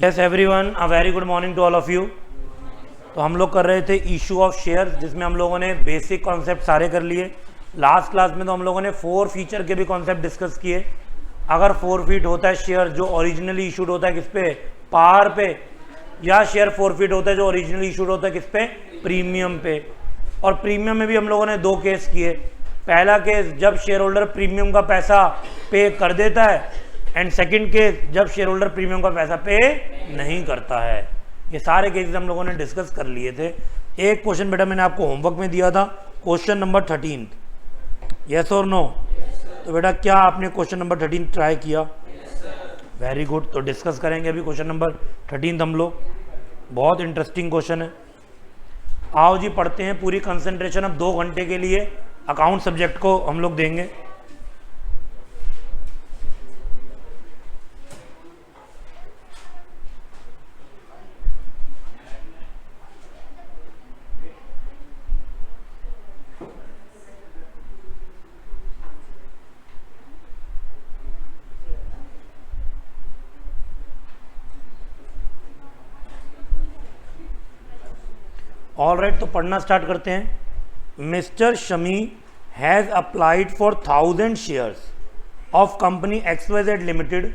Yes everyone, a very good morning to all of you. तो हम लोग कर रहे थे इशू ऑफ शेयर, जिसमें हम लोगों ने बेसिक कॉन्सेप्ट सारे कर लिए। लास्ट क्लास में तो हम लोगों ने 4 फीचर के भी कॉन्सेप्ट डिस्कस किए। अगर 4 फीट होता है शेयर जो ओरिजिनली इशूड होता है किस पे, पार पे, या शेयर 4 फीट होता है जो ओरिजिनली इशूड होता है किस पे, प्रीमियम पे। और प्रीमियम में भी हम लोगों ने 2 केस किए। पहला केस जब शेयर होल्डर प्रीमियम का पैसा पे कर देता है, एंड सेकंड केस जब शेयर होल्डर प्रीमियम का पैसा पे नहीं करता है। ये सारे केसेस हम लोगों ने डिस्कस कर लिए थे। एक क्वेश्चन बेटा मैंने आपको होमवर्क में दिया था, क्वेश्चन नंबर 13, यस और नो? तो बेटा क्या आपने क्वेश्चन नंबर 13 ट्राई किया? Very good. तो डिस्कस करेंगे अभी क्वेश्चन नंबर 13 हम लोग। बहुत इंटरेस्टिंग क्वेश्चन है। आओ जी पढ़ते हैं। पूरी कंसंट्रेशन अब 2 घंटे के लिए अकाउंट सब्जेक्ट को हम लोग देंगे। ऑल राइट, तो पढ़ना स्टार्ट करते हैं। Mister Shami has applied for 1000 shares of company XYZ limited,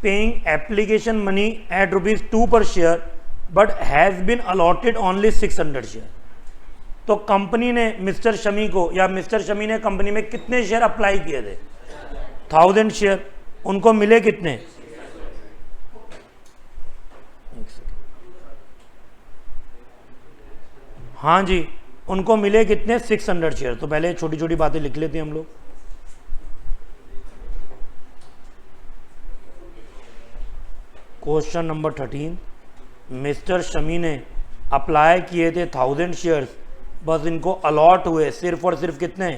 paying application money at ₹2 per share, but has been allotted only 600 share. तो कंपनी ने मिस्टर शमी को, या मिस्टर शमी ने कंपनी में कितने शेयर अप्लाई किए थे? 1000 शेयर। उनको मिले कितने? हाँ जी, उनको मिले कितने? 600 शेयर। तो पहले छोटी छोटी बातें लिख लेते हैं हम लोग। क्वेश्चन नंबर 13, मिस्टर शमी ने अप्लाई किए थे 1000 शेयर्स, बस इनको अलॉट हुए सिर्फ और सिर्फ कितने?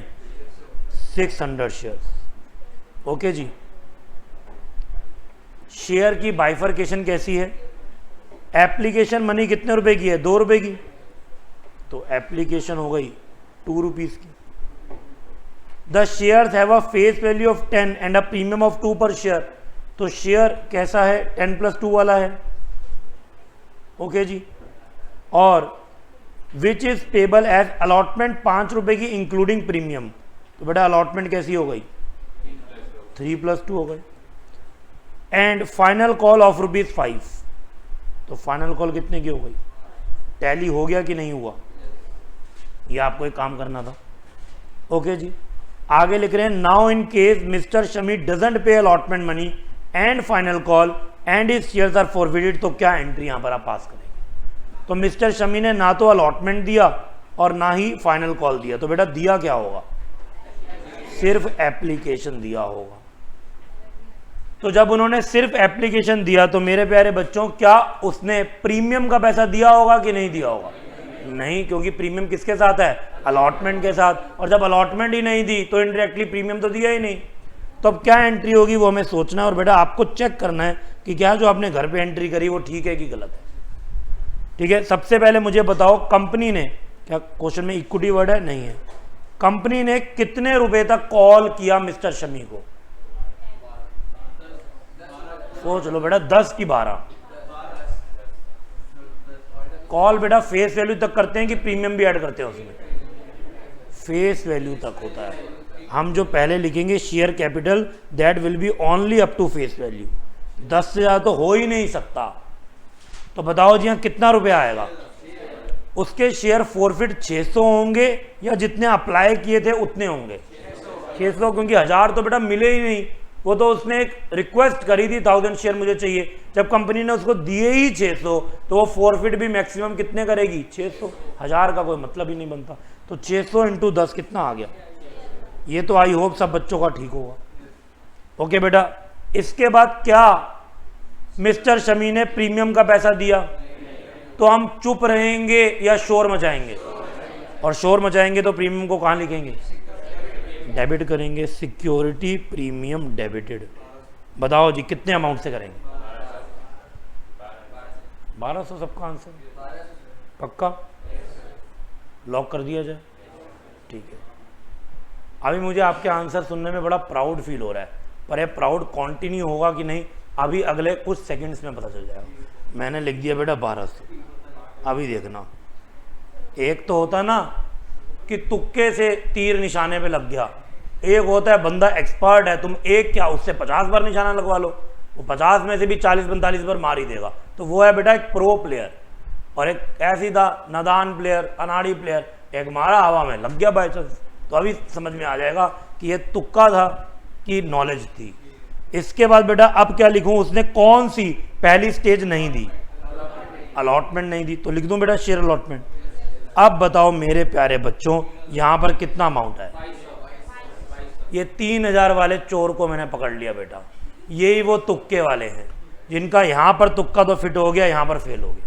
600 शेयर्स। ओके जी। शेयर की बाइफरकेशन कैसी है? एप्लीकेशन मनी कितने रुपए की है? 2 रुपए की। तो एप्लीकेशन हो गई 2 रुपीज की। The shares have a face value of 10 and a premium of 2 per share. तो शेयर कैसा है? 10+2 वाला है। ओके जी। और which is payable as allotment 5 रुपए की इंक्लूडिंग प्रीमियम। तो बेटा अलॉटमेंट कैसी हो गई? 3+2 हो गई। And final call of ₹5। तो फाइनल कॉल कितने की हो गई? टैली हो गया कि नहीं हुआ? ये आपको एक काम करना था। ओके जी। आगे लिख रहे हैं, now in case mister Shami doesn't pay allotment money and final call and his shares are forfeited. तो क्या एंट्री यहां पर आप पास करेंगे? तो मिस्टर शमी ने ना तो अलॉटमेंट दिया और ना ही फाइनल कॉल दिया। तो बेटा दिया क्या होगा? सिर्फ एप्लीकेशन दिया होगा। तो जब उन्होंने सिर्फ एप्लीकेशन दिया तो मेरे प्यारे बच्चों, क्या उसने प्रीमियम का पैसा दिया होगा कि नहीं दिया होगा? नहीं, क्योंकि प्रीमियम किसके साथ है? अलॉटमेंट के साथ। और जब अलॉटमेंट ही नहीं दी तो इनडायरेक्टली प्रीमियम तो दिया ही नहीं। तो अब क्या एंट्री होगी वो हमें सोचना है। और बेटा आपको चेक करना है कि क्या जो आपने घर पे एंट्री करी वो ठीक है कि गलत है। ठीक है, सबसे पहले मुझे बताओ, कंपनी ने, क्या क्वेश्चन में इक्विटी वर्ड है? नहीं है। कंपनी ने कितने रुपए तक कॉल किया मिस्टर शमी को? सोच लो बेटा, 10 की 12 कॉल। बेटा फेस वैल्यू तक करते हैं कि प्रीमियम भी ऐड करते हैं उसमें? फेस वैल्यू तक होता है। हम जो पहले लिखेंगे share capital, that will be only up to face value. 10 से ज़्यादा तो हो ही नहीं सकता। तो बताओ जी यहाँ कितना रुपया आएगा? उसके शेयर फॉरफिट 600 होंगे या जितने अप्लाई किए थे उतने होंगे? 600, क्योंकि 1000 तो बेटा मिले ही नहीं। वो तो उसने एक रिक्वेस्ट करी थी 1000 शेयर मुझे चाहिए। जब कंपनी ने उसको दिए ही 600, तो वो फॉरफिट भी मैक्सिमम कितने करेगी? 600। 1000 का कोई मतलब ही नहीं बनता। तो 600 × 10 कितना आ गया? ये तो आई होप सब बच्चों का ठीक होगा। ओके बेटा, इसके बाद क्या मिस्टर शमी ने प्रीमियम का पैसा दिया? तो हम चुप रहेंगे या शोर मचाएंगे? और शोर मचाएंगे तो प्रीमियम को कहाँ लिखेंगे? डेबिट करेंगे। Security premium debited. बताओ जी कितने अमाउंट से करेंगे? 1200 सबका आंसर पक्का? लॉक कर दिया जाए? ठीक है। अभी मुझे आपके आंसर सुनने में बड़ा प्राउड फील हो रहा है, पर ये प्राउड कंटिन्यू होगा कि नहीं अभी अगले कुछ सेकंड्स में पता चल जाएगा। मैंने लिख दिया बेटा 1200। अभी देखना, एक तो होता ना कि तुक्के से तीर निशाने पे लग गया, एक होता है बंदा एक्सपर्ट है, तुम एक क्या उससे 50 बार निशाना लगवा लो, वो 50 में से भी 40-45 बार मार ही देगा। तो वो है बेटा एक प्रो प्लेयर, और एक ऐसी था नादान प्लेयर, अनाड़ी प्लेयर, एक मारा हवा में लग गया बाई चांस। तो अभी समझ में आ जाएगा कि ये तुक्का था कि नॉलेज थी। इसके बाद बेटा अब क्या लिखूं, उसने कौन सी पहली स्टेज नहीं दी, अलॉटमेंट नहीं दी, तो लिख दूं बेटा शेयर अलॉटमेंट। अब बताओ मेरे प्यारे बच्चों, यहां पर कितना अमाउंट है, ये 3000 वाले चोर को मैंने पकड़ लिया बेटा। यही वो तुक्के वाले हैं जिनका यहां पर तुक्का तो फिट हो गया, यहां पर फेल हो गया।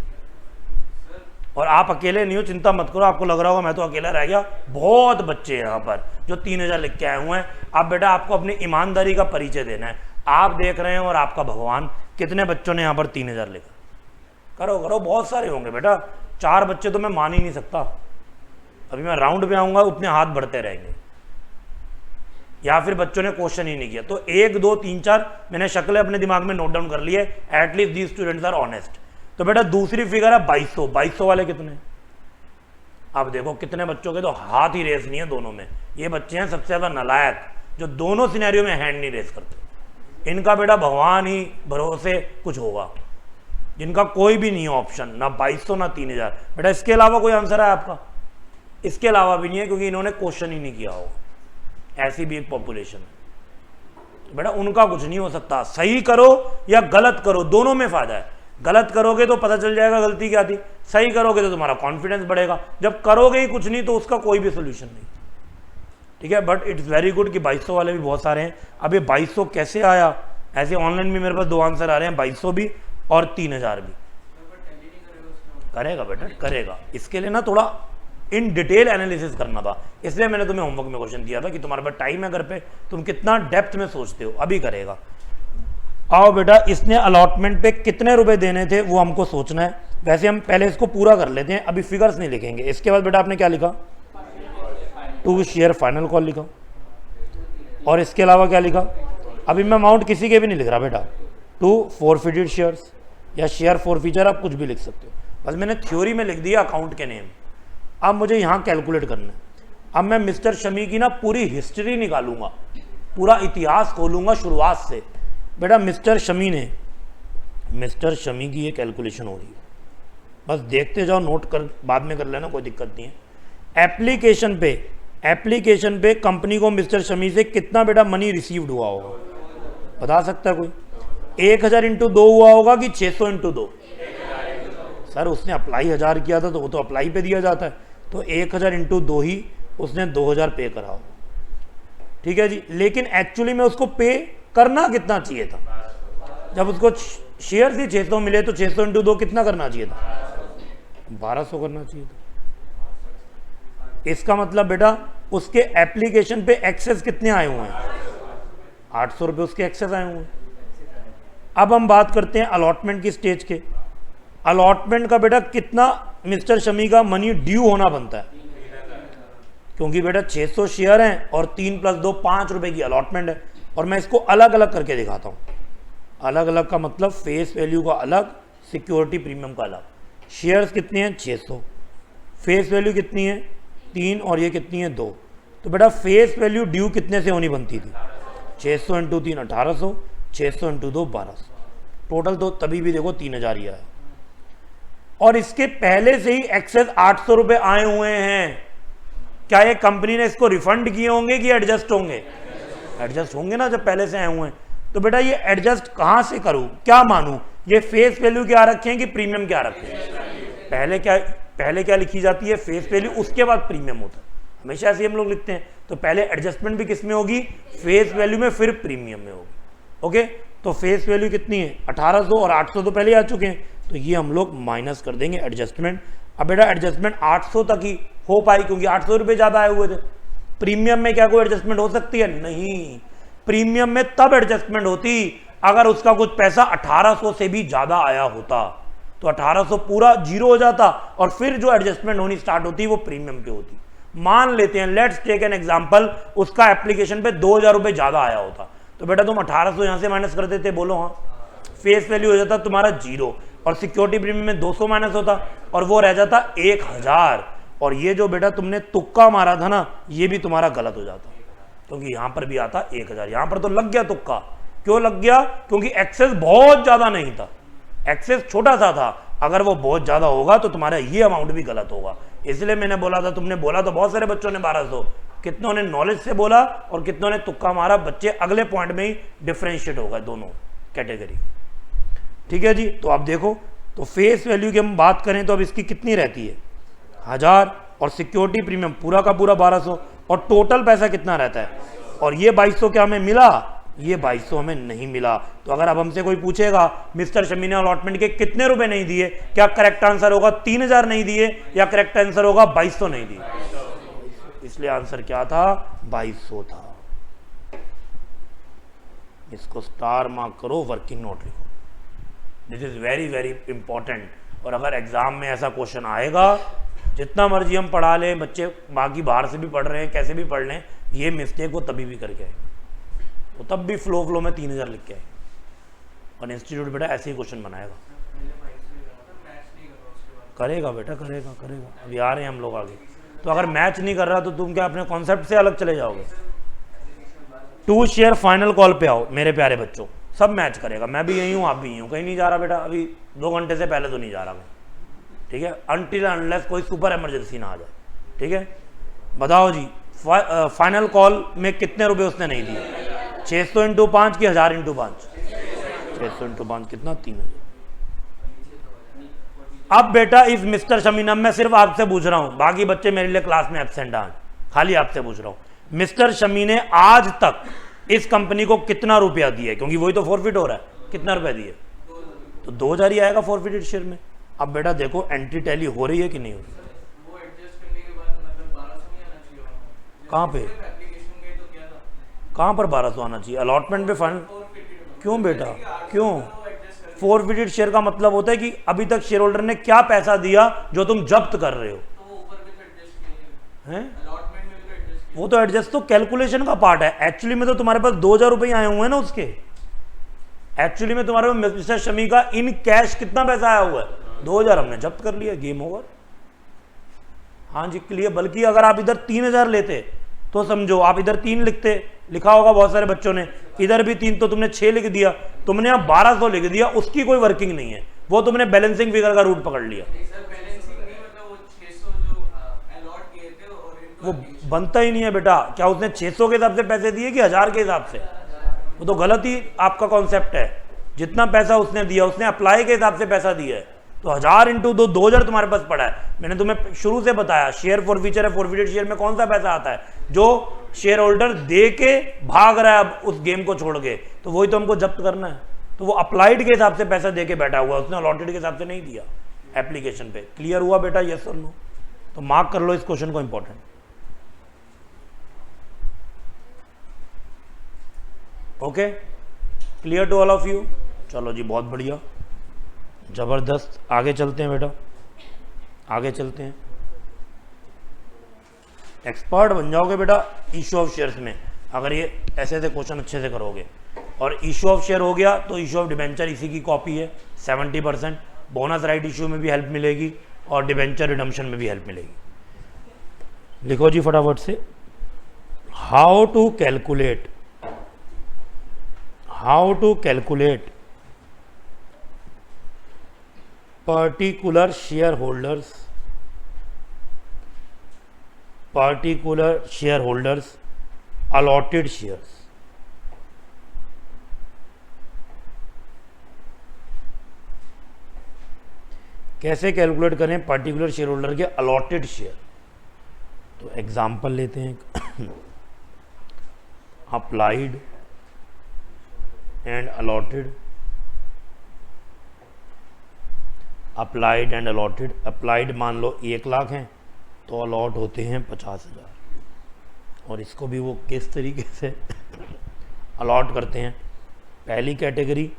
और आप अकेले नहीं हो, चिंता मत करो, आपको लग रहा होगा मैं तो अकेला रह गया, बहुत बच्चे हैं यहाँ पर जो 3000 लिख के आए हुए हैं। अब बेटा आपको अपनी ईमानदारी का परिचय देना है, आप देख रहे हैं और आपका भगवान, कितने बच्चों ने यहाँ पर 3000 लिखा। करो करो, बहुत सारे होंगे बेटा, 4 बच्चे तो मैं मान ही नहीं सकता। अभी मैं राउंड पे आऊँगा, उतने हाथ बढ़ते रहेंगे, या फिर बच्चों ने क्वेश्चन ही नहीं किया। तो 1 2 3 4 मैंने शक्लें अपने दिमाग में नोट डाउन कर ली है, at least these students are honest. तो बेटा दूसरी फिगर है 2200। 2200 वाले कितने, अब देखो कितने बच्चों के तो हाथ ही रेस नहीं है दोनों में। ये बच्चे हैं सबसे ज्यादा नालायक, जो दोनों सिनेरियो में हैंड नहीं रेस करते। इनका बेटा भगवान ही भरोसे कुछ होगा, जिनका कोई भी नहीं है ऑप्शन, ना 2200 ना 3000। बेटा इसके अलावा कोई आंसर है आपका, इसके अलावा भी नहीं है, क्योंकि इन्होंने क्वेश्चन ही नहीं किया होगा। ऐसी भी एक पॉपुलेशन है बेटा, उनका कुछ नहीं हो सकता। सही करो या गलत करो, दोनों में फायदा है। गलत करोगे तो पता चल जाएगा गलती क्या थी, सही करोगे तो तुम्हारा कॉन्फिडेंस बढ़ेगा। जब करोगे ही कुछ नहीं तो उसका कोई भी सोल्यूशन नहीं, ठीक है। बट इट्स वेरी गुड कि 2200 वाले भी बहुत सारे हैं। अब ये 2200 कैसे आया, ऐसे ऑनलाइन भी मेरे पास 2 आंसर आ रहे हैं, 2200 भी और 3000 भी। करेगा बेटा, करेगा। इसके लिए ना थोड़ा इन डिटेल एनालिसिस करना था, इसलिए मैंने तुम्हें होमवर्क में क्वेश्चन दिया था कि तुम्हारे पास टाइम है घर पे, तुम कितना डेप्थ में सोचते हो। अभी करेगा। आओ बेटा, इसने अलॉटमेंट पे कितने रुपए देने थे वो हमको सोचना है। वैसे हम पहले इसको पूरा कर लेते हैं, अभी फिगर्स नहीं लिखेंगे। इसके बाद बेटा आपने क्या लिखा, 2 शेयर फाइनल कॉल लिखा, और इसके अलावा क्या लिखा, अभी मैं अमाउंट किसी के भी नहीं लिख रहा बेटा। 2 फॉरफिटेड शेयर्स या शेयर फॉरफीचर, आप कुछ भी लिख सकते हो, बस मैंने थ्योरी में लिख दिया अकाउंट के नेम। अब मुझे यहाँ कैलकुलेट करना है। अब मैं मिस्टर शमी की ना पूरी हिस्ट्री निकालूंगा, पूरा इतिहास खोलूंगा शुरुआत से। बेटा मिस्टर शमी की ये कैलकुलेशन हो रही है, बस देखते जाओ, नोट कर बाद में कर लेना, कोई दिक्कत नहीं है। एप्लीकेशन पे कंपनी को मिस्टर शमी से कितना बेटा मनी रिसीव्ड हुआ होगा, बता सकता है कोई? 1000 × 2 हुआ होगा कि 600 × 2? सर उसने अप्लाई 1000 किया था तो वो तो अप्लाई पे दिया जाता है, तो 1000 × 2 ही उसने 2000 पे करा हो, ठीक है जी। लेकिन एक्चुअली में उसको पे करना कितना चाहिए था, जब उसको शेयर ही 600 मिले तो 600 × 2 कितना करना चाहिए था, 1200 करना चाहिए था। इसका मतलब बेटा उसके एप्लीकेशन पे एक्सेस कितने आए हुए हैं, 800 रुपये उसके एक्सेस आए हुए हैं। अब हम बात करते हैं अलॉटमेंट की स्टेज के। अलॉटमेंट का बेटा कितना मिस्टर शमी का मनी ड्यू होना बनता है, क्योंकि बेटा 600 शेयर हैं और 3 + 2 5 रुपए की अलॉटमेंट है। और मैं इसको अलग अलग करके दिखाता हूँ। अलग अलग का मतलब फेस वैल्यू का अलग, सिक्योरिटी प्रीमियम का अलग। शेयर्स कितने हैं, 600, फेस वैल्यू कितनी है, 3, और ये कितनी है, 2। तो बेटा फेस वैल्यू ड्यू कितने से होनी बनती थी, 600 × 3 1800, 600 × 2 1200, टोटल तो तभी भी देखो 3000 ही आया। और इसके पहले से ही एक्सेस 800 रुपये आए हुए हैं। क्या ये कंपनी ने इसको रिफंड किए होंगे कि एडजस्ट होंगे? एडजस्ट होंगे ना, जब पहले से आए हुए हैं। तो बेटा ये एडजस्ट कहाँ से करूँ, क्या मानूँ, ये फेस वैल्यू क्या रखें कि प्रीमियम क्या रखें? पहले क्या लिखी जाती है, फेस वैल्यू, उसके बाद प्रीमियम होता है, हमेशा ऐसे हम लोग लिखते हैं। तो पहले एडजस्टमेंट भी किस में होगी, फेस वैल्यू में, फिर प्रीमियम में होगी। ओके, तो फेस वैल्यू कितनी है, 1800, और 800 तो पहले आ चुके हैं, तो ये हम लोग माइनस कर देंगे एडजस्टमेंट। अब बेटा एडजस्टमेंट 800 तक ही हो पाई, क्योंकि 800 रुपये ज़्यादा आए हुए थे। प्रीमियम में क्या कोई एडजस्टमेंट हो सकती है? नहीं। प्रीमियम में तब एडजस्टमेंट होती अगर उसका कुछ पैसा 1800 से भी ज़्यादा आया होता, तो 1800 पूरा जीरो हो जाता, और फिर जो एडजस्टमेंट होनी स्टार्ट होती वो प्रीमियम पे होती। मान लेते हैं, लेट्स टेक एन एग्जांपल, उसका एप्लीकेशन पे 2000 रुपये ज़्यादा आया होता, तो बेटा तुम 1800 यहाँ से माइनस कर देते, बोलो हाँ, फेस वैल्यू हो जाता तुम्हारा 0। और सिक्योरिटी प्रीमियम में 200 माइनस होता और वो रह जाता 1000। और ये जो बेटा तुमने तुक्का मारा था ना, ये भी तुम्हारा गलत हो जाता, क्योंकि यहां पर भी आता 1000। यहां पर तो लग गया तुक्का। क्यों लग गया? क्योंकि एक्सेस बहुत ज्यादा नहीं था, एक्सेस छोटा सा था। अगर वो बहुत ज्यादा होगा तो तुम्हारा ये अमाउंट भी गलत होगा। इसलिए मैंने बोला था, तुमने बोला तो बहुत सारे बच्चों ने 1200, कितनों ने नॉलेज से बोला और कितनों ने तुक्का मारा। बच्चे अगले पॉइंट में ही डिफरेंशिएट हो गए दोनों कैटेगरी। ठीक है जी। तो आप देखो, तो फेस वैल्यू की हम बात करें तो अब इसकी कितनी रहती है 1000 और सिक्योरिटी प्रीमियम पूरा का पूरा 1200 और टोटल पैसा कितना रहता है। और ये 2200 क्या हमें मिला? ये 2200 हमें नहीं मिला। तो अगर अब हमसे कोई पूछेगा मिस्टर शमी ने अलॉटमेंट के कितने रुपए नहीं दिए, क्या करेक्ट आंसर होगा 3000 नहीं दिए या करेक्ट आंसर होगा 2200 नहीं दिए? इसलिए आंसर क्या था? 2200 था। इसको स्टार मार्क करो, वर्किंग नोट लिखो। This is very very important. और अगर एग्जाम में ऐसा क्वेश्चन आएगा, जितना मर्जी हम पढ़ा लें, बच्चे बाकी बाहर से भी पढ़ रहे हैं, कैसे भी पढ़ लें, ये मिस्टेक वो तभी भी करके आए, तो तब भी फ्लो में 3000 लिख के आए। और इंस्टीट्यूट बेटा ऐसे ही क्वेश्चन बनाएगा। करेगा बेटा, करेगा करेगा। अभी आ रहे हैं हम लोग आगे। तो अगर मैच नहीं कर रहा तो तुम क्या अपने कॉन्सेप्ट से अलग चले जाओगे? 2 शेयर फाइनल कॉल पे आओ मेरे प्यारे बच्चों, सब मैच करेगा। मैं भी यही हूँ, आप भी यही हूँ, कहीं नहीं जा रहा बेटा। अभी 2 घंटे से पहले तो नहीं जा रहा मैं, ठीक है, अनटिल अनलेस कोई सुपर इमरजेंसी ना आ जाए। ठीक है, बताओ जी, फाइनल कॉल में कितने रुपए उसने नहीं दिए? 600 × 5 कि 1000 × 5? 600 × 5 कितना? 3000। अब बेटा इस मिस्टर शमीना, मैं सिर्फ आपसे पूछ रहा हूं, बाकी बच्चे मेरे लिए क्लास में एब्सेंट आए, खाली आपसे पूछ रहा हूं, मिस्टर शमी ने आज तक इस कंपनी को कितना रुपया दिया? क्योंकि वही तो फॉरफिट हो रहा है। कितना रुपया दिए? तो 2000 ही आएगा फॉरफिटेड शेयर में। अब बेटा देखो एंट्री टैली हो रही है कि नहीं हो रही? कहाँ पे, कहाँ पर 1200 आना चाहिए? अलॉटमेंट पे फाइनल क्यों बेटा, क्यों? फॉरफिटेड शेयर का मतलब होता है कि अभी तक शेयर होल्डर ने क्या पैसा दिया जो तुम जब्त कर रहे हो, हैं? वो तो एडजस्ट तो कैलकुलेशन का पार्ट है। एक्चुअली में तो तुम्हारे पास 2000 रुपये आए हुए हैं ना उसके। एक्चुअली में तुम्हारे मिस्टर शमी का इन कैश कितना पैसा आया हुआ है? 2000 हमने जब्त कर लिया, गेम ओवर। हाँ जी, क्लियर। बल्कि अगर आप इधर 3000 लेते तो समझो, आप इधर 3 लिखते, लिखा होगा बहुत सारे बच्चों ने, इधर भी 3, तो तुमने 6 लिख दिया, तुमने यहाँ 1200 लिख दिया, उसकी कोई वर्किंग नहीं है, वो तुमने बैलेंसिंग फिगर का रूट पकड़ लिया। वो बनता ही नहीं है बेटा। क्या उसने 600 के हिसाब से पैसे दिए कि 1000 के हिसाब से? वो तो गलत ही आपका कॉन्सेप्ट है। जितना पैसा उसने दिया, उसने अप्लाई के हिसाब से पैसा दिया है। तो 1000 × 2 2000 तुम्हारे पास पड़ा है। मैंने तुम्हें शुरू से बताया, शेयर फॉरफीचर है, फॉरफिटेड शेयर में कौन सा पैसा आता है? जो शेयर होल्डर दे के भाग रहा है अब उस गेम को छोड़ के, तो वही तो हमको जब्त करना है। तो वो अप्लाइड के हिसाब से पैसा दे के बैठा हुआ, उसने अलॉटेड के हिसाब से नहीं दिया एप्लीकेशन पे। क्लियर हुआ बेटा? यस और नो? तो मार्क कर लो इस क्वेश्चन को, important. Okay, clear to all of you? चलो जी, बहुत बढ़िया, जबरदस्त। आगे चलते हैं बेटा, आगे चलते हैं। एक्सपर्ट बन जाओगे बेटा इशू ऑफ शेयर्स में, अगर ये ऐसे ऐसे क्वेश्चन अच्छे से करोगे। और इशू ऑफ शेयर हो गया तो इशू ऑफ डिबेंचर इसी की कॉपी है 70%। बोनस राइट इशू में भी हेल्प मिलेगी और डिबेंचर रिडम्पशन में भी हेल्प मिलेगी। लिखो जी फटाफट से, how to calculate particular shareholders allotted shares। कैसे कैलकुलेट करें पर्टिकुलर शेयर होल्डर के अलॉटेड शेयर? तो एग्जांपल लेते हैं, applied and allotted, applied and allotted. Applied मान लो 1 लाख हैं तो अलॉट होते हैं 50,000। और इसको भी वो किस तरीके से अलॉट करते हैं? पहली कैटेगरी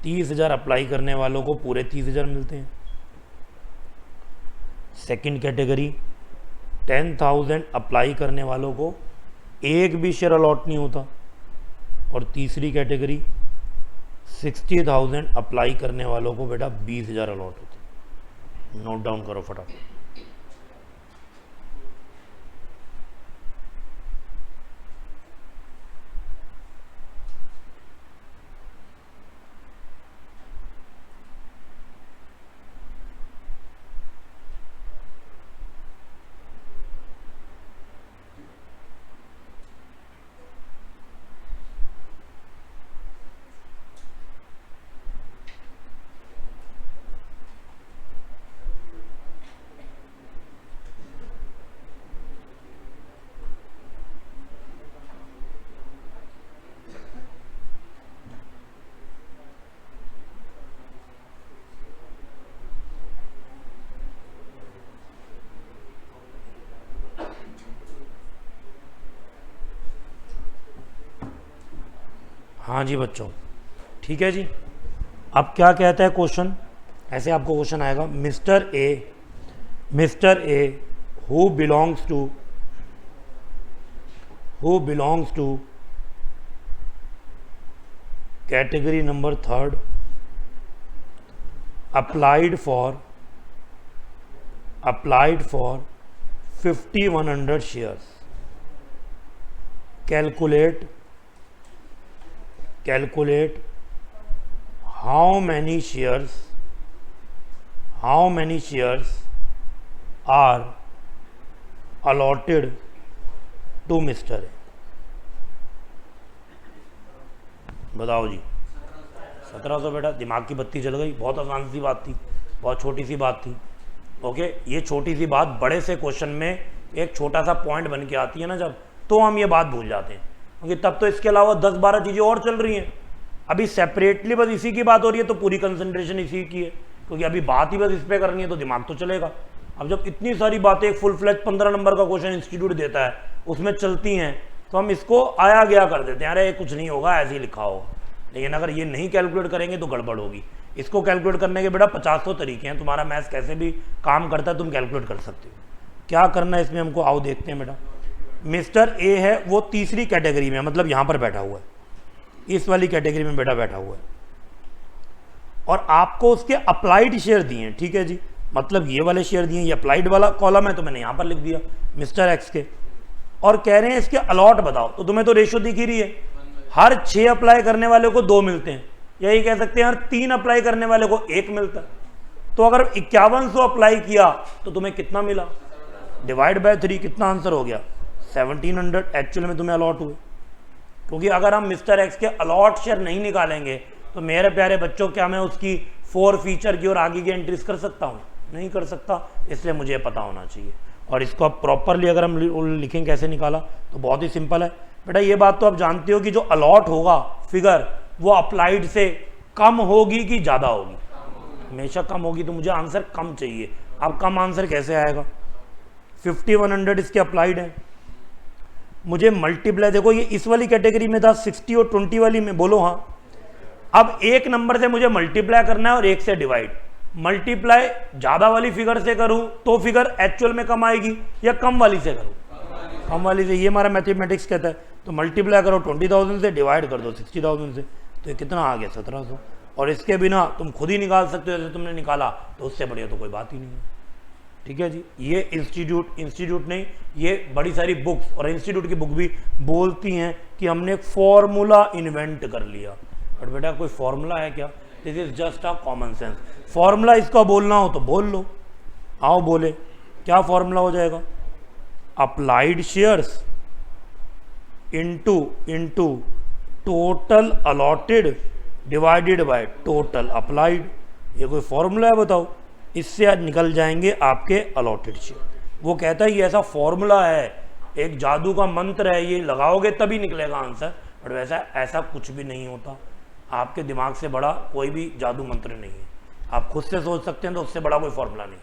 30,000 अप्लाई करने वालों को पूरे 30,000 मिलते हैं। सेकंड कैटेगरी 10,000 अप्लाई करने वालों को एक भी शेयर अलॉट नहीं होता। और तीसरी कैटेगरी 60,000 अप्लाई करने वालों को बेटा 20,000 अलॉट होते। नोट डाउन करो फटाफट। हाँ जी बच्चों, ठीक है जी। अब क्या कहता है क्वेश्चन, ऐसे आपको क्वेश्चन आएगा, mister A who belongs to category number 3 applied for 5100 shares. calculate how many shares are allotted to Mr. A। बताओ जी। 1700 बेटा, दिमाग की बत्ती जल गई। बहुत आसान सी बात थी, बहुत छोटी सी बात थी। ओके, ये छोटी सी बात बड़े से क्वेश्चन में एक छोटा सा पॉइंट बन के आती है ना जब, तो हम ये बात भूल जाते हैं, क्योंकि तब तो इसके अलावा 10-12 चीज़ें और चल रही हैं। अभी सेपरेटली बस इसी की बात हो रही है तो पूरी कंसंट्रेशन इसी की है, क्योंकि अभी बात ही बस इस पे करनी है तो दिमाग तो चलेगा। अब जब इतनी सारी बातें एक फुल फ्लैज 15 नंबर का क्वेश्चन इंस्टीट्यूट देता है उसमें चलती हैं, तो हम इसको आया गया कर देते हैं, अरे कुछ नहीं होगा, ऐसे ही लिखा होगा। लेकिन अगर ये नहीं कैलकुलेट करेंगे तो गड़बड़ होगी। इसको कैलकुलेट करने के बेटा 50 तरीके हैं, तुम्हारा मैथ्स कैसे भी काम करता है तुम कैलकुलेट कर सकते हो। क्या करना है इसमें हमको, आओ देखते हैं बेटा। मिस्टर ए है वो तीसरी कैटेगरी में, मतलब यहां पर बैठा हुआ है, इस वाली कैटेगरी में बेटा बैठा हुआ है, और आपको उसके अप्लाइड शेयर दिए हैं। ठीक है जी, मतलब ये वाले शेयर दिए, ये अप्लाइड वाला कॉलम है तो मैंने यहां पर लिख दिया मिस्टर एक्स के, और कह रहे हैं इसके अलॉट बताओ। तो तुम्हें तो रेशियो दिख ही रही है, हर 6 अप्लाई करने वाले को 2 मिलते हैं, यही कह सकते हैं हर 3 अप्लाई करने वाले को 1 मिलता है। तो अगर 5100 अप्लाई किया तो तुम्हें कितना मिला, डिवाइड बाय 3, कितना आंसर हो गया 1700 एक्चुअल में तुम्हें अलॉट हुए। क्योंकि अगर हम मिस्टर एक्स के अलॉट शेयर नहीं निकालेंगे तो मेरे प्यारे बच्चों, क्या मैं उसकी 4 फीचर की और आगे की एंट्रीज कर सकता हूँ? नहीं कर सकता, इसलिए मुझे पता होना चाहिए। और इसको अब प्रॉपरली अगर हम लिखें कैसे निकाला, तो बहुत ही सिंपल है बेटा। ये बात तो आप जानते हो कि जो अलॉट होगा फिगर वो अप्लाइड से कम होगी कि ज़्यादा होगी, हमेशा कम होगी, तो मुझे आंसर कम चाहिए। अब कम आंसर कैसे आएगा, 5100 इसके अप्लाइड है, मुझे मल्टीप्लाई, देखो ये इस वाली कैटेगरी में था 60 और 20 वाली में, बोलो हाँ। अब एक नंबर से मुझे मल्टीप्लाई करना है और 1 से डिवाइड। मल्टीप्लाई ज़्यादा वाली फिगर से करूं तो फिगर एक्चुअल में कम आएगी, या कम वाली से करूं, कम वाली से, ये हमारा मैथमेटिक्स कहता है। तो मल्टीप्लाई करो 20,000 से, डिवाइड कर दो 60,000 से, तो ये कितना आ गया 1700। और इसके बिना तुम खुद ही निकाल सकते हो, जैसे तुमने निकाला, तो उससे बढ़िया तो कोई बात ही नहीं है। ठीक है जी, ये इंस्टीट्यूट नहीं, ये बड़ी सारी बुक्स और इंस्टीट्यूट की बुक भी बोलती हैं कि हमने एक फॉर्मूला इन्वेंट कर लिया। बट बेटा कोई फॉर्मूला है क्या, this is just a common sense. Formula इसका बोलना हो तो बोल लो, आओ बोले, क्या फॉर्मूला हो जाएगा, applied shares into total allotted divided by total applied. ये कोई फॉर्मूला है बताओ, इससे आज निकल जाएंगे आपके अलॉटेड शेयर। वो कहता है ये ऐसा फॉर्मूला है, एक जादू का मंत्र है, ये लगाओगे तभी निकलेगा आंसर। बट वैसा ऐसा कुछ भी नहीं होता, आपके दिमाग से बड़ा कोई भी जादू मंत्र नहीं है। आप खुद से सोच सकते हैं तो उससे बड़ा कोई फॉर्मूला नहीं।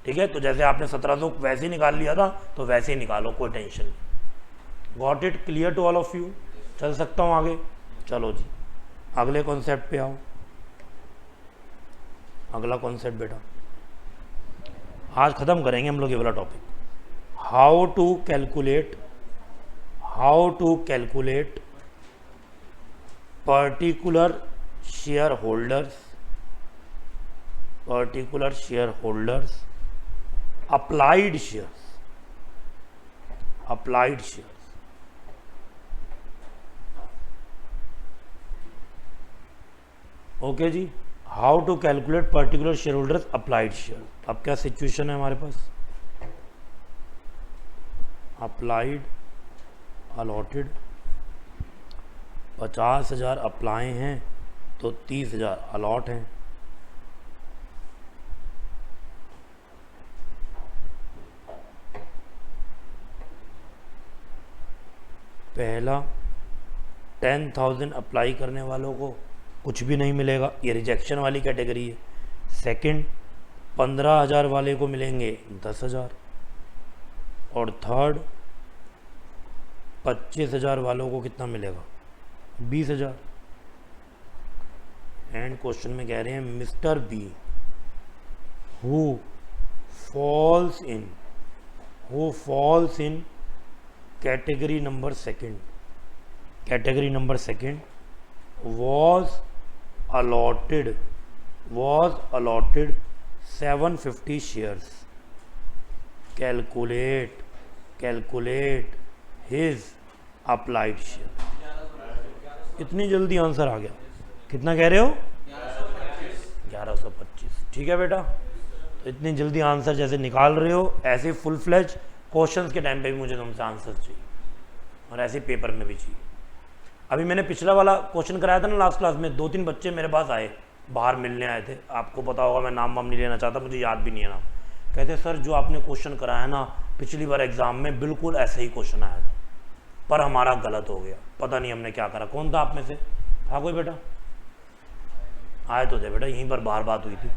ठीक है, तो जैसे आपने 1700 वैसे ही निकाल लिया था तो वैसे ही निकालो, कोई टेंशन नहीं। Got it, clear to all of you? चल सकता हूँ आगे? चलो जी, अगले कॉन्सेप्ट पे आओ। अगला कॉन्सेप्ट बेटा आज खत्म करेंगे हम लोग ये वाला topic, how to calculate particular shareholders, particular shareholders, applied shares, applied shares. Okay जी, how to calculate particular shareholders applied share. अब क्या सिचुएशन है हमारे पास, अप्लाइड अलॉटेड 50,000 अप्लाई हैं तो 30,000 अलॉट हैं। पहला 10,000 अप्लाई करने वालों को कुछ भी नहीं मिलेगा, ये रिजेक्शन वाली कैटेगरी है। सेकंड 15,000 वाले को मिलेंगे 10,000, और थर्ड 25,000 वालों को कितना मिलेगा 20,000। एंड क्वेश्चन में कह रहे हैं mister B who falls in category number second, category number second was allotted 750 shares। Calculate his applied share। इतनी जल्दी आंसर आ गया, कितना कह रहे हो 1125। ठीक है बेटा, तो इतनी जल्दी आंसर जैसे निकाल रहे हो ऐसे फुल फ्लेज क्वेश्चंस के टाइम पे भी मुझे तुमसे आंसर चाहिए, और ऐसे पेपर में भी चाहिए। अभी मैंने पिछला वाला क्वेश्चन कराया था ना लास्ट क्लास में, 2-3 बच्चे मेरे पास आए, बाहर मिलने आए थे, आपको पता होगा, मैं नाम वाम नहीं लेना चाहता, मुझे याद भी नहीं है नाम। कहते सर जो आपने क्वेश्चन कराया ना पिछली बार एग्जाम में बिल्कुल ऐसे ही क्वेश्चन आया था, पर हमारा गलत हो गया, पता नहीं हमने क्या करा। कौन था आप में से, था कोई बेटा? आए तो थे बेटा, यहीं पर बाहर बात हुई थी,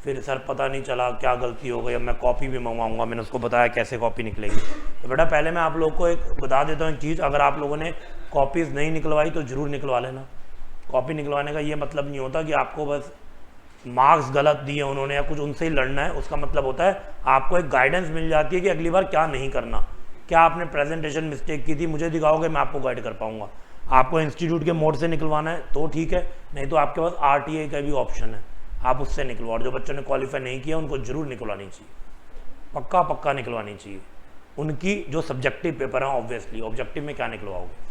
फिर सर पता नहीं चला क्या गलती हो गई, अब मैं कॉपी भी मंगवाऊंगा, मैंने उसको बताया कैसे कॉपी निकलेगी। तो बेटा पहले मैं आप लोग को एक बता देता हूँ एक चीज़, अगर आप लोगों ने कॉपीज़ नहीं निकलवाई तो ज़रूर निकलवा लेना। कॉपी निकलवाने का ये मतलब नहीं होता कि आपको बस मार्क्स गलत दिए उन्होंने या कुछ उनसे ही लड़ना है, उसका मतलब होता है आपको एक गाइडेंस मिल जाती है कि अगली बार क्या नहीं करना, क्या आपने प्रेजेंटेशन मिस्टेक की थी, मुझे दिखाओगे मैं आपको गाइड कर पाऊंगा। आपको इंस्टीट्यूट के मोड से निकलवाना है तो ठीक है, नहीं तो आपके पास RTA का भी ऑप्शन है, आप उससे निकलवाओ। और जो बच्चों ने क्वालिफाई नहीं किया उनको जरूर निकलवानी चाहिए, पक्का निकलवानी चाहिए। उनकी जो सब्जेक्टिव पेपर है ऑब्वियसली, ऑब्जेक्टिव में क्या निकलवाओगे,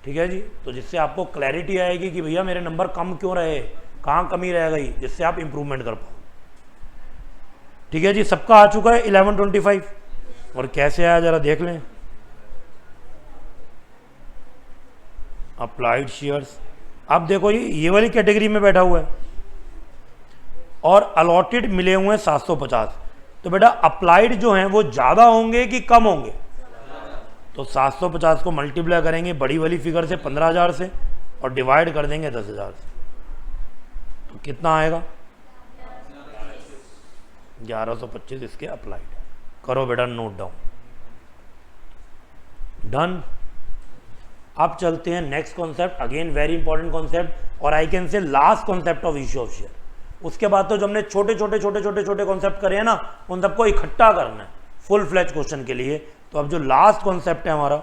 ठीक है जी। तो जिससे आपको क्लैरिटी आएगी कि भैया मेरे नंबर कम क्यों रहे, कहाँ कमी रह गई, जिससे आप इंप्रूवमेंट कर पाओ। ठीक है जी, सबका आ चुका है 1125, और कैसे आया जरा देख लें। अप्लाइड शेयर्स, अब देखो ये वाली कैटेगरी में बैठा हुआ है और अलॉटेड मिले हुए हैं 750। तो बेटा अप्लाइड जो हैं वो ज़्यादा होंगे कि कम होंगे, तो 750 को मल्टीप्लाई करेंगे बड़ी वाली फिगर से 15,000 से और डिवाइड कर देंगे 10,000 से, तो कितना आएगा 1125 इसके अप्लाइड। करो बेटा नोट डाउन, डन। अब चलते हैं next concept, again very important concept, और I can say last concept of issue of share. उसके बाद तो जो हमने छोटे छोटे कॉन्सेप्ट करे हैं ना, उन सबको इकट्ठा करना है फुल फ्लैज क्वेश्चन के लिए। तो अब जो लास्ट कॉन्सेप्ट है हमारा,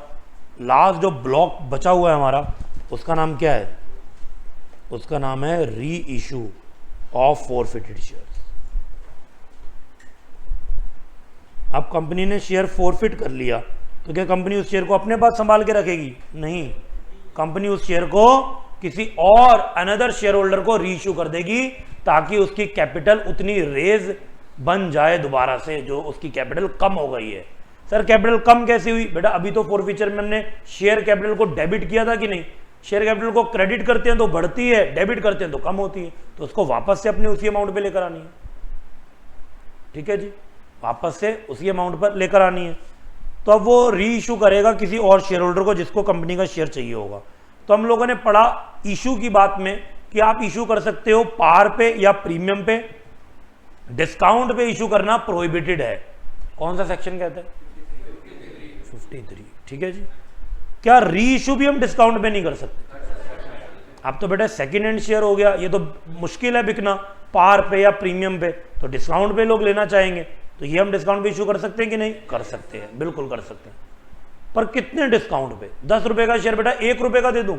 लास्ट जो ब्लॉक बचा हुआ है हमारा, उसका नाम क्या है, उसका नाम है री इशू ऑफ फॉरफिटेड शेयर्स। अब कंपनी ने शेयर फॉरफिट कर लिया तो क्या कंपनी उस शेयर को अपने पास संभाल के रखेगी? नहीं, कंपनी उस शेयर को किसी और अनदर शेयर होल्डर को री इशू कर देगी, ताकि उसकी कैपिटल उतनी रेज बन जाए दोबारा से जो उसकी कैपिटल कम हो गई है। सर कैपिटल कम कैसे हुई? बेटा अभी तो फॉरफीचर में हमने शेयर कैपिटल को डेबिट किया था कि नहीं? शेयर कैपिटल को क्रेडिट करते हैं तो बढ़ती है, डेबिट करते हैं तो कम होती है, तो उसको वापस से अपने उसी अमाउंट पे लेकर आनी है। ठीक है जी, वापस से उसी अमाउंट पर लेकर आनी है। तो अब वो री इशू करेगा किसी और शेयर होल्डर को जिसको कंपनी का शेयर चाहिए होगा। तो हम लोगों ने पढ़ा इशू की बात में कि आप इशू कर सकते हो पार पे या प्रीमियम पे, डिस्काउंट पे इशू करना प्रोहिबिटेड है। कौन सा सेक्शन कहता है? 53। ठीक है जी, क्या री इशू भी हम डिस्काउंट पे नहीं कर सकते? अब तो बेटा सेकेंड हैंड शेयर हो गया, ये तो मुश्किल है बिकना पार पे या प्रीमियम पे, तो डिस्काउंट पे लोग लेना चाहेंगे, तो ये हम डिस्काउंट पे इशू कर सकते हैं कि नहीं? कर सकते हैं, बिल्कुल कर सकते हैं। पर कितने डिस्काउंट पे? 10 रुपए का शेयर बेटा 1 रुपए का दे दूं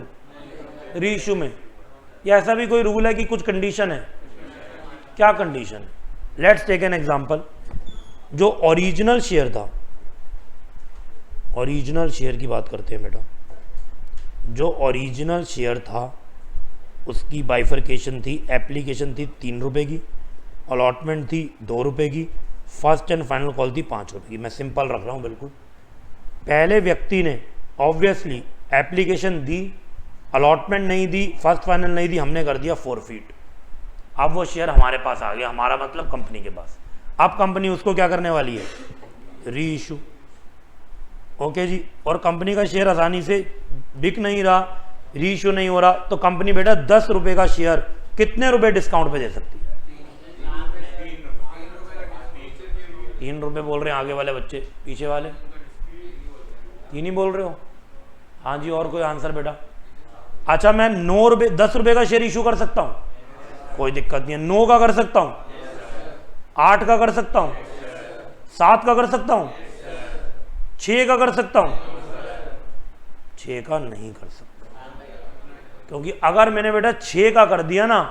री इशू में? या ऐसा भी कोई रूल है कि कुछ कंडीशन है? क्या कंडीशन है? Let's take an example. जो ओरिजिनल शेयर था, ओरिजिनल शेयर की बात करते हैं बेटा, जो ओरिजिनल शेयर था उसकी बाइफरकेशन थी, एप्लीकेशन थी 3 रुपये की, अलॉटमेंट थी 2 रुपये की, फर्स्ट एंड फाइनल कॉल थी 5 रुपये की। मैं सिंपल रख रहा हूँ बिल्कुल। पहले व्यक्ति ने ऑब्वियसली एप्लीकेशन दी, अलॉटमेंट नहीं दी, फर्स्ट फाइनल नहीं दी, हमने कर दिया फॉरफिट। अब वो शेयर हमारे पास आ गया, हमारा मतलब कंपनी के पास। अब कंपनी उसको क्या करने वाली है? री इशू। ओके जी। और कंपनी का शेयर आसानी से बिक नहीं रहा, री इशू नहीं हो रहा, तो कंपनी बेटा 10 रुपये का शेयर कितने रुपए डिस्काउंट पे दे सकती है? 3 रुपये बोल रहे हैं आगे वाले बच्चे, पीछे वाले 3 ही बोल रहे हो? हाँ जी। और कोई आंसर बेटा? अच्छा, मैं 9 रुपये 10 रुपये का शेयर इशू कर सकता हूँ, कोई दिक्कत नहीं है। 9 का कर सकता हूँ, 8 का कर सकता हूँ, 7 का कर सकता हूँ, 6 का कर सकता हूँ, 6 का नहीं कर सकता, क्योंकि अगर मैंने बेटा 6 का कर दिया ना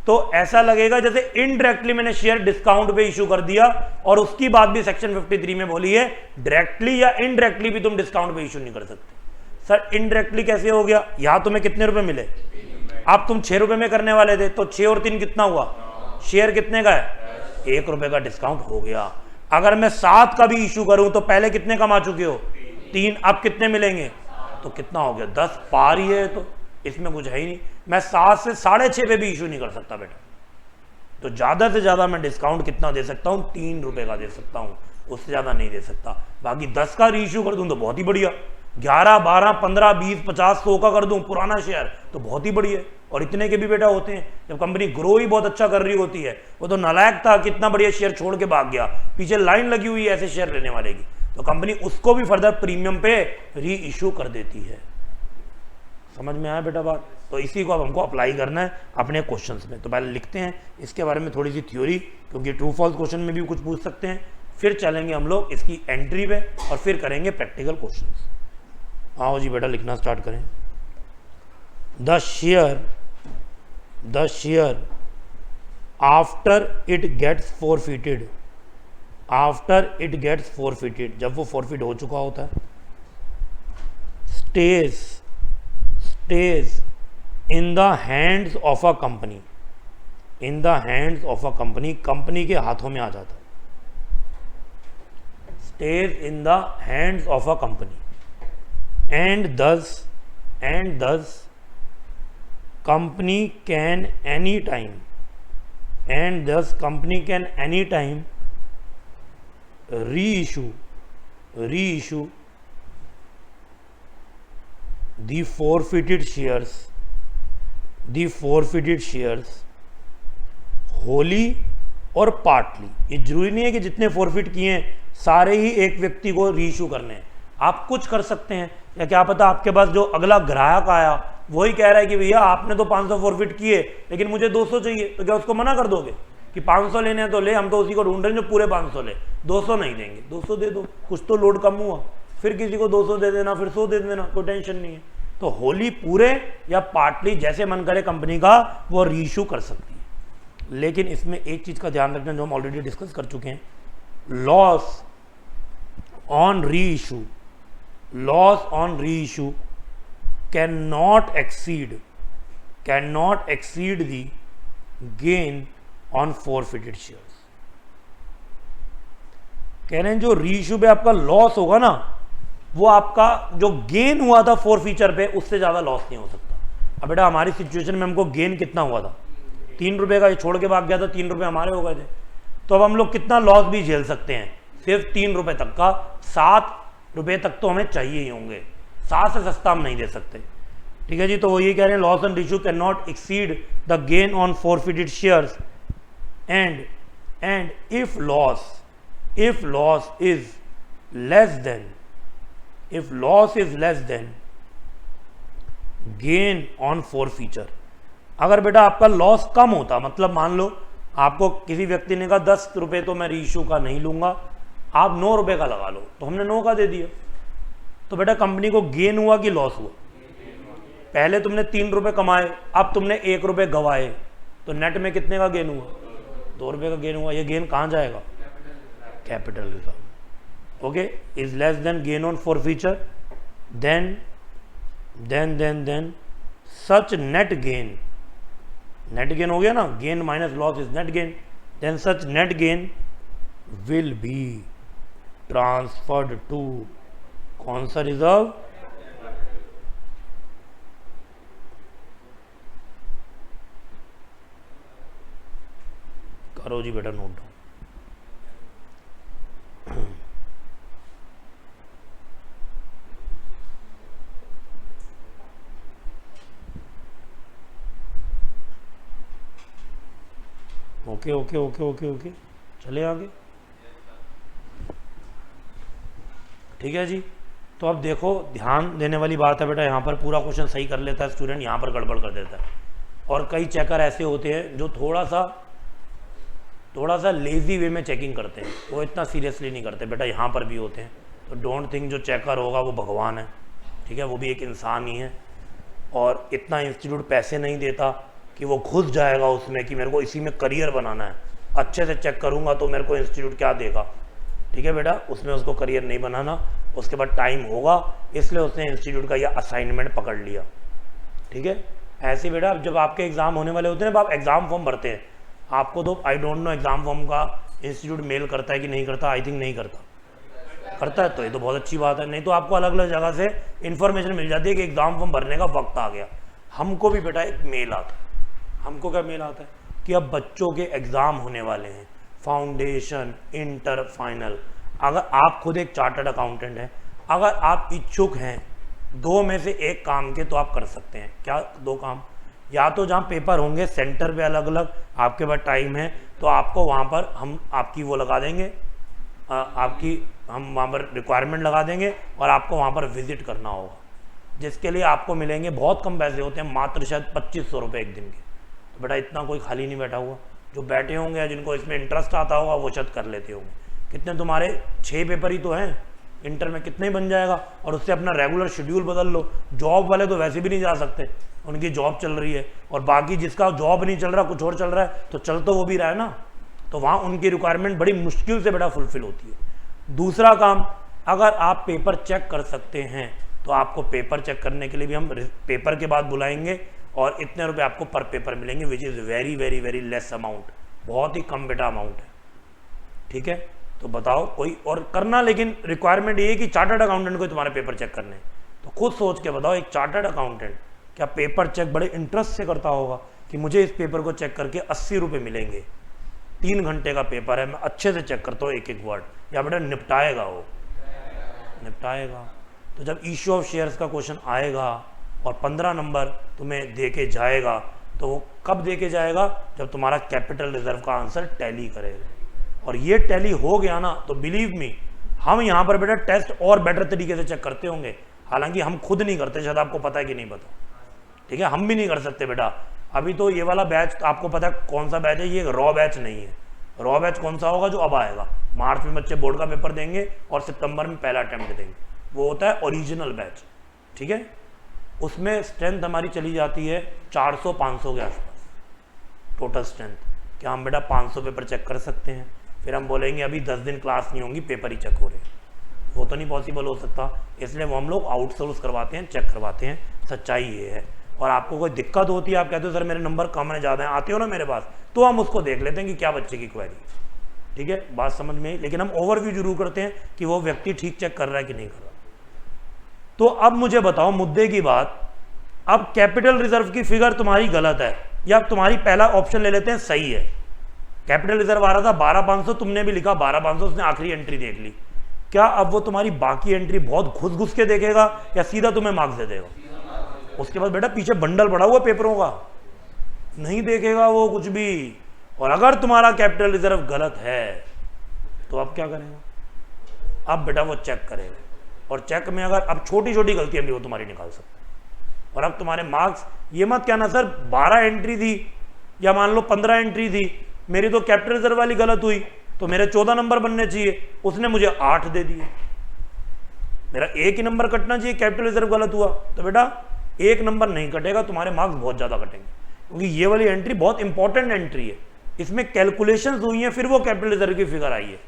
तो ऐसा लगेगा जैसे इनडायरेक्टली मैंने शेयर डिस्काउंट पे इशू कर दिया। और उसकी बात भी सेक्शन 53 में बोली है, डायरेक्टली या इनडायरेक्टली भी तुम डिस्काउंट पे इशू नहीं कर सकते। सर इनडायरेक्टली कैसे हो गया? यहां तुम्हें कितने रुपए मिले? अब तुम 6 रुपए में करने वाले थे, तो 6 और 3 कितना हुआ? शेयर कितने का है? 1 रुपए का डिस्काउंट हो गया। अगर मैं 7 का भी इशू करूं तो पहले कितने कमा चुके हो? 3। अब कितने मिलेंगे? तो कितना हो गया? 10 पार ही है, तो इसमें कुछ है ही नहीं। मैं 7 से 6.5 पे भी इशू नहीं कर सकता बेटा। तो ज्यादा से ज्यादा मैं डिस्काउंट कितना दे सकता हूं? 3 रुपए का दे सकता हूं, उससे ज्यादा नहीं दे सकता। बाकी 10 का रीइशू कर दूं तो बहुत ही बढ़िया, 11, 12, 15, 20, 50, 100 का कर दूं पुराना शेयर तो बहुत ही बढ़िया। और इतने के भी बेटा होते हैं, जब कंपनी ग्रो ही बहुत अच्छा कर रही होती है। वो तो नालायक था, कितना बढ़िया शेयर छोड़ के भाग गया, पीछे लाइन लगी हुई है ऐसे शेयर लेने वाले की, तो कंपनी उसको भी फर्दर प्रीमियम पे री इशू कर देती है। समझ में आया बेटा बात? तो इसी को अब हमको अप्लाई करना है अपने क्वेश्चंस में। तो पहले लिखते हैं इसके बारे में थोड़ी सी थ्योरी, क्योंकि ट्रू फॉल्स क्वेश्चन में भी कुछ पूछ सकते हैं। फिर चलेंगे हम लोग इसकी एंट्री पे और फिर करेंगे प्रैक्टिकल क्वेश्चंस। आओ जी बेटा लिखना स्टार्ट करें। The share after it gets forfeited, after it gets forfeited, जब वो फॉरफिट हो चुका होता है, stays in the hands of a company, in the hands of a company, company के हाथों में आ जाता है। Stays in the hands of a company and this company can any time, and this company can any time reissue the forfeited shares wholly और partly. ये जरूरी नहीं है कि जितने फॉरफिट किए हैं सारे ही एक व्यक्ति को रीइशू करने हैं, आप कुछ कर सकते हैं। या क्या पता आपके पास जो अगला ग्राहक आया वही कह रहा है कि भैया आपने तो 500 फॉरफिट किए लेकिन मुझे 200 चाहिए, तो क्या उसको मना कर दोगे कि 500 लेने हैं तो ले, हम तो उसी को ढूंढ रहे हैं जो पूरे 500 ले, 200 नहीं देंगे, 200 दे दो, कुछ तो लोड कम हुआ, फिर किसी को 200 दे देना, फिर 100 दे देना, कोई टेंशन नहीं है। तो होली पूरे या पार्टली जैसे मन करे कंपनी का वो रीइशू कर सकती है। लेकिन इसमें एक चीज का ध्यान रखना जो हम ऑलरेडी डिस्कस कर चुके हैं, loss on reissue can not exceed the gain on forfeited shares. कह रहे हैं जो रीइशू पे आपका लॉस होगा ना, वो आपका जो गेन हुआ था फॉरफीचर पे उससे ज्यादा लॉस नहीं हो सकता। अब बेटा हमारी सिचुएशन में हमको गेन कितना हुआ था? 3 रुपए का, ये छोड़ के भाग गया था, 3 रुपए हमारे हो गए थे। तो अब हम लोग कितना लॉस भी झेल सकते हैं? सिर्फ 3 रुपए तक का। 7 रुपए तक तो हमें चाहिए ही होंगे, 7 से सस्ता हम नहीं दे सकते। ठीक है जी। तो वो ये कह रहे हैं loss on reissue can not exceed the gain on forfeited shares and if loss is less than gain on forfeiture. अगर बेटा आपका लॉस कम होता, मतलब मान लो आपको किसी व्यक्ति ने कहा 10 रुपए तो मैं रीइशू का नहीं लूंगा, आप 9 रुपए का लगा लो, तो हमने 9 का दे दिया, तो बेटा कंपनी को गेन हुआ कि लॉस हुआ? पहले तुमने 3 रुपए कमाए, अब तुमने 1 रुपए गवाए, तो नेट में कितने का गेन हुआ? 2 रुपए का गेन हुआ। ये गेन कहाँ जाएगा? Capital reserve. Okay, is less than gain on forfeiture, then such net gain, net gain हो गया ना, gain minus loss is net gain, then such net gain will be transferred to कौन सा reserve? करो जी बेटा note down. Okay okay okay okay okay, चले आगे। ठीक है जी। तो अब देखो, ध्यान देने वाली बात है बेटा, यहाँ पर पूरा क्वेश्चन सही कर लेता है स्टूडेंट, यहाँ पर गड़बड़ कर देता है। और कई चेकर ऐसे होते हैं जो थोड़ा सा लेजी वे में चेकिंग करते हैं, वो इतना सीरियसली नहीं करते बेटा, यहाँ पर भी होते हैं। तो डोंट थिंक जो चेकर होगा वो भगवान है, ठीक है, वो भी एक इंसान ही है। और इतना इंस्टीट्यूट पैसे नहीं देता कि वो घुस जाएगा उसमें कि मेरे को इसी में करियर बनाना है, अच्छे से चेक करूँगा तो मेरे को इंस्टीट्यूट क्या देगा। ठीक है बेटा, उसमें उसको करियर नहीं बनाना, उसके बाद टाइम होगा, इसलिए उसने इंस्टीट्यूट का यह असाइनमेंट पकड़ लिया। ठीक है, ऐसे बेटा जब आपके एग्ज़ाम होने वाले होते हैं, आप एग्ज़ाम फॉर्म भरते हैं, आपको तो I don't know exam form का इंस्टीट्यूट मेल करता है कि नहीं करता, आई थिंक नहीं करता है, तो ये तो बहुत अच्छी बात है। नहीं तो आपको अलग अलग जगह से इन्फॉर्मेशन मिल जाती है कि एग्ज़ाम फॉर्म भरने का वक्त आ गया। हमको भी बेटा एक मेल आता है, हमको क्या मेल आता है कि अब बच्चों के एग्ज़ाम होने वाले हैं, फाउंडेशन, इंटर, फाइनल। अगर आप खुद एक चार्टर्ड अकाउंटेंट हैं, अगर आप इच्छुक हैं 2 में से 1 काम के, तो आप कर सकते हैं। क्या 2 काम? या तो जहाँ पेपर होंगे सेंटर पे अलग अलग, आपके पास टाइम है तो आपको वहाँ पर हम आपकी वो लगा देंगे, हम वहाँ पर रिक्वायरमेंट लगा देंगे और आपको वहाँ पर विजिट करना होगा, जिसके लिए आपको मिलेंगे, बहुत कम पैसे होते हैं, मात्र शायद 2500 रुपये एक दिन के। तो बेटा इतना कोई खाली नहीं बैठा हुआ, जो बैठे होंगे या जिनको इसमें इंटरेस्ट आता होगा वो शायद कर लेते होंगे। कितने तुम्हारे 6 पेपर ही तो हैं इंटर में, कितने ही बन जाएगा, और उससे अपना रेगुलर शेड्यूल बदल लो। जॉब वाले तो वैसे भी नहीं जा सकते, उनकी जॉब चल रही है, और बाकी जिसका जॉब नहीं चल रहा कुछ और चल रहा है, तो चल तो वो भी रहा है ना, तो वहाँ उनकी रिक्वायरमेंट बड़ी मुश्किल से बेटा फुलफिल होती है। दूसरा काम, अगर आप पेपर चेक कर सकते हैं तो आपको पेपर चेक करने के लिए भी हम पेपर के बाद बुलाएंगे, और इतने रुपए आपको पर पेपर मिलेंगे, which is very very very less amount, बहुत ही कम बेटा अमाउंट है। ठीक है, तो बताओ कोई और करना, लेकिन रिक्वायरमेंट ये है कि चार्टर्ड अकाउंटेंट को तुम्हारे पेपर चेक करने, तो खुद सोच के बताओ, एक चार्टर्ड अकाउंटेंट क्या पेपर चेक बड़े इंटरेस्ट से करता होगा कि मुझे इस पेपर को चेक करके 80 रुपये मिलेंगे, 3 घंटे का पेपर है, मैं अच्छे से चेक करता हूँ एक एक वर्ड, या बेटा निपटाएगा वो, निपटाएगा। तो जब इश्यू ऑफ शेयर्स का क्वेश्चन आएगा और 15 नंबर तुम्हें दे के जाएगा, तो वो कब दे के जाएगा? जब तुम्हारा कैपिटल रिजर्व का आंसर टैली करेगा, और ये टैली हो गया ना, तो बिलीव मी, हम यहाँ पर बेटा टेस्ट और बेटर तरीके से चेक करते होंगे, हालांकि हम खुद नहीं करते, शायद आपको पता है कि नहीं पता। ठीक है, हम भी नहीं कर सकते बेटा। अभी तो ये वाला बैच आपको पता है कौन सा बैच है, ये रॉ बैच नहीं है। रॉ बैच कौन सा होगा? जो अब आएगा, मार्च में बच्चे बोर्ड का पेपर देंगे और सितंबर में पहला अटेम्प्ट देंगे, वो होता है ओरिजिनल बैच। ठीक है, उसमें स्ट्रेंथ हमारी चली जाती है 400-500 के आसपास टोटल स्ट्रेंथ। क्या हम बेटा 500 पेपर चेक कर सकते हैं? फिर हम बोलेंगे अभी 10 दिन क्लास नहीं होंगी, पेपर ही चेक हो रहे हैं, वो तो नहीं पॉसिबल हो सकता। इसलिए वो हम लोग आउटसोर्स करवाते हैं, चेक करवाते हैं, सच्चाई ये है। और आपको कोई दिक्कत होती है, आप कहते हो सर मेरे नंबर कम है ज़्यादा है, आते हो ना मेरे पास, तो हम उसको देख लेते हैं कि क्या बच्चे की क्वेरी। ठीक है, बात समझ में आई, लेकिन हम ओवरव्यू जरूर करते हैं कि वो व्यक्ति ठीक चेक कर रहा है कि नहीं कर रहा। तो अब मुझे बताओ मुद्दे की बात, अब कैपिटल रिजर्व की फिगर तुम्हारी गलत है, या तुम्हारी पहला ऑप्शन ले लेते हैं सही है। कैपिटल रिजर्व आ रहा था 12,500, तुमने भी लिखा 12,500, उसने आखिरी एंट्री देख ली। क्या अब वो तुम्हारी बाकी एंट्री बहुत घुस घुस के देखेगा या सीधा तुम्हें मार्क्स दे देगा? उसके बाद बेटा पीछे बंडल पड़ा हुआ पेपरों का, नहीं देखेगा वो कुछ भी। और अगर तुम्हारा कैपिटल रिजर्व गलत है तो अब क्या करेगा? अब बेटा वो चेक करेगा, और चेक में अगर अब छोटी छोटी गलतियां भी वो तुम्हारी निकाल सकते हैं। और अब तुम्हारे मार्क्स, ये मत कहना सर 12 एंट्री थी या मान लो 15 एंट्री थी, मेरी तो कैपिटल रिजर्व वाली गलत हुई तो मेरे 14 नंबर बनने चाहिए, उसने मुझे 8 दे दिए, मेरा एक ही नंबर कटना चाहिए, कैपिटल रिजर्व गलत हुआ। तो बेटा 1 नंबर नहीं कटेगा, तुम्हारे मार्क्स बहुत ज़्यादा कटेंगे, क्योंकि ये वाली एंट्री बहुत इंपॉर्टेंट एंट्री है, इसमें कैलकुलेशंस हुई हैं, फिर वो कैपिटल रिजर्व की फिगर आई है।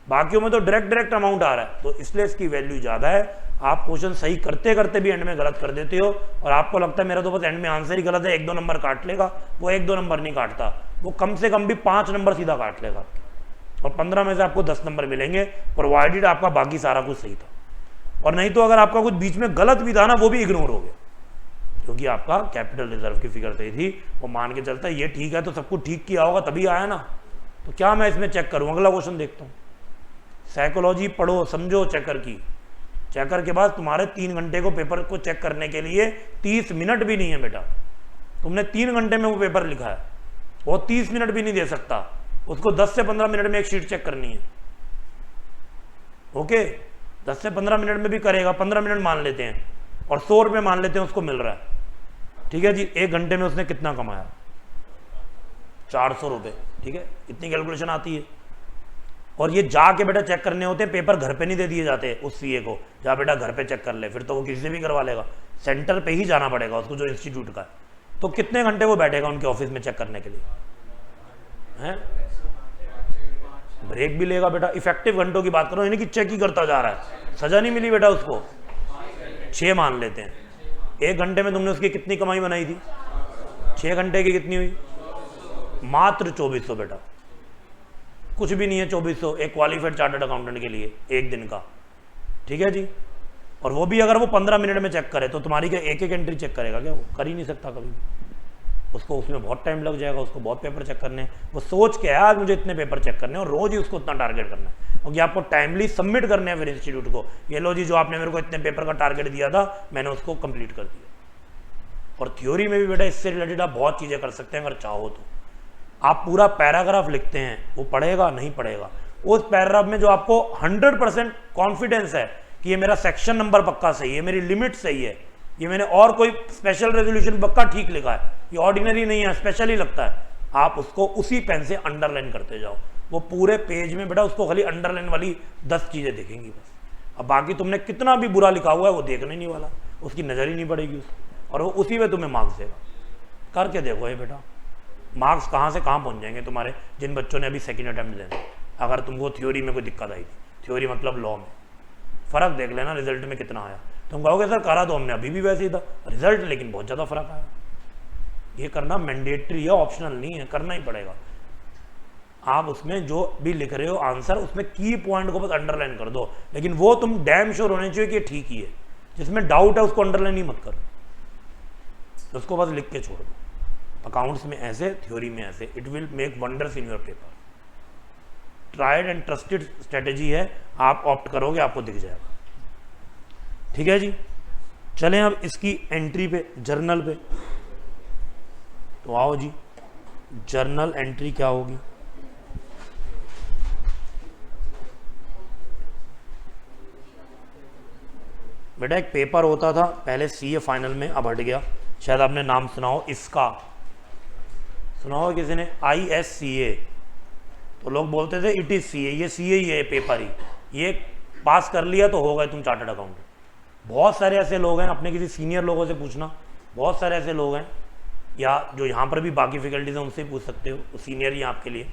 बाकियों में तो डायरेक्ट अमाउंट आ रहा है, तो इसलिए इसकी वैल्यू ज़्यादा है। आप क्वेश्चन सही करते करते भी एंड में गलत कर देते हो, और आपको लगता है मेरा तो बस एंड में आंसर ही गलत है, 1-2 नंबर काट लेगा। वो 1-2 नंबर नहीं काटता, वो कम से कम भी 5 नंबर सीधा काट लेगा, और 15 में से आपको 10 नंबर मिलेंगे, प्रोवाइडेड आपका बाकी सारा कुछ सही था। और नहीं तो अगर आपका कुछ बीच में गलत भी था ना, वो भी इग्नोर हो गया, क्योंकि आपका कैपिटल रिजर्व की फिगर सही थी। वो मान के चलता है ये ठीक है, तो सब कुछ ठीक किया होगा तभी आया ना, तो क्या मैं इसमें चेक करूँ? अगला क्वेश्चन देखता हूँ। साइकोलॉजी पढ़ो, समझो चेकर की। चेकर के बाद तुम्हारे 3 घंटे को पेपर को चेक करने के लिए 30 मिनट भी नहीं है बेटा। तुमने 3 घंटे में वो पेपर लिखा है, वो 30 मिनट भी नहीं दे सकता, उसको 10 से 15 मिनट में एक शीट चेक करनी है। ओके, 10 से 15 मिनट में भी करेगा, 15 मिनट मान लेते हैं, और 100 रुपये मान लेते हैं उसको मिल रहा है, ठीक है जी। 1 घंटे में उसने कितना कमाया? 400 रुपये, ठीक है, इतनी कैलकुलेशन आती है। और ये जाके बेटा चेक करने होते हैं, पेपर घर पे नहीं दे दिए जाते उस सीए को, जा बेटा घर पे चेक कर ले, फिर तो वो किसी से भी करवा लेगा, सेंटर पे ही जाना पड़ेगा उसको, जो इंस्टीट्यूट का है। तो कितने घंटे वो बैठेगा उनके ऑफिस में चेक करने के लिए? हैं, ब्रेक भी लेगा बेटा। इफेक्टिव घंटों की बात करो, यानी कि चेक ही करता जा रहा है, सजा नहीं मिली बेटा उसको। 6 मान लेते हैं, 1 घंटे में तुमने उसकी कितनी कमाई बनाई थी? 6 घंटे की कितनी हुई? मात्र 2400 बेटा, कुछ भी नहीं है 2400 एक क्वालिफाइड चार्टर्ड अकाउंटेंट के लिए 1 दिन का, ठीक है जी। और वो भी अगर वो 15 मिनट में चेक करे, तो तुम्हारी क्या एक एंट्री चेक करेगा क्या? वो कर ही नहीं सकता कभी, उसको उसमें बहुत टाइम लग जाएगा, उसको बहुत पेपर चेक करने हैं। वो सोच के आज मुझे इतने पेपर चेक करने हैं, और रोज ही उसको उतना टारगेट करना है, क्योंकि आपको टाइमली सबमिट करने हैं फिर इंस्टीट्यूट को, ये लो जी जो आपने मेरे को इतने पेपर का टारगेट दिया था, मैंने उसको कंप्लीट कर दिया। और थ्योरी में भी बेटा इससे रिलेटेड आप बहुत चीज़ें कर सकते हैं अगर चाहो तो। आप पूरा पैराग्राफ लिखते हैं, वो पढ़ेगा नहीं पढ़ेगा, उस पैराग्राफ में जो आपको 100% कॉन्फिडेंस है कि ये मेरा सेक्शन नंबर पक्का सही है, मेरी लिमिट सही है, ये मैंने और कोई स्पेशल रेजोल्यूशन पक्का ठीक लिखा है, ये ऑर्डिनरी नहीं है, स्पेशल ही लगता है, आप उसको उसी पेन से अंडरलाइन करते जाओ। वो पूरे पेज में बेटा उसको खाली अंडरलाइन वाली 10 चीज़ें दिखेंगी बस। अब बाकी तुमने कितना भी बुरा लिखा हुआ है वो देखने नहीं वाला, उसकी नज़र ही नहीं पड़ेगी उसको, और वो उसी में तुम्हें मार्क्स देगा। करके देखो ये बेटा, मार्क्स कहाँ से कहाँ पहुँच जाएंगे तुम्हारे, जिन बच्चों ने अभी सेकंड अटेम्प्ट देना। अगर तुमको थ्योरी में कोई दिक्कत आई थी, थ्योरी मतलब लॉ में, फ़र्क देख लेना रिजल्ट में कितना आया। तुम कहोगे सर करा तो हमने अभी भी वैसे ही था, रिजल्ट लेकिन बहुत ज़्यादा फर्क आया। ये करना मैंडेटरी है, ऑप्शनल नहीं है, करना ही पड़ेगा। आप उसमें जो भी लिख रहे हो आंसर, उसमें की पॉइंट को बस अंडरलाइन कर दो, लेकिन वो तुम डैम श्योर होने चाहिए कि ये ठीक ही है। जिसमें डाउट है उसको अंडरलाइन ही मत करो, उसको बस लिख के छोड़ दो। अकाउंट्स में ऐसे, थ्योरी में ऐसे, it will make wonders in your paper. Tried and trusted strategy है, आप ऑप्ट करोगे आपको दिख जाएगा, ठीक है जी। चलें अब इसकी एंट्री पे, जर्नल पे। तो आओ जी, जर्नल एंट्री क्या होगी? बेटा एक पेपर होता था पहले सीए फाइनल में, अब हट गया, शायद आपने नाम सुना हो, इसका सुना हो किसी ने? ISCA, तो लोग बोलते थे इट इज सीए, ये सीए ही है पेपर ही, ये पास कर लिया तो हो गए तुम चार्टर्ड अकाउंटेंट। बहुत सारे ऐसे लोग हैं, अपने किसी सीनियर लोगों से पूछना, बहुत सारे ऐसे लोग हैं, या जो यहाँ पर भी बाकी फैकल्टीज हैं उनसे पूछ सकते हो, सीनियर ही आपके लिए,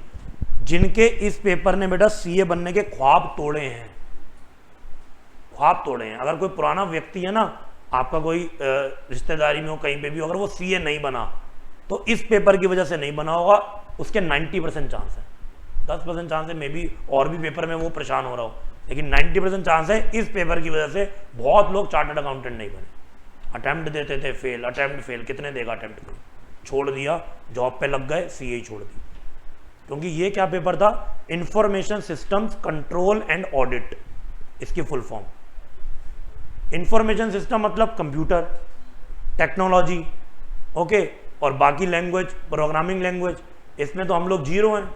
जिनके इस पेपर ने बेटा सीए बनने के ख्वाब तोड़े हैं, ख्वाब तोड़े हैं। अगर कोई पुराना व्यक्ति है ना, आपका कोई रिश्तेदारी में हो कहीं पे भी, अगर वो सीए नहीं बना तो इस पेपर की वजह से नहीं बना होगा, उसके 90% चांस है, 10% चांस है मे बी और भी पेपर में वो परेशान हो रहा हो, लेकिन 90% चांस है इस पेपर की वजह से बहुत लोग चार्टर्ड अकाउंटेंट नहीं बने। अटेम्प्ट देते थे, फेल, अटेम्प्ट फेल, कितने देगा अटेम्प्ट फेल, छोड़ दिया, जॉब पे लग गए, सीए छोड़ दी। क्योंकि ये क्या पेपर था? Information systems control and audit, इसकी फुल फॉर्म। इंफॉर्मेशन सिस्टम मतलब कंप्यूटर, टेक्नोलॉजी, ओके, और बाकी लैंग्वेज, प्रोग्रामिंग लैंग्वेज, इसमें तो हम लोग जीरो हैं,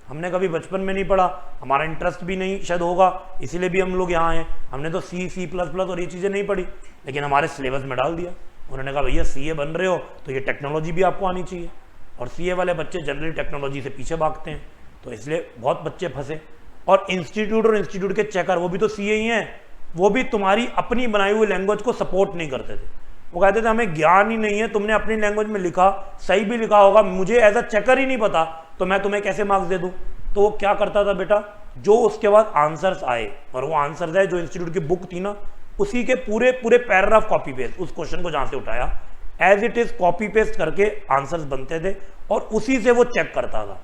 हमने कभी बचपन में नहीं पढ़ा, हमारा इंटरेस्ट भी नहीं शायद होगा, इसीलिए भी हम लोग यहाँ हैं। हमने तो C++ और ये चीज़ें नहीं पढ़ी, लेकिन हमारे सिलेबस में डाल दिया। उन्होंने कहा भैया सीए बन रहे हो तो ये टेक्नोलॉजी भी आपको आनी चाहिए, और सीए वाले बच्चे जनरली टेक्नोलॉजी से पीछे भागते हैं, तो इसलिए बहुत बच्चे फंसे। और इंस्टीट्यूट के चेकर, वो भी तो सीए ही हैं, वो भी तुम्हारी अपनी बनाई हुई लैंग्वेज को सपोर्ट नहीं करते थे, वो कहते थे हमें ज्ञान ही नहीं है, तुमने अपनी लैंग्वेज में लिखा, सही भी लिखा होगा, मुझे एज अ चेकर ही नहीं पता, तो मैं तुम्हें कैसे मार्क्स दे दूं। तो वो क्या करता था बेटा, जो उसके बाद आंसर्स आए, और वो आंसर्स आए जो इंस्टीट्यूट की बुक थी ना, उसी के पूरे पूरे पैराग्राफ कॉपी पेस्ट, उस क्वेश्चन को जहां से उठाया as it is copy paste करके आंसर्स बनते थे, और उसी से वो चेक करता था,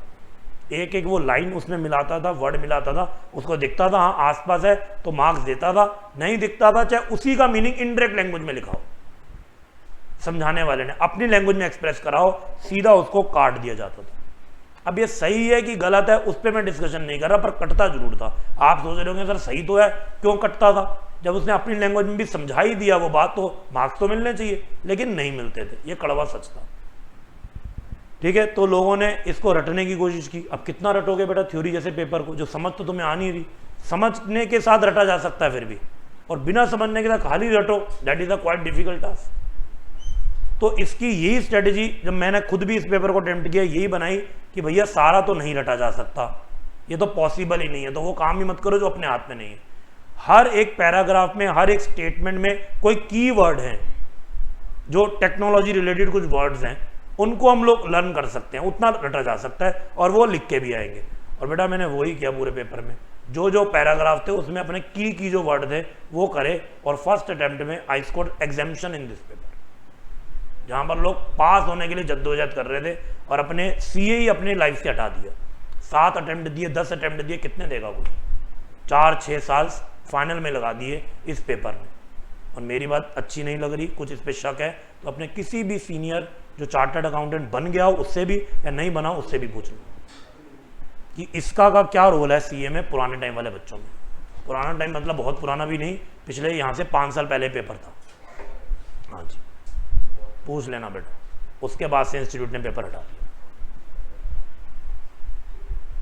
एक एक वो लाइन उसमें मिलाता था, वर्ड मिलाता था, उसको दिखता था हाँ आसपास है तो मार्क्स देता था, नहीं दिखता था चाहे उसी का मीनिंग इनडायरेक्ट लैंग्वेज में लिखा हो, समझाने वाले ने अपनी लैंग्वेज में एक्सप्रेस कराओ, सीधा उसको काट दिया जाता था। अब ये सही है कि गलत है उस पर मैं डिस्कशन नहीं कर रहा, पर कटता जरूर था। आप सोच रहे होंगे सर सही तो है, क्यों कटता था, जब उसने अपनी लैंग्वेज में भी समझा ही दिया वो बात, तो मार्क्स तो मिलने चाहिए, लेकिन नहीं मिलते थे, ये कड़वा सच था। ठीक है, तो लोगों ने इसको रटने की कोशिश की। अब कितना रटोगे बेटा थ्योरी जैसे पेपर को, जो समझ तो तुम्हें आ नहीं रही, समझने के साथ रटा जा सकता है फिर भी, और बिना समझने के साथ खाली रटो, that is a quite difficult task. तो इसकी यही स्ट्रेटेजी, जब मैंने खुद भी इस पेपर को अटेम्प्ट किया, यही बनाई कि भैया सारा तो नहीं रटा जा सकता, ये तो पॉसिबल ही नहीं है, तो वो काम ही मत करो जो अपने हाथ में नहीं है। हर एक पैराग्राफ में, हर एक स्टेटमेंट में कोई की वर्ड है, जो टेक्नोलॉजी रिलेटेड कुछ वर्ड्स हैं, उनको हम लोग लर्न कर सकते हैं, उतना रटा जा सकता है, और वो लिख के भी आएंगे। और बेटा मैंने वही किया पूरे पेपर में, जो जो पैराग्राफ थे उसमें अपने की जो वर्ड थे वो करे, और फर्स्ट अटेम्प्ट में I scored examination in this paper, जहां पर लोग पास होने के लिए जद्दोजहद कर रहे थे, और अपने सीए ही अपनी लाइफ से हटा दिया। 7 अटेम्प्ट दिए, 10 अटेम्प्ट दिए, कितने देगा कोई, 4-6 साल फाइनल में लगा दिए इस पेपर में। और मेरी बात अच्छी नहीं लग रही, कुछ इस पर शक है, तो अपने किसी भी सीनियर जो चार्टर्ड अकाउंटेंट बन गया हो उससे भी, या नहीं बना उससे भी पूछ लो कि इसका का क्या रोल है सीए में पुराने टाइम वाले बच्चों में। पुराना टाइम मतलब बहुत पुराना भी नहीं, पिछले यहाँ से 5 साल पहले पेपर था। हाँ जी, पूछ लेना बेटा, उसके बाद से इंस्टीट्यूट ने पेपर हटा दिया।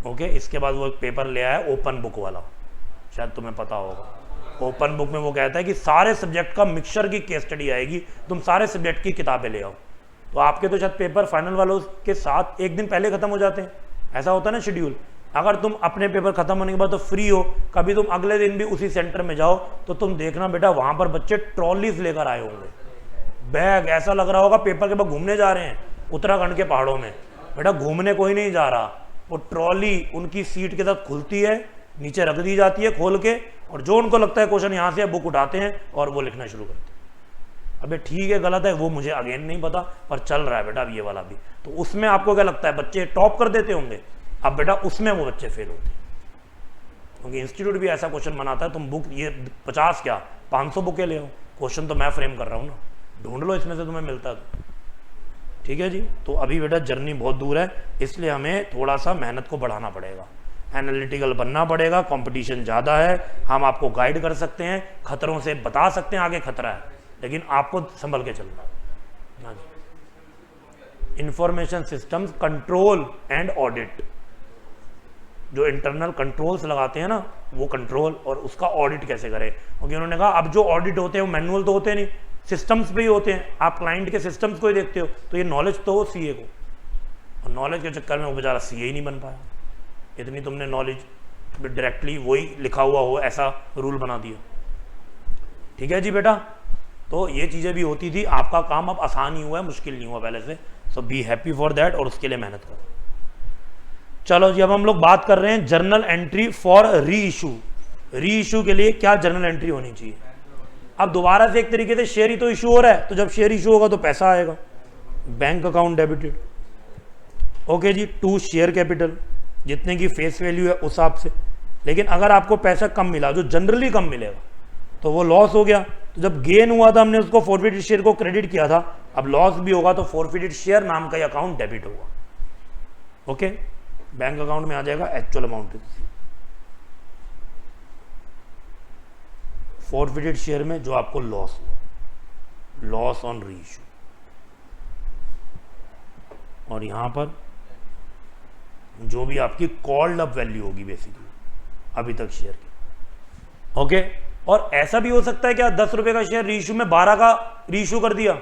ओके, इसके बाद वो एक पेपर ले आया ओपन बुक वाला, शायद तुम्हें पता होगा। ओपन बुक में वो कहता है कि सारे सब्जेक्ट का मिक्सचर की केस स्टडी आएगी, तुम सारे सब्जेक्ट की किताबें ले आओ। तो आपके तो शायद पेपर फाइनल वालों के साथ एक दिन पहले खत्म हो जाते हैं, ऐसा होता है ना शेड्यूल। अगर तुम अपने पेपर खत्म होने के बाद तो फ्री हो, कभी तुम अगले दिन भी उसी सेंटर में जाओ, तो तुम देखना बेटा वहां पर बच्चे ट्रॉलीज लेकर आए होंगे, बैग, ऐसा लग रहा होगा पेपर के बाद घूमने जा रहे हैं उत्तराखंड के पहाड़ों में। बेटा घूमने कोई नहीं जा रहा, वो ट्रॉली उनकी सीट के साथ खुलती है, नीचे रख दी जाती है खोल के, और जो उनको लगता है क्वेश्चन यहाँ से बुक उठाते हैं और वो लिखना शुरू करते हैं। अबे ठीक है गलत है वो मुझे अगेन नहीं पता, पर चल रहा है बेटा अब ये वाला भी। तो उसमें आपको क्या लगता है बच्चे टॉप कर देते होंगे, अब बेटा उसमें वो बच्चे फेल होते हैं, क्योंकि इंस्टीट्यूट भी ऐसा क्वेश्चन बनाता है, तुम बुक ये 50 क्या 500 बुकें ले आओ, क्वेश्चन तो मैं फ्रेम कर रहा हूँ ना, ढूंढ लो इसमें से तुम्हें मिलता तो। ठीक है जी, तो अभी बेटा जर्नी बहुत दूर है, इसलिए हमें थोड़ा सा मेहनत को बढ़ाना पड़ेगा, एनालिटिकल बनना पड़ेगा, कंपटीशन ज़्यादा है। हम आपको गाइड कर सकते हैं, खतरों से बता सकते हैं आगे खतरा है, लेकिन आपको संभल के चलना। हाँ जी, information systems control and audit, जो इंटरनल कंट्रोल्स लगाते हैं ना, वो कंट्रोल और उसका ऑडिट कैसे करें, क्योंकि उन्होंने कहा अब जो ऑडिट होते हैं वो मैनुअल तो होते नहीं, सिस्टम्स पे ही होते हैं। आप क्लाइंट के सिस्टम्स को ही देखते हो, तो ये नॉलेज तो हो सीए को, और नॉलेज के चक्कर में वो बेचारा सीए ही नहीं बन पाया। इतनी तुमने नॉलेज डायरेक्टली वही लिखा हुआ हो ऐसा रूल बना दिया। ठीक है जी बेटा, तो ये चीज़ें भी होती थी, आपका काम अब आसान ही हुआ है, मुश्किल नहीं हुआ पहले से। सो बी हैप्पी फॉर दैट, और उसके लिए मेहनत करो। चलो जी, अब हम लोग बात कर रहे हैं जर्नल एंट्री फॉर री इशू। री इशू के लिए क्या जर्नल एंट्री होनी चाहिए। अब दोबारा से एक तरीके से शेयर ही तो इशू हो रहा है, तो जब शेयर इशू होगा तो पैसा आएगा, बैंक अकाउंट डेबिटेड। ओके जी, टू शेयर कैपिटल, जितने की फेस वैल्यू है उस हिसाब से। लेकिन अगर आपको पैसा कम मिला, जो जनरली कम मिलेगा, तो वो लॉस हो गया। तो जब गेन हुआ था हमने उसको फॉरफिटेड शेयर को क्रेडिट किया था, अब लॉस भी होगा तो फॉरफिटेड शेयर नाम का अकाउंट डेबिट होगा। ओके, बैंक अकाउंट में आ जाएगा एक्चुअल अमाउंट। फॉरफिटेड शेयर में जो आपको लॉस हुआ, लॉस ऑन री इशू, और यहां पर जो भी आपकी कॉल्ड अप वैल्यू होगी बेसिकली अभी तक शेयर की। ओके, और ऐसा भी हो सकता है क्या 10 रुपए का शेयर रीइशू में 12 का रीइशू कर दिया,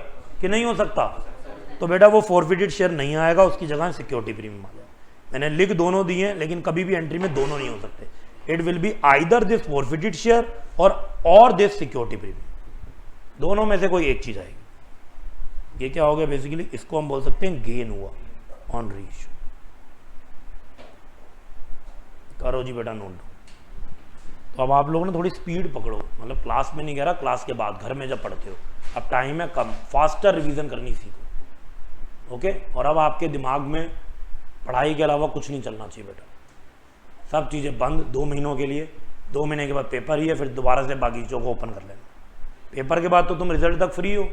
कि नहीं हो सकता। तो बेटा वो फॉरफिटेड शेयर नहीं आएगा, उसकी जगह सिक्योरिटी प्रीमियम आ जाएगा। मैंने लिख दोनों दिए हैं, लेकिन कभी भी एंट्री में दोनों नहीं हो सकते। It will be either this forfeited share और दिस सिक्योरिटी प्रीमियम, दोनों में से कोई एक चीज आएगी। ये क्या हो गया बेसिकली, इसको हम बोल सकते हैं गेन हुआ ऑन रीइश्यू। करो जी बेटा नोट। तो अब आप लोगों ने थोड़ी स्पीड पकड़ो, मतलब क्लास में नहीं कह रहा, क्लास के बाद घर में जब पढ़ते हो, अब टाइम है कम, फास्टर रिवीजन करनी सीखो। ओके, और अब आपके दिमाग में पढ़ाई के अलावा कुछ नहीं चलना चाहिए बेटा, सब चीज़ें बंद 2 महीनों के लिए। 2 महीने के बाद पेपर ही है, फिर दोबारा से बागीचों को ओपन कर लेना। पेपर के बाद तो तुम रिजल्ट तक फ्री हो।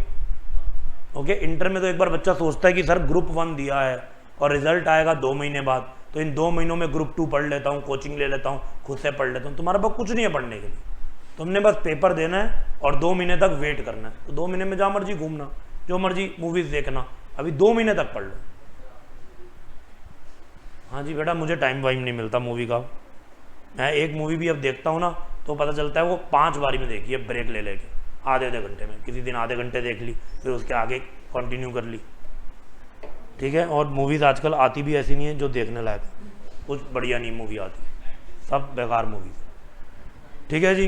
ओके, इंटर में तो एक बार बच्चा सोचता है कि सर ग्रुप 1 दिया है और रिजल्ट आएगा 2 महीने बाद, तो इन 2 महीनों में ग्रुप 2 पढ़ लेता हूँ, कोचिंग ले लेता हूँ, खुद से पढ़ लेता हूँ। तुम्हारे पास कुछ नहीं है पढ़ने के लिए, तुमने बस पेपर देना है और 2 महीने तक वेट करना है। तो 2 महीने में जहाँ मर्जी घूमना, जो मर्जी मूवीज़ देखना, अभी 2 महीने तक पढ़ लो। हाँ जी बेटा, मुझे टाइम वाइम नहीं मिलता मूवी का, मैं एक मूवी भी अब देखता हूँ ना तो पता चलता है वो 5 बारी में देखी है, ब्रेक ले लेके आधे घंटे में। किसी दिन आधे घंटे देख ली, फिर उसके आगे कंटिन्यू कर ली। ठीक है, और मूवीज़ आजकल आती भी ऐसी नहीं है जो देखने लायक, कुछ बढ़िया नहीं मूवी आती, सब बेकार मूवीज। ठीक है जी,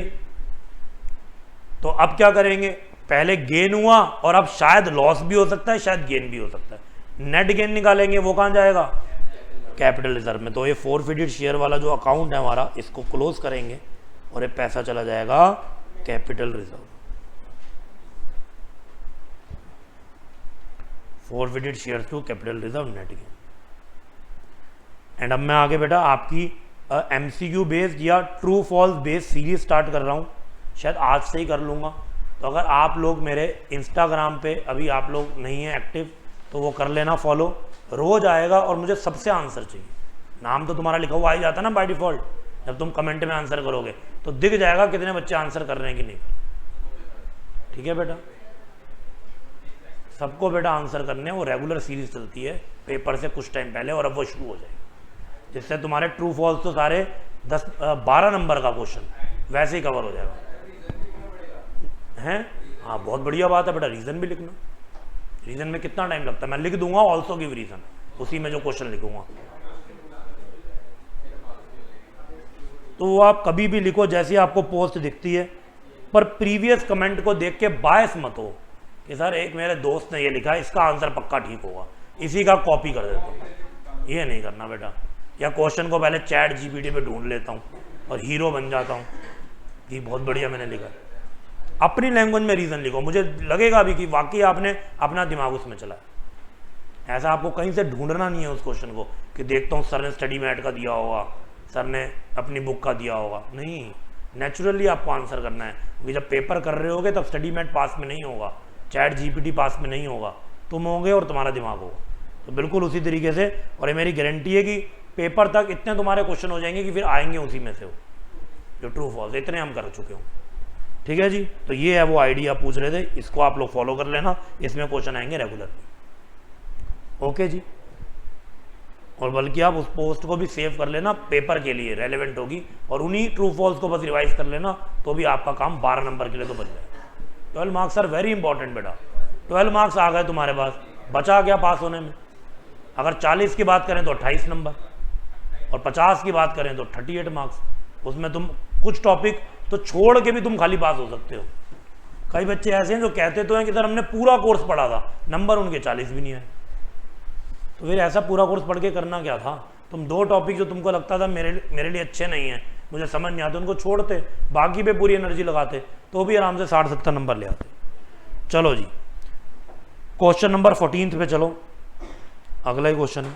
तो अब क्या करेंगे, पहले गेन हुआ और अब शायद लॉस भी हो सकता है, शायद गेन भी हो सकता है। नेट गेन निकालेंगे, वो कहाँ जाएगा, कैपिटल रिजर्व में। तो ये फोरफिटेड शेयर वाला जो अकाउंट है हमारा, इसको क्लोज करेंगे और ये पैसा चला जाएगा capital reserve. Forfeited share to capital reserve net gain. And अब मैं आगे बेटा आपकी MCQ बेस्ड या true false based series start कर रहा हूँ, शायद आज से ही कर लूँगा। तो अगर आप लोग मेरे इंस्टाग्राम पे अभी आप लोग नहीं हैं एक्टिव, तो वो कर लेना फॉलो, रोज आएगा और मुझे सबसे आंसर चाहिए। नाम तो तुम्हारा लिखा हुआ आ ही जाता ना बाय डिफॉल्ट, जब तुम कमेंट में आंसर करोगे तो दिख जाएगा कितने बच्चे आंसर कर रहे हैं कि नहीं। ठीक है बेटा, सबको बेटा आंसर करने, वो रेगुलर सीरीज चलती है पेपर से कुछ टाइम पहले, और अब वो शुरू हो जाएगी, जिससे तुम्हारे ट्रू फॉल्स तो सारे 12 नंबर का क्वेश्चन वैसे ही कवर हो जाएगा। हैं, हाँ बहुत बढ़िया बात है बेटा, रीज़न भी लिखना। रीज़न में कितना टाइम लगता है, मैं लिख दूंगा ऑल्सो गिव रीज़न, उसी में जो क्वेश्चन लिखूंगा। तो वो आप कभी भी लिखो जैसी आपको पोस्ट दिखती है, पर प्रीवियस कमेंट को देख के बायस मत हो कि सर एक मेरे दोस्त ने ये लिखा है, इसका आंसर पक्का ठीक होगा, इसी का कॉपी कर देता हूँ। ये नहीं करना बेटा। या क्वेश्चन को पहले चैट GPT पे ढूंढ लेता हूँ और हीरो बन जाता हूँ कि बहुत बढ़िया मैंने लिखा। अपनी लैंग्वेज में रीज़न लिखो, मुझे लगेगा भी कि वाकई आपने अपना दिमाग उसमें चलाया। ऐसा आपको कहीं से ढूंढना नहीं है उस क्वेश्चन को कि देखता हूँ सर ने स्टडी मैट का दिया होगा, सर ने अपनी बुक का दिया होगा। नहीं, नेचुरली आपको आंसर करना है, क्योंकि जब पेपर कर रहे होगे तब स्टडी मैट पास में नहीं होगा, चैट GPT पास में नहीं होगा, तुम होगे और तुम्हारा दिमाग होगा। तो बिल्कुल उसी तरीके से, और ये मेरी गारंटी है कि पेपर तक इतने तुम्हारे क्वेश्चन हो जाएंगे कि फिर आएंगे उसी में से हो जो ट्रू फॉल्स, इतने हम कर चुके हों। ठीक है जी, तो ये है वो आइडिया पूछ रहे थे, इसको आप लोग फॉलो कर लेना, इसमें क्वेश्चन आएंगे रेगुलर। ओके जी, और बल्कि आप उस पोस्ट को भी सेव कर लेना, पेपर के लिए रेलेवेंट होगी, और उन्हीं ट्रू फॉल्स को बस रिवाइज कर लेना, तो भी आपका काम 12 नंबर के लिए तो बन जाएगा। 12 मार्क्स आर वेरी इंपॉर्टेंट बेटा। 12 मार्क्स आ गए तुम्हारे पास, बचा क्या पास होने में। अगर 40 की बात करें तो 28 नंबर, और 50 की बात करें तो 38 मार्क्स। उसमें तुम कुछ टॉपिक तो छोड़ के भी तुम खाली पास हो सकते हो। कई बच्चे ऐसे हैं जो कहते तो हैं कि सर हमने पूरा कोर्स पढ़ा था, नंबर उनके 40 भी नहीं आए। तो फिर ऐसा पूरा कोर्स पढ़ के करना क्या था। तुम 2 टॉपिक जो तुमको लगता था मेरे लिए अच्छे नहीं हैं, मुझे समझ नहीं आते, उनको छोड़ते, बाकी पे पूरी एनर्जी लगाते, तो भी आराम से 60-70 नंबर ले आते। चलो जी, क्वेश्चन नंबर 14 पे चलो, अगला ही क्वेश्चन है,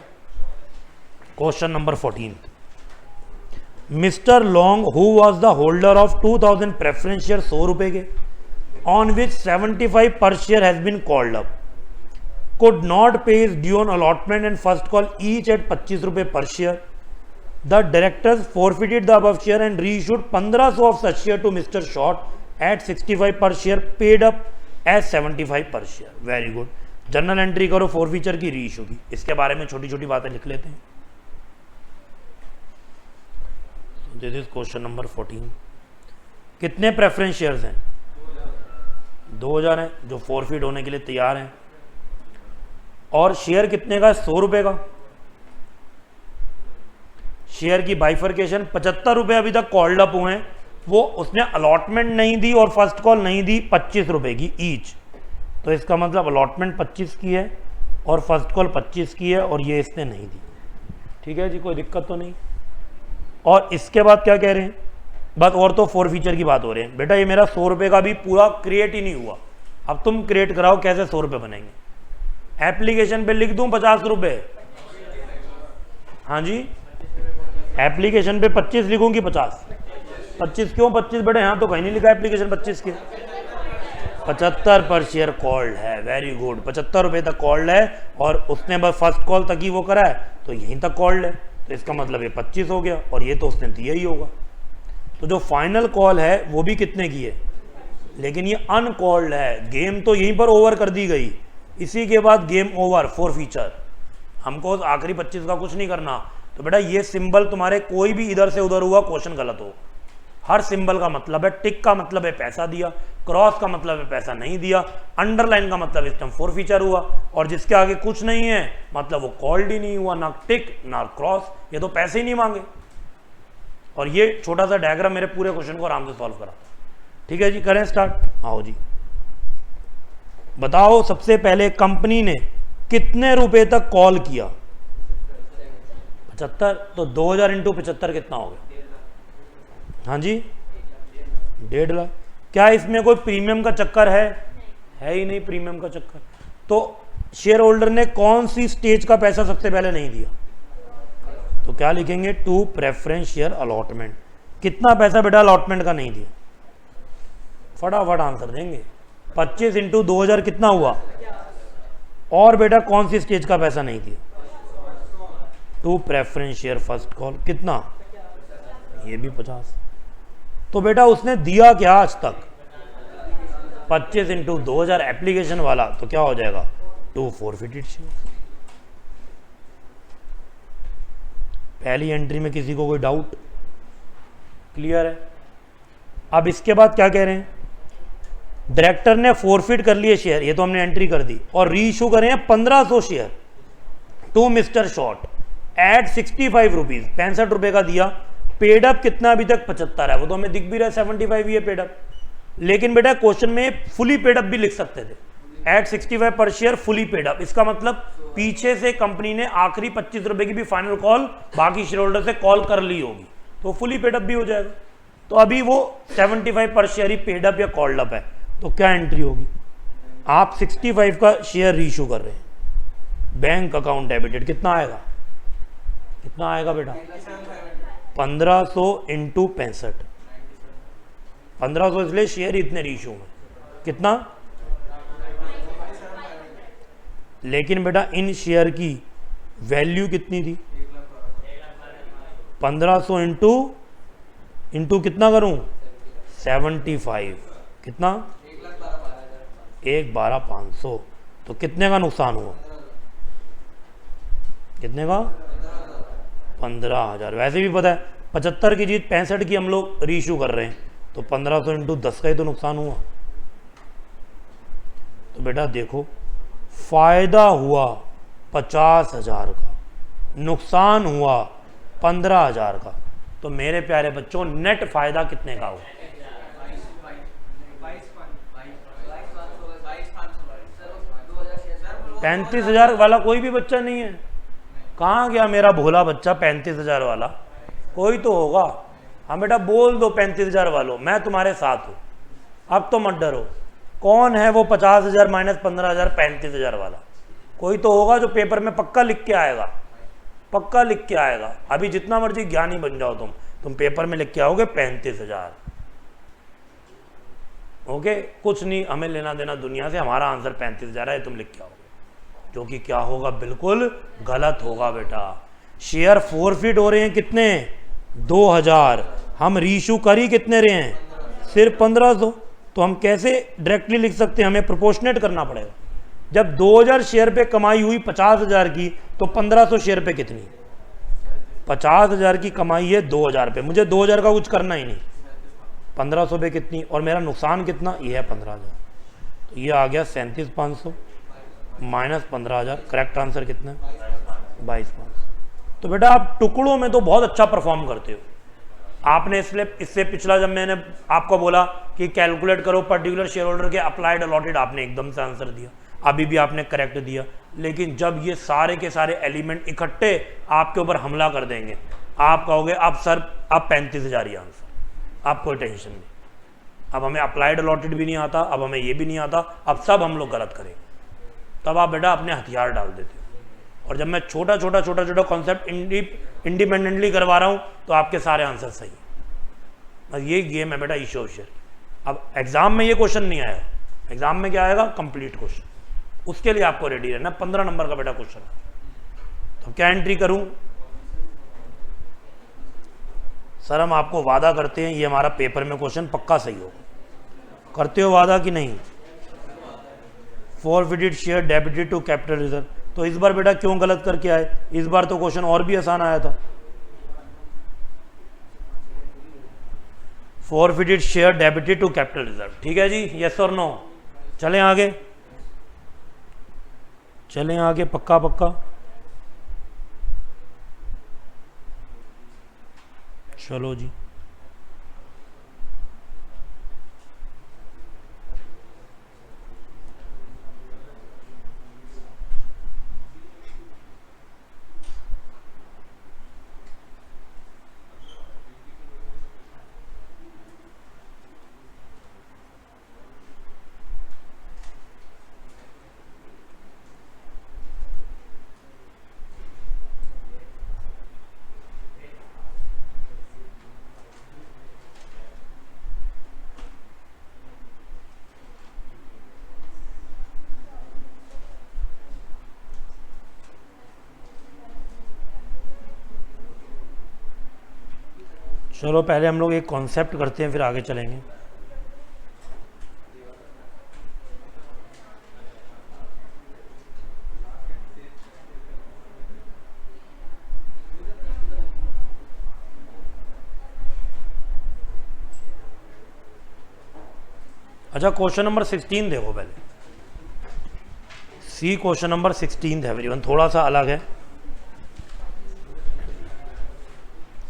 question number 14। Mister Long who was the holder of 2000 preference share 100 रुपए के, on which 75 per share has been called up, could not pay his due on allotment and first call each at 25 रुपए per share. The directors forfeited the above share and reissued 1500 of such share to Mr. Short at 65 per share, paid up as 75 per share. Very good. Journal entry करो forfeiture की, reissue की, इसके बारे में छोटी छोटी बातें लिख लेते हैं। This is question number 14। कितने प्रेफरेंस शेयर्स हैं? 2000 हैं जो फोरफीट होने के लिए तैयार हैं, और शेयर कितने का? 100 रुपए का। शेयर की बाइफर्केशन 75 रुपए अभी तक कॉल्ड अप हुए हैं, वो उसने अलॉटमेंट नहीं दी और फर्स्ट कॉल नहीं दी 25 रुपए की ईच, तो इसका मतलब अलॉटमेंट 25 की है और फर्स्ट कॉल 25 की है और ये इसने नहीं दी। ठीक है जी, कोई दिक्कत तो नहीं। और इसके बाद क्या कह रहे हैं, बस और तो फोर फीचर की बात हो रही है। बेटा ये मेरा 100 रुपये का भी पूरा क्रिएट ही नहीं हुआ, अब तुम क्रिएट कराओ कैसे 100 रुपये बनेंगे। एप्लीकेशन पे लिख दूं 50 रुपये, हाँ जी, एप्लीकेशन पे 25 लिखूं कि 50? 25 क्यों 25 बेटे, यहाँ तो कहीं नहीं लिखा एप्लीकेशन 25 के। 75 पर शेयर कॉल्ड है, वेरी गुड, 75 रुपये तक कॉल्ड है और उसने बस फर्स्ट कॉल तक ही वो करा है तो यहीं तक कॉल्ड है, तो इसका मतलब ये 25 हो गया और ये तो उसने दिया ही होगा। तो जो फाइनल कॉल है वो भी कितने की है, लेकिन ये अनकॉल्ड है, गेम तो यहीं पर ओवर कर दी गई, इसी के बाद गेम ओवर फोर फीचर, हमको आखिरी 25 का कुछ नहीं करना। तो बेटा ये सिंबल तुम्हारे कोई भी इधर से उधर हुआ क्वेश्चन गलत हो। हर सिंबल का मतलब है, टिक का मतलब है पैसा दिया, क्रॉस का मतलब है पैसा नहीं दिया, अंडरलाइन का मतलब इस टाइम फोर फीचर हुआ, और जिसके आगे कुछ नहीं है मतलब वो कॉल्ड ही नहीं हुआ, ना टिक ना क्रॉस, ये तो पैसे ही नहीं मांगे। और ये छोटा सा डायग्राम मेरे पूरे क्वेश्चन को आराम से सॉल्व करा। ठीक है जी, करें स्टार्ट। आओ जी, बताओ सबसे पहले कंपनी ने कितने रुपए तक कॉल किया? 75, तो 2000 इंटू 75 कितना हो गया? हाँ जी, 1.5 लाख। क्या इसमें कोई प्रीमियम का चक्कर है ही नहीं प्रीमियम का चक्कर। तो शेयर होल्डर ने कौन सी स्टेज का पैसा सबसे पहले नहीं दिया? तो क्या लिखेंगे? To preference share allotment. कितना पैसा बेटा अलॉटमेंट का नहीं दिया? फटाफट आंसर देंगे। 25 इंटू 2000 कितना हुआ? और बेटा कौन सी स्टेज का पैसा नहीं दिया? To preference share first call, कितना? ये भी 50। तो बेटा उसने दिया क्या आज तक? 25 इंटू 2000 एप्लीकेशन वाला, तो क्या हो जाएगा? 2 फॉरफिटेड शेयर। पहली एंट्री में किसी को कोई डाउट? क्लियर है। अब इसके बाद क्या कह रहे हैं? डायरेक्टर ने फॉरफिट कर लिए शेयर, ये तो हमने एंट्री कर दी, और री इशू कर रहे हैं 1500 share to mister Short at 65 rupees, 65 रुपए का दिया। पेड अप कितना अभी तक? 75 है, वो तो हमें दिख भी रहा है 75 ही है पेड अप। लेकिन बेटा क्वेश्चन में फुली पेड अप भी लिख सकते थे, एट 65 पर शेयर फुली पेड अप। इसका मतलब पीछे से कंपनी ने आखिरी 25 रुपए की भी फाइनल कॉल बाकी शेयर होल्डर से कॉल कर ली होगी, तो फुली पेड अप भी हो जाएगा। तो अभी वो 75 पर शेयर ही पेड अप या कॉल्ड अप है, तो क्या एंट्री होगी? आप 65 का शेयर रीइशू कर रहे हैं, बैंक अकाउंट डेबिटेड, कितना आएगा? कितना आएगा बेटा? 1500 इंटू 65, 1500 इसलिए शेयर इतने रीइशू में, कितना? लेकिन बेटा इन शेयर की वैल्यू कितनी थी? 1500 इंटू कितना करूं? 75, कितना? 1,12,500, तो कितने का नुकसान हुआ? कितने का? 15,000। वैसे भी पता है 75 की चीज 65 की हम लोग रीइशू कर रहे हैं, तो 1500 इंटू 10 का ही तो नुकसान हुआ। तो बेटा देखो, फायदा हुआ 50,000 का, नुकसान हुआ 15,000 का, तो मेरे प्यारे बच्चों नेट फायदा कितने का हुआ? 35,000 वाला कोई भी बच्चा नहीं है। कहाँ गया मेरा भोला बच्चा 35,000 वाला? कोई तो होगा। हाँ बेटा बोल दो 35,000 वालों, मैं तुम्हारे साथ हूँ, अब तो मत डरो। कौन है वो 50,000 माइनस 15,000 35,000 वाला? कोई तो होगा जो पेपर में पक्का लिख के आएगा, पक्का लिख के आएगा। अभी जितना मर्जी ज्ञानी बन जाओ तुम पेपर में लिख के आओगे 35,000। ओके, कुछ नहीं हमें लेना देना दुनिया से, हमारा आंसर 35,000 है, तुम लिख के आओगे, जो कि क्या होगा? बिल्कुल गलत होगा बेटा। शेयर फॉरफिट हो रहे हैं कितने? 2,000। हम रीइशू कर ही कितने रहे हैं? सिर्फ 1500। तो हम कैसे डायरेक्टली लिख सकते हैं? हमें प्रोपोर्शनेट करना पड़ेगा। जब 2000 शेयर पे कमाई हुई 50,000 की, तो 1500 शेयर पे कितनी? 50,000 की कमाई है 2000 पे, मुझे 2000 का कुछ करना ही नहीं, 1500 पे कितनी? और मेरा नुकसान कितना? ये है 15,000, तो ये आ गया 37,500 माइनस 15,000। करेक्ट आंसर कितना है? 22,500। तो बेटा आप टुकड़ों में तो बहुत अच्छा परफॉर्म करते हो, आपने इससे पिछला जब मैंने आपको बोला कि कैलकुलेट करो पर्टिकुलर शेयर होल्डर के अप्लाइड अलॉटेड, आपने एकदम से आंसर दिया, अभी भी आपने करेक्ट दिया। लेकिन जब ये सारे के सारे एलिमेंट इकट्ठे आपके ऊपर हमला कर देंगे, आप कहोगे अब सर अब 35,000 ही आंसर, आप कोई टेंशन नहीं, अब हमें अप्लाइड अलॉटेड भी नहीं आता, अब हमें ये भी नहीं आता, अब सब हम लोग गलत करेंगे, तब आप बेटा अपने हथियार डाल देते हो। और जब मैं छोटा छोटा कॉन्सेप्ट इंडिपेंडेंटली करवा रहा हूँ तो आपके सारे आंसर सही हैं। बस ये गेम है बेटा ईश्वर शेयर। अब एग्जाम में ये क्वेश्चन नहीं आएगा, एग्जाम में क्या आएगा, कंप्लीट क्वेश्चन, उसके लिए आपको रेडी रहना। 15 नंबर का बेटा क्वेश्चन है। तो क्या एंट्री करूं सर? हम आपको वादा करते हैं ये हमारा पेपर में क्वेश्चन पक्का सही होगा। करते हो वादा कि नहीं? Forfeited share debited to capital reserve. तो इस बार बेटा क्यों गलत करके आए? इस बार तो क्वेश्चन और भी आसान आया था। Forfeited share debited to capital reserve, ठीक है जी, यस और नो? चलें आगे, चलें आगे, पक्का पक्का। चलो जी, चलो पहले हम लोग एक कॉन्सेप्ट करते हैं फिर आगे चलेंगे। अच्छा, क्वेश्चन नंबर 16 देखो पहले। सी क्वेश्चन नंबर 16 है एवरीवन, थोड़ा सा अलग है।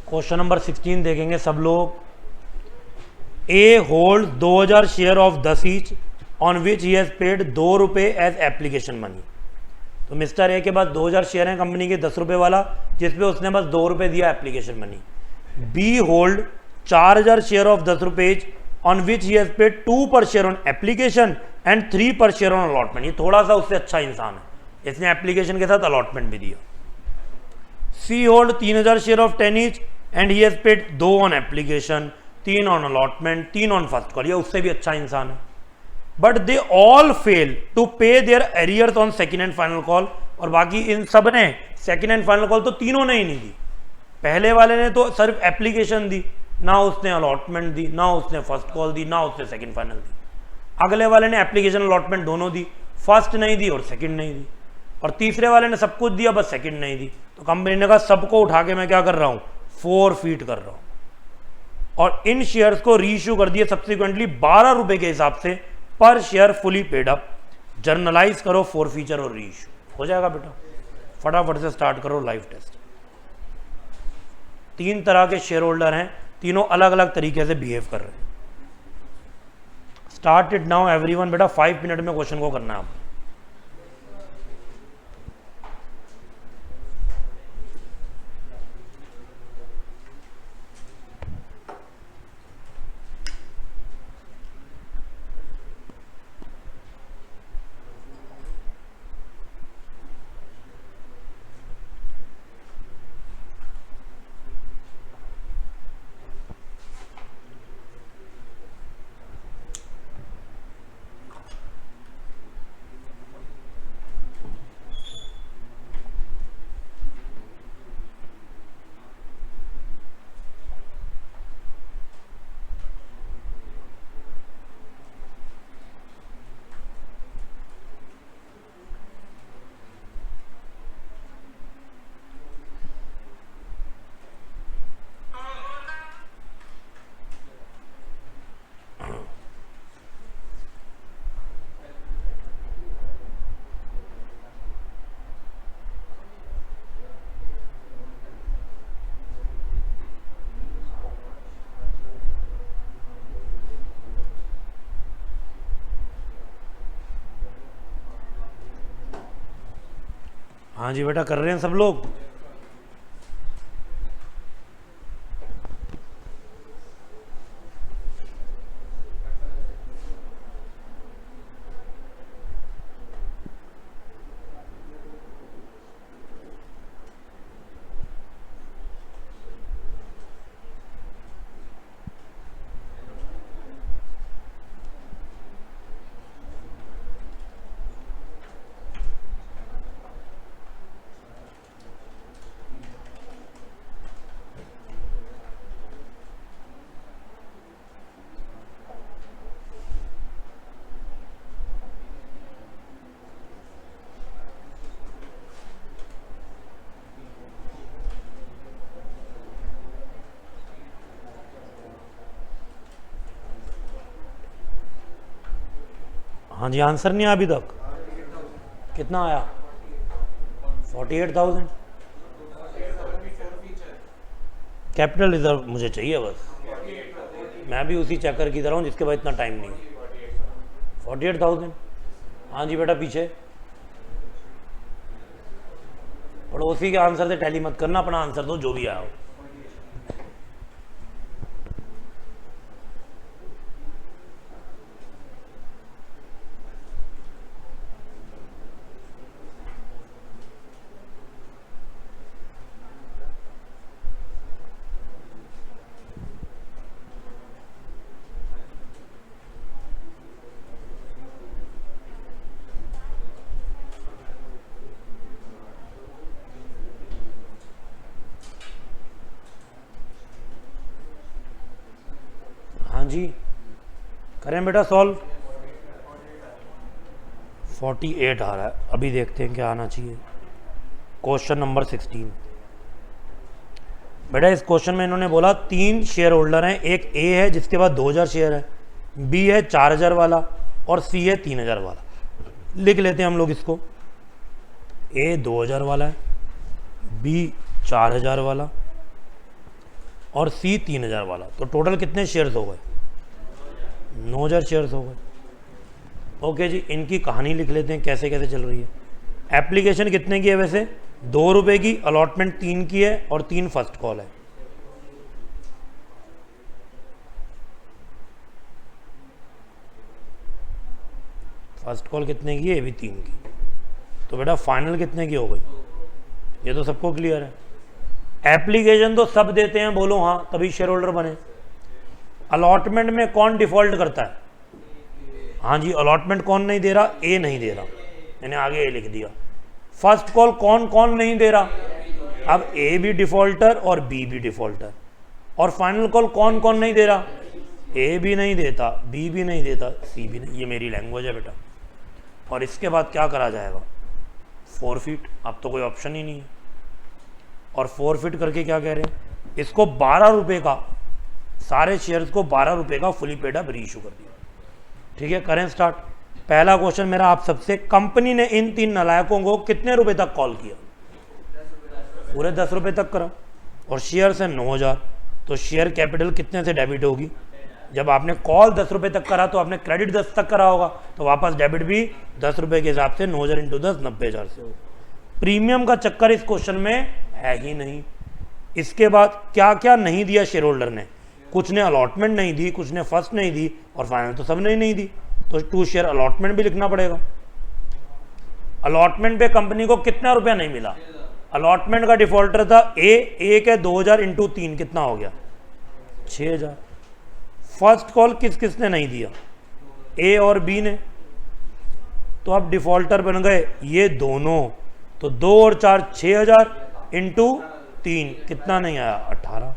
क्वेश्चन नंबर 16 देखेंगे सब लोग। A hold 2000 share of 10 each on which he has paid 2 रुपये एज एप्लीकेशन मनी। तो मिस्टर ए के पास 2000 शेयर हैं कंपनी के 10 रुपये वाला, जिसपे उसने बस 2 रुपये दिया application money. B hold 4000 share of 10 रुपये on which he has paid 2 per share on application and 3 per share on allotment. ये थोड़ा सा उससे अच्छा इंसान है, इसने एप्लीकेशन के साथ अलॉटमेंट भी दिया। C hold 3000 share of 10 each and he has paid 2 on application, 3 on allotment, 3 on first call. ये उससे भी अच्छा इंसान है। But they all fail to pay their arrears on second and final call. और बाकी इन सब ने सेकेंड एंड फाइनल कॉल तो तीनों ने ही नहीं दी। पहले वाले ने तो सिर्फ एप्लीकेशन दी, ना उसने अलॉटमेंट दी, ना उसने फर्स्ट कॉल दी, ना उसने सेकेंड फाइनल दी। अगले वाले ने एप्लीकेशन अलॉटमेंट दोनों दी, फर्स्ट नहीं दी और सेकेंड नहीं दी। और तीसरे वाले ने सब कुछ दिया, बस सेकेंड नहीं दी। तो कंपनी ने कहा सबको उठा के मैं क्या कर रहा हूं, 4 फीट कर रहा हूं। और इन शेयर्स को रीइश्यू कर दिए सब्सिक्वेंटली 12 रुपए के हिसाब से पर share, fully paid up. Generalized करो, 4 फीचर और रीइश्यू हो जाएगा बेटा। फटाफट से स्टार्ट करो लाइव टेस्ट। 3 तरह के शेयर होल्डर हैं, तीनों अलग अलग तरीके से बिहेव कर रहे हैं। Start it now everyone. बेटा 5 मिनट में क्वेश्चन को करना है आपको। हाँ जी बेटा, कर रहे हैं सब लोग। हाँ जी, आंसर नहीं आया अभी तक। कितना आया? 48,000। कैपिटल रिजर्व मुझे चाहिए बस, मैं भी उसी चक्कर की तरह हूँ जिसके बाद इतना टाइम नहीं। 48,000। हाँ जी बेटा, पीछे पड़ोसी के आंसर से टैली मत करना, अपना आंसर दो जो भी आया हो। हाँ जी, करें बेटा सॉल्व। 48 आ रहा है, अभी देखते हैं क्या आना चाहिए। Question number 16। बेटा इस क्वेश्चन में इन्होंने बोला 3 शेयर होल्डर हैं, एक ए है जिसके पास 2000 शेयर है, बी है 4000 वाला और सी है 3000 वाला। लिख लेते हैं हम लोग इसको। ए 2000 वाला है, बी 4000 वाला और सी 3000 वाला। तो टोटल कितने शेयर्स हो गए? 9000 शेयर्स हो गए। ओके जी, इनकी कहानी लिख लेते हैं कैसे कैसे चल रही है। एप्लीकेशन कितने की है वैसे? 2 रुपये की। अलॉटमेंट 3 की है और 3 फर्स्ट कॉल है। फर्स्ट कॉल कितने की है? ये भी 3 की। तो बेटा फाइनल कितने की हो गई? ये तो सबको क्लियर है। एप्लीकेशन तो सब देते हैं, बोलो हाँ, तभी शेयर होल्डर बने। अलॉटमेंट में कौन डिफॉल्ट करता है? हाँ जी, अलॉटमेंट कौन नहीं दे रहा? ए नहीं दे रहा, मैंने आगे ए लिख दिया। फर्स्ट कॉल कौन कौन नहीं दे रहा? अब ए भी डिफॉल्टर और बी भी डिफॉल्टर। और फाइनल कॉल कौन कौन नहीं दे रहा? ए भी नहीं देता, बी भी नहीं देता, सी भी नहीं। ये मेरी लैंग्वेज है बेटा। और इसके बाद क्या करा जाएगा? फॉरफिट। अब तो कोई ऑप्शन ही नहीं है। और फॉरफिट करके क्या कह रहे हैं? इसको 12 रुपये का, सारे शेयर्स को 12 रुपये का फुली पेड अप रीइशू कर दिया। ठीक है, करें स्टार्ट। पहला क्वेश्चन मेरा आप सबसे, कंपनी ने इन 3 नालायकों को कितने रुपए तक कॉल किया? पूरे 10 रुपये तक करा। और शेयर्स है 9000, तो शेयर कैपिटल कितने से डेबिट होगी? जब आपने कॉल 10 रुपये तक करा तो आपने क्रेडिट 10 तक करा होगा, तो वापस डेबिट भी 10 रुपये के हिसाब से 9000 × 10 90,000 से होगा। प्रीमियम का चक्कर इस क्वेश्चन में है ही नहीं। इसके बाद क्या क्या नहीं दिया शेयर होल्डर ने? कुछ ने अलॉटमेंट नहीं दी, कुछ ने फर्स्ट नहीं दी और फाइनल तो सबने ही नहीं दी। तो 2 शेयर अलॉटमेंट भी लिखना पड़ेगा। अलॉटमेंट पे कंपनी को कितना रुपया नहीं मिला? अलॉटमेंट का डिफॉल्टर था ए के 2000 × 3 कितना हो गया? 6000। फर्स्ट कॉल किस किसने नहीं दिया? ए और बी ने। तो अब डिफॉल्टर बन गए ये दोनों। तो 2 और 4 6000 × 3 कितना नहीं आया? 18।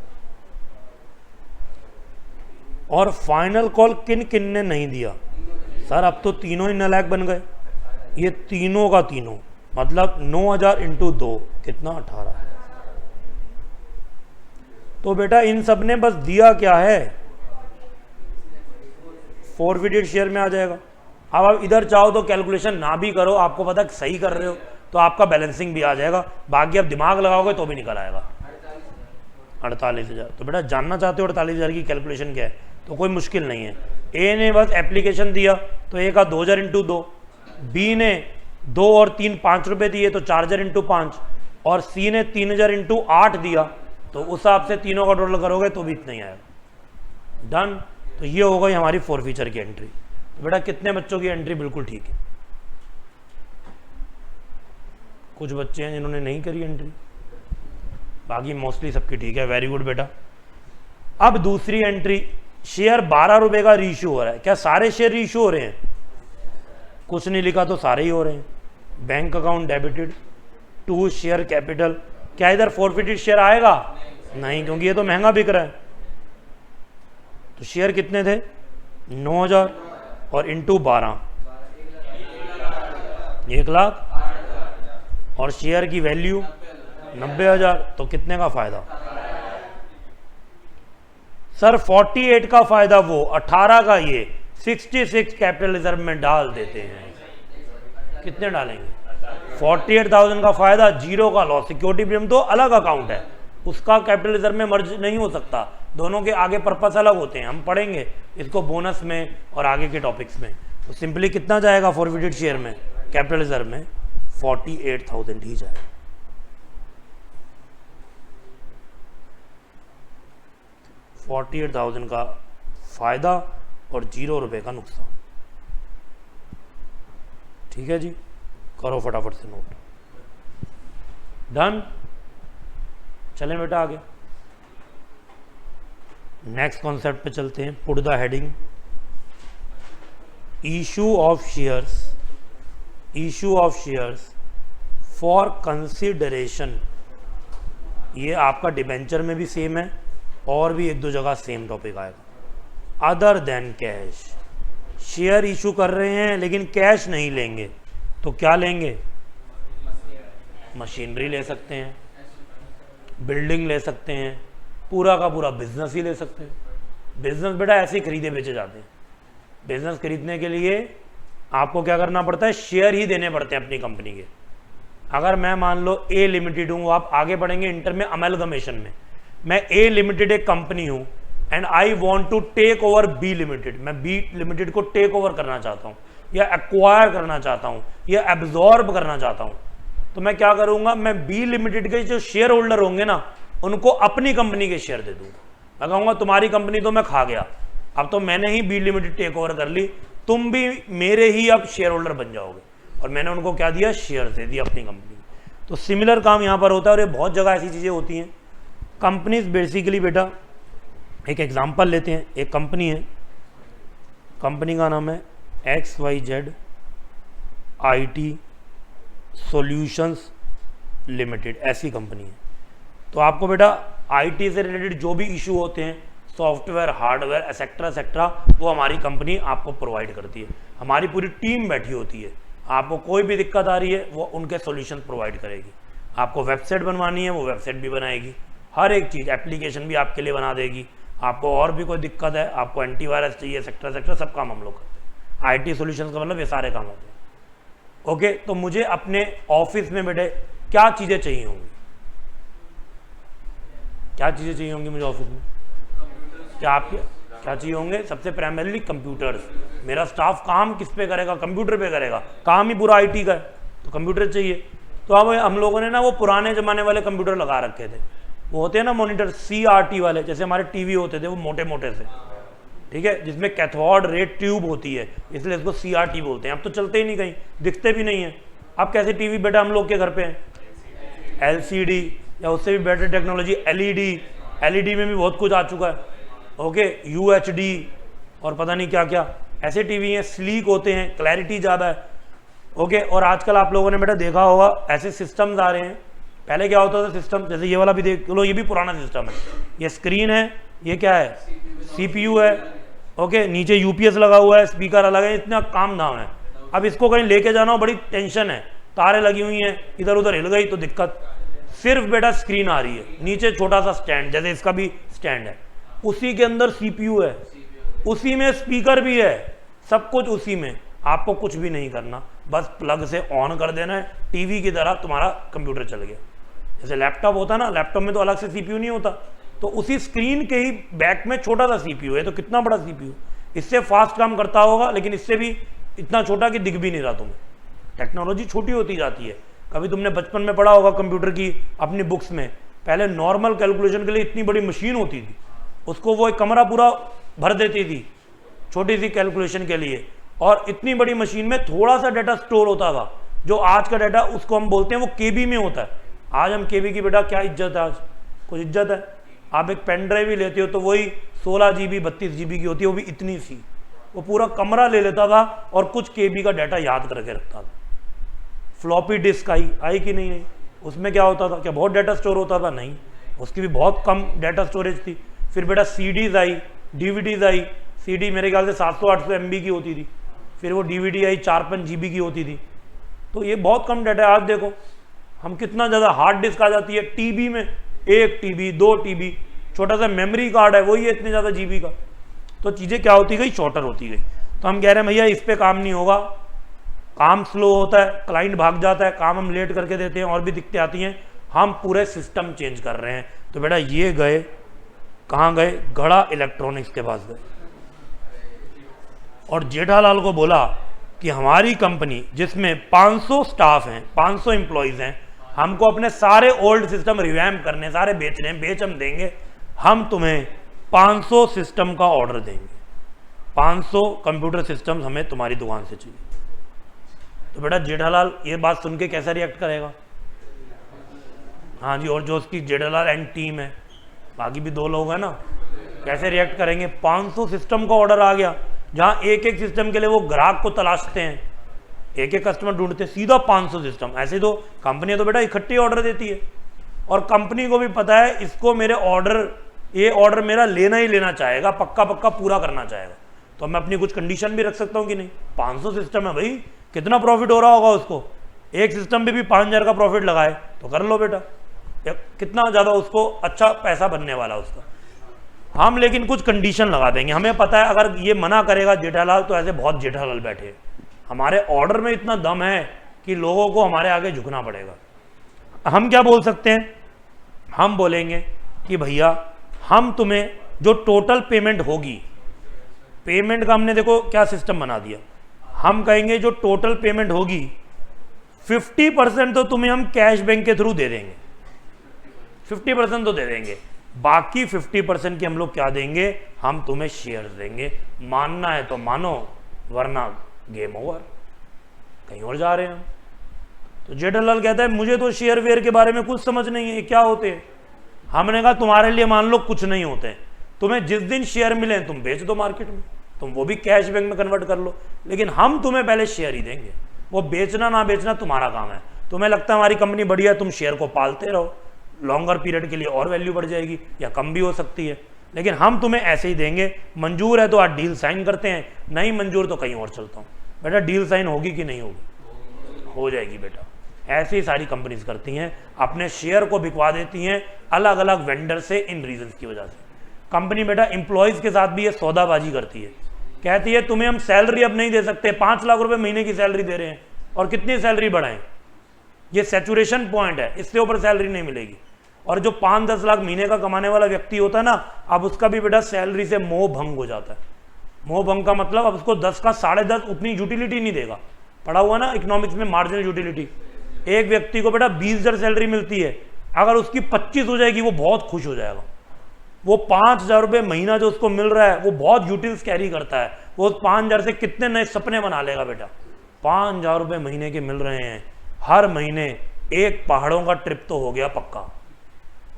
और फाइनल कॉल किन किन ने नहीं दिया? सर अब तो तीनों ही नालायक बन गए। ये तीनों का तीनों, मतलब 9000 × 2 कितना? 18। तो बेटा इन सब ने बस दिया क्या है? फॉरफिटेड शेयर में आ जाएगा। अब आप इधर चाहो तो कैलकुलेशन ना भी करो, आपको पता सही कर रहे हो तो आपका बैलेंसिंग भी आ जाएगा। बाकी आप दिमाग लगाओगे तो भी निकल आएगा 48,000। तो बेटा जानना चाहते हो 48,000 की कैलकुलेशन क्या है? तो कोई मुश्किल नहीं है। ए ने बस एप्लीकेशन दिया तो ए का 2000 × 2, बी ने 2 और 3 5 रुपये दिए तो 4000 इंटू 5, और सी ने 3000 इंटू 8 दिया, तो उस हिसाब से तीनों का टोटल करोगे तो भी इतना ही आएगा। डन। तो ये हो गई हमारी फोरफीचर की एंट्री। तो बेटा कितने बच्चों की एंट्री बिल्कुल ठीक है? कुछ बच्चे हैं जिन्होंने नहीं करी एंट्री, बाकी मोस्टली सबकी ठीक है। वेरी गुड बेटा। अब दूसरी एंट्री, शेयर 12 रुपए का रीइश्यू हो रहा है। क्या सारे शेयर रीइश्यू हो रहे हैं? कुछ नहीं लिखा तो सारे ही हो रहे हैं। Bank account debited to share capital. क्या इधर फॉरफिटेड शेयर आएगा? नहीं, क्योंकि ये तो महंगा बिक रहा है। तो शेयर कितने थे? 9000 और इंटू 12 1 लाख, और शेयर की वैल्यू 90,000, तो कितने का फायदा? सर 48 का फायदा वो, 18 का ये, 66 कैपिटल रिजर्व में डाल देते हैं। कितने डालेंगे? 48,000 का फायदा, 0 का लॉस। सिक्योरिटी प्रीमियम तो अलग अकाउंट है, उसका कैपिटल रिजर्व में मर्ज नहीं हो सकता, दोनों के आगे पर्पस अलग होते हैं। हम पढ़ेंगे इसको बोनस में और आगे के टॉपिक्स में। तो सिंपली कितना जाएगा फॉरफिटेड शेयर में कैपिटल रिजर्व में? 48,000 ही जाएगा। $48,000 का फायदा और 0 रुपए का नुकसान। ठीक है जी, करो फटाफट से नोट। डन। चलें बेटा आगे, नेक्स्ट कॉन्सेप्ट पे चलते हैं। Put the heading issue of shares, issue of shares for consideration. ये आपका डिबेंचर में भी सेम है और भी 1-2 जगह सेम टॉपिक आएगा। Other than cash, share issue कर रहे हैं लेकिन कैश नहीं लेंगे, तो क्या लेंगे? मशीनरी ले सकते हैं, बिल्डिंग ले सकते हैं, पूरा का पूरा बिजनेस ही ले सकते हैं। बिजनेस बेटा ऐसे ही खरीदे बेचे जाते हैं। बिजनेस खरीदने के लिए आपको क्या करना पड़ता है? शेयर ही देने पड़ते हैं अपनी कंपनी के। अगर मैं मान लो ए लिमिटेड हूँ, आप आगे बढ़ेंगे इंटर में अमेलगमेशन में, मैं ए लिमिटेड एक कंपनी हूँ and I want to take over B limited, मैं बी लिमिटेड को टेक ओवर करना चाहता हूँ या एक्वायर करना चाहता हूँ या एब्जॉर्ब करना चाहता हूँ, तो मैं क्या करूँगा? मैं बी लिमिटेड के जो शेयर होल्डर होंगे ना, उनको अपनी कंपनी के शेयर दे दूँगा। मैं कहूँगा तुम्हारी कंपनी तो मैं खा गया, अब तो मैंने ही बी लिमिटेड टेक ओवर कर ली, तुम भी मेरे ही अब शेयर होल्डर बन जाओगे। और मैंने उनको क्या दिया? शेयर दे दिया अपनी कंपनी। तो सिमिलर काम यहाँ पर होता है और ये बहुत जगह ऐसी चीज़ें होती हैं। कंपनीज बेसिकली बेटा, एक एग्जांपल लेते हैं, एक कंपनी है, कंपनी का नाम है XYZ IT सॉल्यूशंस लिमिटेड, ऐसी कंपनी है। तो आपको बेटा IT से रिलेटेड जो भी इशू होते हैं, सॉफ्टवेयर, हार्डवेयर, एक्सेट्रा एक्सेट्रा, वो हमारी कंपनी आपको प्रोवाइड करती है। हमारी पूरी टीम बैठी होती है, आपको कोई भी दिक्कत आ रही है वो उनके सॉल्यूशन प्रोवाइड करेगी। आपको वेबसाइट बनवानी है वो वेबसाइट भी बनाएगी, हर एक चीज़, एप्लीकेशन भी आपके लिए बना देगी। आपको और भी कोई दिक्कत है, आपको एंटीवायरस चाहिए, सेक्टर सब काम हम लोग करते हैं। IT सॉल्यूशंस का मतलब ये सारे काम होते हैं। ओके, तो मुझे अपने ऑफिस में बेटे क्या चीज़ें चाहिए होंगी? क्या चीज़ें चाहिए होंगी मुझे ऑफिस में? क्या चाहिए होंगे? सबसे प्राइमरीली कंप्यूटर्स। मेरा स्टाफ काम किस पे करेगा? कंप्यूटर पे करेगा, काम ही पूरा IT का है, तो कंप्यूटर चाहिए। तो अब हम लोगों ने ना वो पुराने ज़माने वाले कंप्यूटर लगा रखे थे, वो होते हैं ना मॉनिटर CRT वाले, जैसे हमारे टीवी होते थे वो मोटे मोटे से, ठीक है, जिसमें कैथोड रे ट्यूब होती है, इसलिए इसको CRT बोलते हैं। अब तो चलते ही नहीं, कहीं दिखते भी नहीं है। अब कैसे टीवी बेटा हम लोग के घर पे हैं? LCD या उससे भी बेटर टेक्नोलॉजी LED में भी बहुत कुछ आ चुका है। ओके, UHD और पता नहीं क्या क्या ऐसे टीवी हैं, स्लीक होते हैं, क्लैरिटी ज़्यादा है। ओके, और आजकल आप लोगों ने बेटा देखा होगा ऐसे सिस्टम्स आ रहे हैं। पहले क्या होता था सिस्टम, जैसे ये वाला भी देख लो, ये भी पुराना सिस्टम है। ये स्क्रीन है, ये क्या है? CPU है। ओके, नीचे UPS लगा हुआ है, स्पीकर अलग है, इतना काम धाम है। अब इसको कहीं लेके जाना हो बड़ी टेंशन है, तारें लगी हुई हैं, इधर उधर हिल गई तो दिक्कत। सिर्फ बेटा स्क्रीन आ रही है, नीचे छोटा सा स्टैंड, जैसे इसका भी स्टैंड है, उसी के अंदर CPU है, उसी में स्पीकर भी है, सब कुछ उसी में। आपको कुछ भी नहीं करना, बस प्लग से ऑन कर देना है, टीवी की तरह तुम्हारा कंप्यूटर चल गया। जैसे लैपटॉप होता ना, लैपटॉप में तो अलग से CPU नहीं होता, तो उसी स्क्रीन के ही बैक में छोटा सा CPU है। तो कितना बड़ा CPU, इससे फास्ट काम करता होगा, लेकिन इससे भी इतना छोटा कि दिख भी नहीं रहा तुम्हें। टेक्नोलॉजी छोटी होती जाती है। कभी तुमने बचपन में पढ़ा होगा कंप्यूटर की अपनी बुक्स में, पहले नॉर्मल कैलकुलेशन के लिए इतनी बड़ी मशीन होती थी, उसको वो एक कमरा पूरा भर देती थी छोटी सी कैलकुलेशन के लिए, और इतनी बड़ी मशीन में थोड़ा सा डाटा स्टोर होता था। जो आज का डाटा उसको हम बोलते हैं वो केबी में होता है। आज हम केबी की बेटा क्या इज्जत है, आज कुछ इज्जत है? आप एक पेन ड्राइव भी लेते हो तो वही 16 GB 32 GB की होती है, वो भी इतनी सी, वो पूरा कमरा ले लेता था और कुछ केबी का डाटा याद करके रखता था। फ्लॉपी डिस्क आई कि नहीं? उसमें क्या होता था? क्या बहुत डाटा स्टोर होता था? नहीं, उसकी भी बहुत कम डाटा स्टोरेज थी। फिर बेटा सीडीज आई, डीवीडीज आई। सीडी मेरे ख्याल से 700-800 MB की होती थी, फिर वो डीवीडी आई 4-5 GB की होती थी। तो ये बहुत कम डाटा है। आज देखो हम कितना ज़्यादा, हार्ड डिस्क आ जाती है टीबी में, 1 TB 2 TB, छोटा सा मेमोरी कार्ड है वही है इतने ज़्यादा GB का। तो चीज़ें क्या होती गई? शॉर्टर होती गई। तो हम कह रहे हैं भैया इस पे काम नहीं होगा, काम स्लो होता है, क्लाइंट भाग जाता है, काम हम लेट करके देते हैं और भी दिक्कतें आती हैं, हम पूरे सिस्टम चेंज कर रहे हैं। तो बेटा ये गए कहाँ गए? गड़ा इलेक्ट्रॉनिक्स के पास गए और जेठालाल को बोला कि हमारी कंपनी जिसमें 500 स्टाफ हैं, 500 एम्प्लॉयज़ हैं, हमको अपने सारे ओल्ड सिस्टम रिवैम्प करने, सारे बेचने हैं, बेच हम देंगे, हम तुम्हें 500 सिस्टम का ऑर्डर देंगे, 500 कंप्यूटर सिस्टम हमें तुम्हारी दुकान से चाहिए। तो बेटा जेठालाल ये बात सुन के कैसा रिएक्ट करेगा? हाँ जी, और जो उसकी जेठालाल एंड टीम है, बाकी भी 2 लोग हैं ना, कैसे रिएक्ट करेंगे? 500 सिस्टम का ऑर्डर आ गया, जहाँ एक एक सिस्टम के लिए वो ग्राहक को तलाशते हैं, एक एक कस्टमर ढूंढते हैं, सीधा 500 सिस्टम। ऐसे तो कंपनी तो बेटा इकट्ठी ऑर्डर देती है, और कंपनी को भी पता है इसको मेरे ऑर्डर, ये ऑर्डर मेरा लेना ही लेना चाहेगा, पक्का पक्का पूरा करना चाहेगा। तो मैं अपनी कुछ कंडीशन भी रख सकता हूँ कि नहीं? 500 सिस्टम है भाई, कितना प्रॉफिट हो रहा होगा उसको, एक सिस्टम पे भी 5000 का प्रॉफिट लगाए तो कर लो बेटा, कितना ज़्यादा उसको अच्छा पैसा बनने वाला उसका। हम लेकिन कुछ कंडीशन लगा देंगे, हमें पता है अगर ये मना करेगा जेठालाल तो ऐसे बहुत जेठालाल बैठे, हमारे ऑर्डर में इतना दम है कि लोगों को हमारे आगे झुकना पड़ेगा। हम क्या बोल सकते हैं? हम बोलेंगे कि भैया हम तुम्हें जो टोटल पेमेंट होगी, पेमेंट का हमने देखो क्या सिस्टम बना दिया, हम कहेंगे जो टोटल पेमेंट होगी 50% तो तुम्हें हम कैश बैंक के थ्रू दे देंगे, 50% तो दे देंगे, बाकी 50% की हम लोग क्या देंगे? हम तुम्हें शेयर देंगे, मानना है तो मानो वरना गेम ओवर, कहीं और जा रहे हैं हम। तो जेठालाल कहता है मुझे तो शेयर वेयर के बारे में कुछ समझ नहीं है, ये क्या होते हैं? हमने कहा तुम्हारे लिए मान लो कुछ नहीं होते, तुम्हें जिस दिन शेयर मिले तुम बेच दो मार्केट में, तुम वो भी कैश बैंक में कन्वर्ट कर लो, लेकिन हम तुम्हें पहले शेयर ही देंगे, वो बेचना ना बेचना तुम्हारा काम है। तुम्हें लगता है हमारी कंपनी बढ़िया है, तुम शेयर को पालते रहो, लॉन्गर पीरियड के लिए और वैल्यू बढ़ जाएगी या कम भी हो सकती है, लेकिन हम तुम्हें ऐसे ही देंगे। मंजूर है तो आज डील साइन करते हैं, नहीं मंजूर तो कहीं और चलता हूँ। बेटा डील साइन होगी कि नहीं होगी? हो जाएगी बेटा। ऐसी सारी कंपनीज करती हैं, अपने शेयर को बिकवा देती हैं अलग अलग वेंडर से इन रीजंस की वजह से। कंपनी बेटा एम्प्लॉयज़ के साथ भी ये सौदाबाजी करती है, कहती है तुम्हें हम सैलरी अब नहीं दे सकते, 5 लाख रुपए महीने की सैलरी दे रहे हैं और कितनी सैलरी बढ़ाएं, ये सैचुरेशन पॉइंट है, इससे ऊपर सैलरी नहीं मिलेगी। और जो 5-10 लाख महीने का कमाने वाला व्यक्ति होता है ना, अब उसका भी बेटा सैलरी से मोह भंग हो जाता है। मोह भंग का मतलब अब उसको 10 का 10.5 उतनी यूटिलिटी नहीं देगा। पढ़ा हुआ ना इकोनॉमिक्स में मार्जिनल यूटिलिटी, एक व्यक्ति को बेटा 20,000 सैलरी मिलती है, अगर उसकी 25 हो जाएगी वो बहुत खुश हो जाएगा। वो 5,000 रुपये महीना जो उसको मिल रहा है वो बहुत यूटिल्स कैरी करता है, वो 5,000 से कितने नए सपने बना लेगा बेटा। 5,000 रुपये महीने के मिल रहे हैं, हर महीने एक पहाड़ों का ट्रिप तो हो गया पक्का,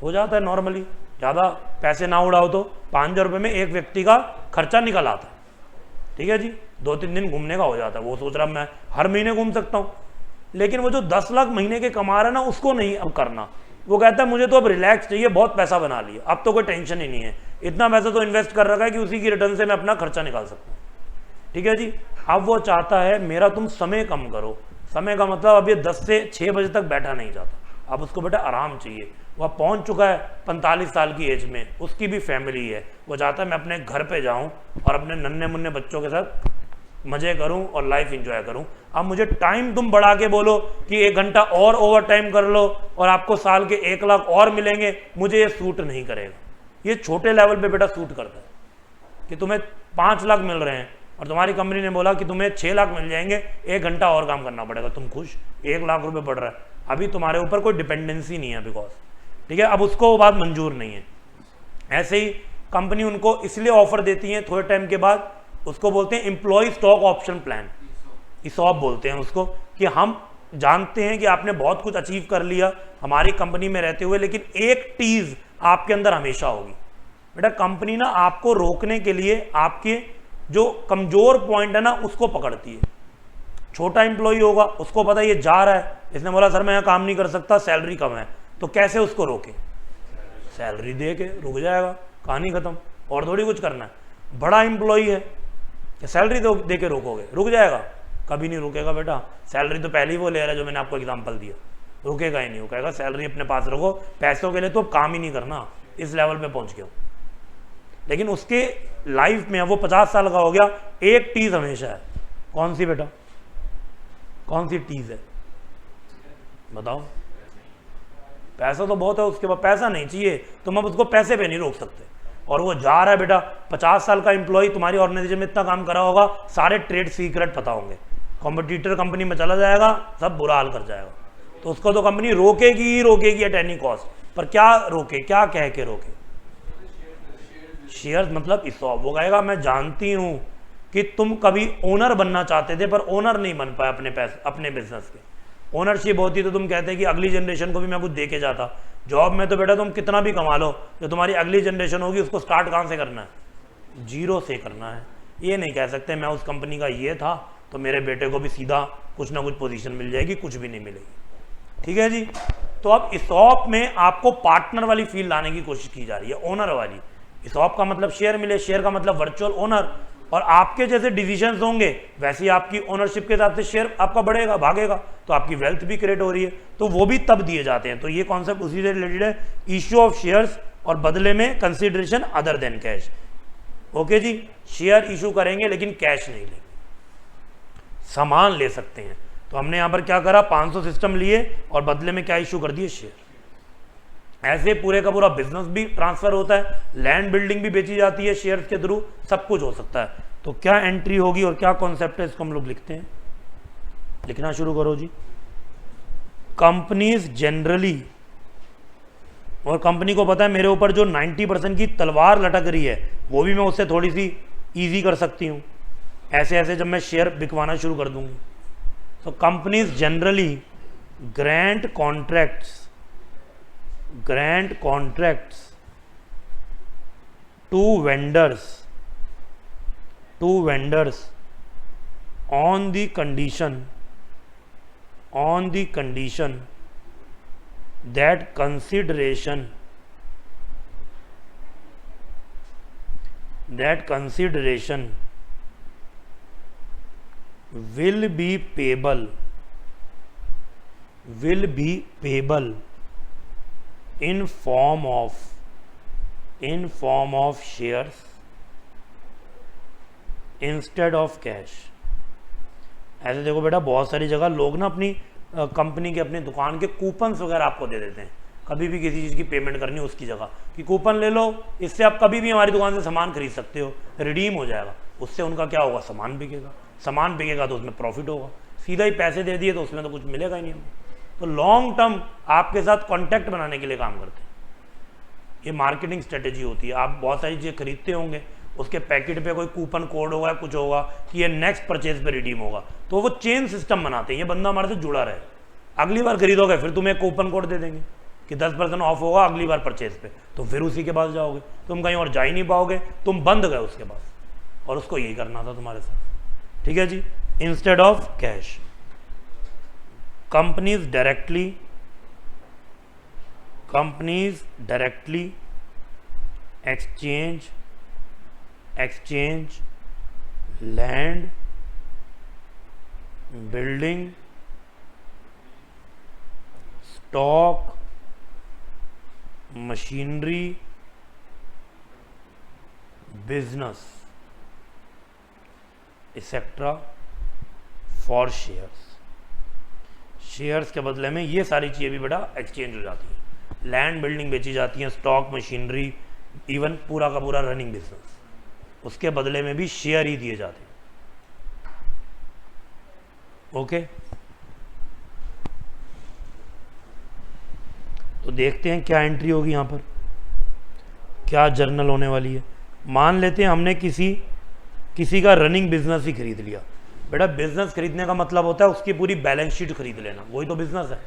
हो जाता है नॉर्मली, ज़्यादा पैसे ना उड़ाओ तो 5,000 रुपये में एक व्यक्ति का खर्चा निकल आता है, ठीक है जी। 2-3 दिन घूमने का हो जाता है, वो सोच रहा मैं हर महीने घूम सकता हूँ। लेकिन वो जो 10 लाख महीने के कमा रहा है ना, उसको नहीं अब करना, वो कहता है मुझे तो अब रिलैक्स चाहिए, बहुत पैसा बना लिया, अब तो कोई टेंशन ही नहीं है, इतना पैसा तो इन्वेस्ट कर रखा है कि उसी की रिटर्न से मैं अपना खर्चा निकाल सकता हूँ, ठीक है जी। अब वो चाहता है मेरा तुम समय कम करो, समय का मतलब अब ये 10 से 6 बजे तक बैठा नहीं जाता, अब उसको बेटा आराम चाहिए। वह पहुंच चुका है 45 साल की एज में, उसकी भी फैमिली है, वो चाहता है मैं अपने घर पे जाऊं और अपने नन्हे मुन्ने बच्चों के साथ मजे करूं और लाइफ एंजॉय करूं। अब मुझे टाइम तुम बढ़ा के बोलो कि 1 घंटा और ओवर टाइम कर लो और आपको साल के 1 लाख और मिलेंगे, मुझे ये सूट नहीं करेगा। ये छोटे लेवल पे बेटा सूट करता है कि तुम्हें 5 लाख मिल रहे हैं, और तुम्हारी कंपनी ने बोला कि तुम्हें 6 लाख मिल जाएंगे, 1 घंटा और काम करना पड़ेगा, तुम खुश, 1 लाख रुपए बढ़ रहा है, अभी तुम्हारे ऊपर कोई डिपेंडेंसी नहीं है बिकॉज, ठीक है, अब उसको वो बात मंजूर नहीं है। ऐसे ही कंपनी उनको इसलिए ऑफर देती है थोड़े टाइम के बाद, उसको बोलते हैं employ stock option plan, ESOP बोलते हैं उसको, कि हम जानते हैं कि आपने बहुत कुछ अचीव कर लिया हमारी कंपनी में रहते हुए, लेकिन एक चीज आपके अंदर हमेशा होगी बेटा, कंपनी ना आपको रोकने के लिए आपके जो कमजोर पॉइंट है ना उसको पकड़ती है। छोटा एम्प्लॉय होगा, उसको पता ये जा रहा है, इसने बोला सर मैं यहाँ काम नहीं कर सकता, सैलरी कम है, तो कैसे उसको रोके, सैलरी दे के रुक जाएगा, कहानी खत्म, और थोड़ी कुछ करना है। बड़ा एम्प्लॉय है, सैलरी दे के रोकोगे, रुक जाएगा, कभी नहीं रुकेगा बेटा, सैलरी तो पहले ही वो ले रहा है, जो मैंने आपको एग्जांपल दिया, रुकेगा ही नहीं, वो कहेगा सैलरी अपने पास रखो, पैसों के लिए तो काम ही नहीं करना, इस लेवल पे पहुंच गया। लेकिन उसके लाइफ में वो 50 साल का हो गया, एक चीज हमेशा है, कौन सी बेटा, कौन सी चीज है बताओ, पैसा तो बहुत है उसके पास, पैसा नहीं चाहिए, तुम अब उसको पैसे पे नहीं रोक सकते, और वो जा रहा है बेटा, 50 साल का एम्प्लॉय तुम्हारी ऑर्गेनाइजेशन में इतना काम करा होगा, सारे ट्रेड सीक्रेट पता होंगे, कॉम्पिटिटर कंपनी में चला जाएगा, सब बुरा हाल कर जाएगा, तो उसको तो कंपनी रोकेगी ही रोकेगी एट एनी कॉस्ट, पर क्या रोके, क्या कह के रोके, शेयर्स मतलब ESOP। वो कहेगा मैं जानती हूं कि तुम कभी ओनर बनना चाहते थे पर ओनर नहीं बन पाए अपने पैसे, अपने बिजनेस के, ओनरशिप होती तो तुम कहते कि अगली जनरेशन को भी मैं कुछ दे के जाता, जॉब में तो बेटा तुम कितना भी कमा लो, जो तुम्हारी अगली जनरेशन होगी उसको स्टार्ट कहां से करना है, 0 से करना है। ये नहीं कह सकते मैं उस कंपनी का ये था तो मेरे बेटे को भी सीधा कुछ ना कुछ पोजीशन मिल जाएगी, कुछ भी नहीं मिलेगी, ठीक है जी। तो अब ESOP में आपको पार्टनर वाली फील लाने की कोशिश की जा रही है, ओनर वाली। ESOP का मतलब शेयर मिले, शेयर का मतलब वर्चुअल ओनर, और आपके जैसे डिसीजंस होंगे वैसे ही आपकी ओनरशिप के हिसाब से शेयर आपका बढ़ेगा, भागेगा, तो आपकी वेल्थ भी क्रिएट हो रही है, तो वो भी तब दिए जाते हैं। तो ये कॉन्सेप्ट उसी से रिलेटेड है, इश्यू ऑफ शेयर्स और बदले में consideration other than cash. Okay जी, शेयर इशू करेंगे लेकिन कैश नहीं लेंगे, सामान ले सकते हैं। तो हमने यहां पर क्या करा, 500 सिस्टम लिए और बदले में क्या इशू कर दिए, शेयर। ऐसे पूरे का पूरा बिजनेस भी ट्रांसफर होता है, लैंड बिल्डिंग भी बेची जाती है शेयर्स के थ्रू, सब कुछ हो सकता है। तो क्या एंट्री होगी और क्या कॉन्सेप्ट है, इसको हम लोग लिखते हैं, लिखना शुरू करो जी। कंपनीज जनरली, और कंपनी को पता है मेरे ऊपर जो 90% की तलवार लटक रही है वो भी मैं उससे थोड़ी सी ईजी कर सकती हूँ, ऐसे ऐसे जब मैं शेयर बिकवाना शुरू कर दूंगी। तो companies generally grant contracts to vendors on the condition that consideration will be payable in form of shares instead of cash. ऐसे देखो बेटा, बहुत सारी जगह लोग ना अपनी कंपनी के, अपनी दुकान के कूपन्स वगैरह आपको दे देते हैं, कभी भी किसी चीज़ की पेमेंट करनी हो उसकी जगह कि कूपन ले लो, इससे आप कभी भी हमारी दुकान से सामान खरीद सकते हो, रिडीम हो जाएगा। उससे उनका क्या होगा, सामान बिकेगा तो उसमें प्रॉफिट होगा। सीधा ही पैसे दे दिए तो उसमें तो कुछ मिलेगा ही नहीं हमें। तो लॉन्ग टर्म आपके साथ कॉन्टैक्ट बनाने के लिए काम करते हैं, ये मार्केटिंग स्ट्रेटेजी होती है। आप बहुत सारी चीज़ें खरीदते होंगे, उसके पैकेट पे कोई कूपन कोड होगा, कुछ होगा कि ये नेक्स्ट परचेज पे रिडीम होगा, तो वो चेन सिस्टम बनाते हैं, ये बंदा हमारे से जुड़ा रहे। अगली बार खरीदोगे फिर तुम्हें कूपन कोड दे देंगे कि 10% ऑफ होगा अगली बार परचेज पे, तो फिर उसी के पास जाओगे, तुम कहीं और जा ही नहीं पाओगे, तुम बंद गए उसके पास। और उसको यही करना था तुम्हारे साथ, ठीक है जी। Instead of cash, companies directly exchange land, building, stock, machinery, business etcetera for shares के बदले में ये सारी चीज़ें भी बेटा एक्सचेंज हो जाती हैं। लैंड बिल्डिंग बेची जाती हैं, स्टॉक, मशीनरी, इवन पूरा का पूरा रनिंग बिजनेस, उसके बदले में भी शेयर ही दिए जाते हैं। ओके, तो देखते हैं क्या एंट्री होगी यहाँ पर, क्या जर्नल होने वाली है। मान लेते हैं हमने किसी का रनिंग बिजनेस ही खरीद लिया। बेटा बिजनेस खरीदने का मतलब होता है उसकी पूरी बैलेंस शीट खरीद लेना, वही तो बिजनेस है।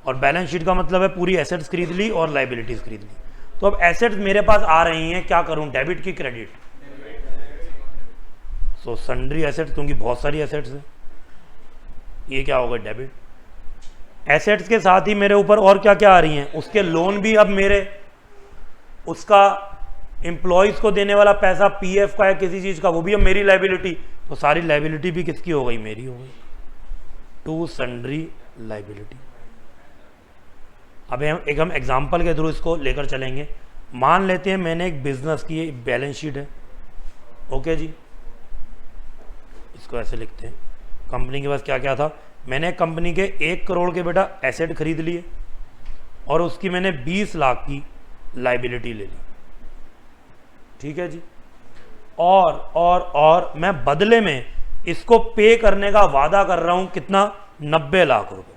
और बैलेंस शीट का मतलब है पूरी एसेट्स खरीद ली और लाइबिलिटीज खरीद ली। तो अब एसेट्स मेरे पास आ रही हैं, क्या करूं, डेबिट की क्रेडिट? सो सन्ड्री एसेट्स, क्योंकि बहुत सारी एसेट्स है, ये क्या होगा, डेबिट। एसेट्स के साथ ही मेरे ऊपर और क्या क्या आ रही हैं, उसके लोन भी अब मेरे, उसका एम्प्लॉयज को देने वाला पैसा पीएफ का है किसी चीज का, वो भी अब मेरी लाइबिलिटी। तो सारी लाइबिलिटी भी किसकी हो गई, मेरी हो गई। To sundry liability. अब हम एग्जांपल के थ्रू इसको लेकर चलेंगे। मान लेते हैं मैंने एक बिजनेस की बैलेंस शीट है, ओके जी, इसको ऐसे लिखते हैं। कंपनी के पास क्या क्या था, मैंने कंपनी के 1 करोड़ के बेटा एसेट खरीद लिए और उसकी मैंने 20 लाख की लाइबिलिटी ले ली, ठीक है जी। और मैं बदले में इसको पे करने का वादा कर रहा हूं, कितना, 90 लाख रुपए।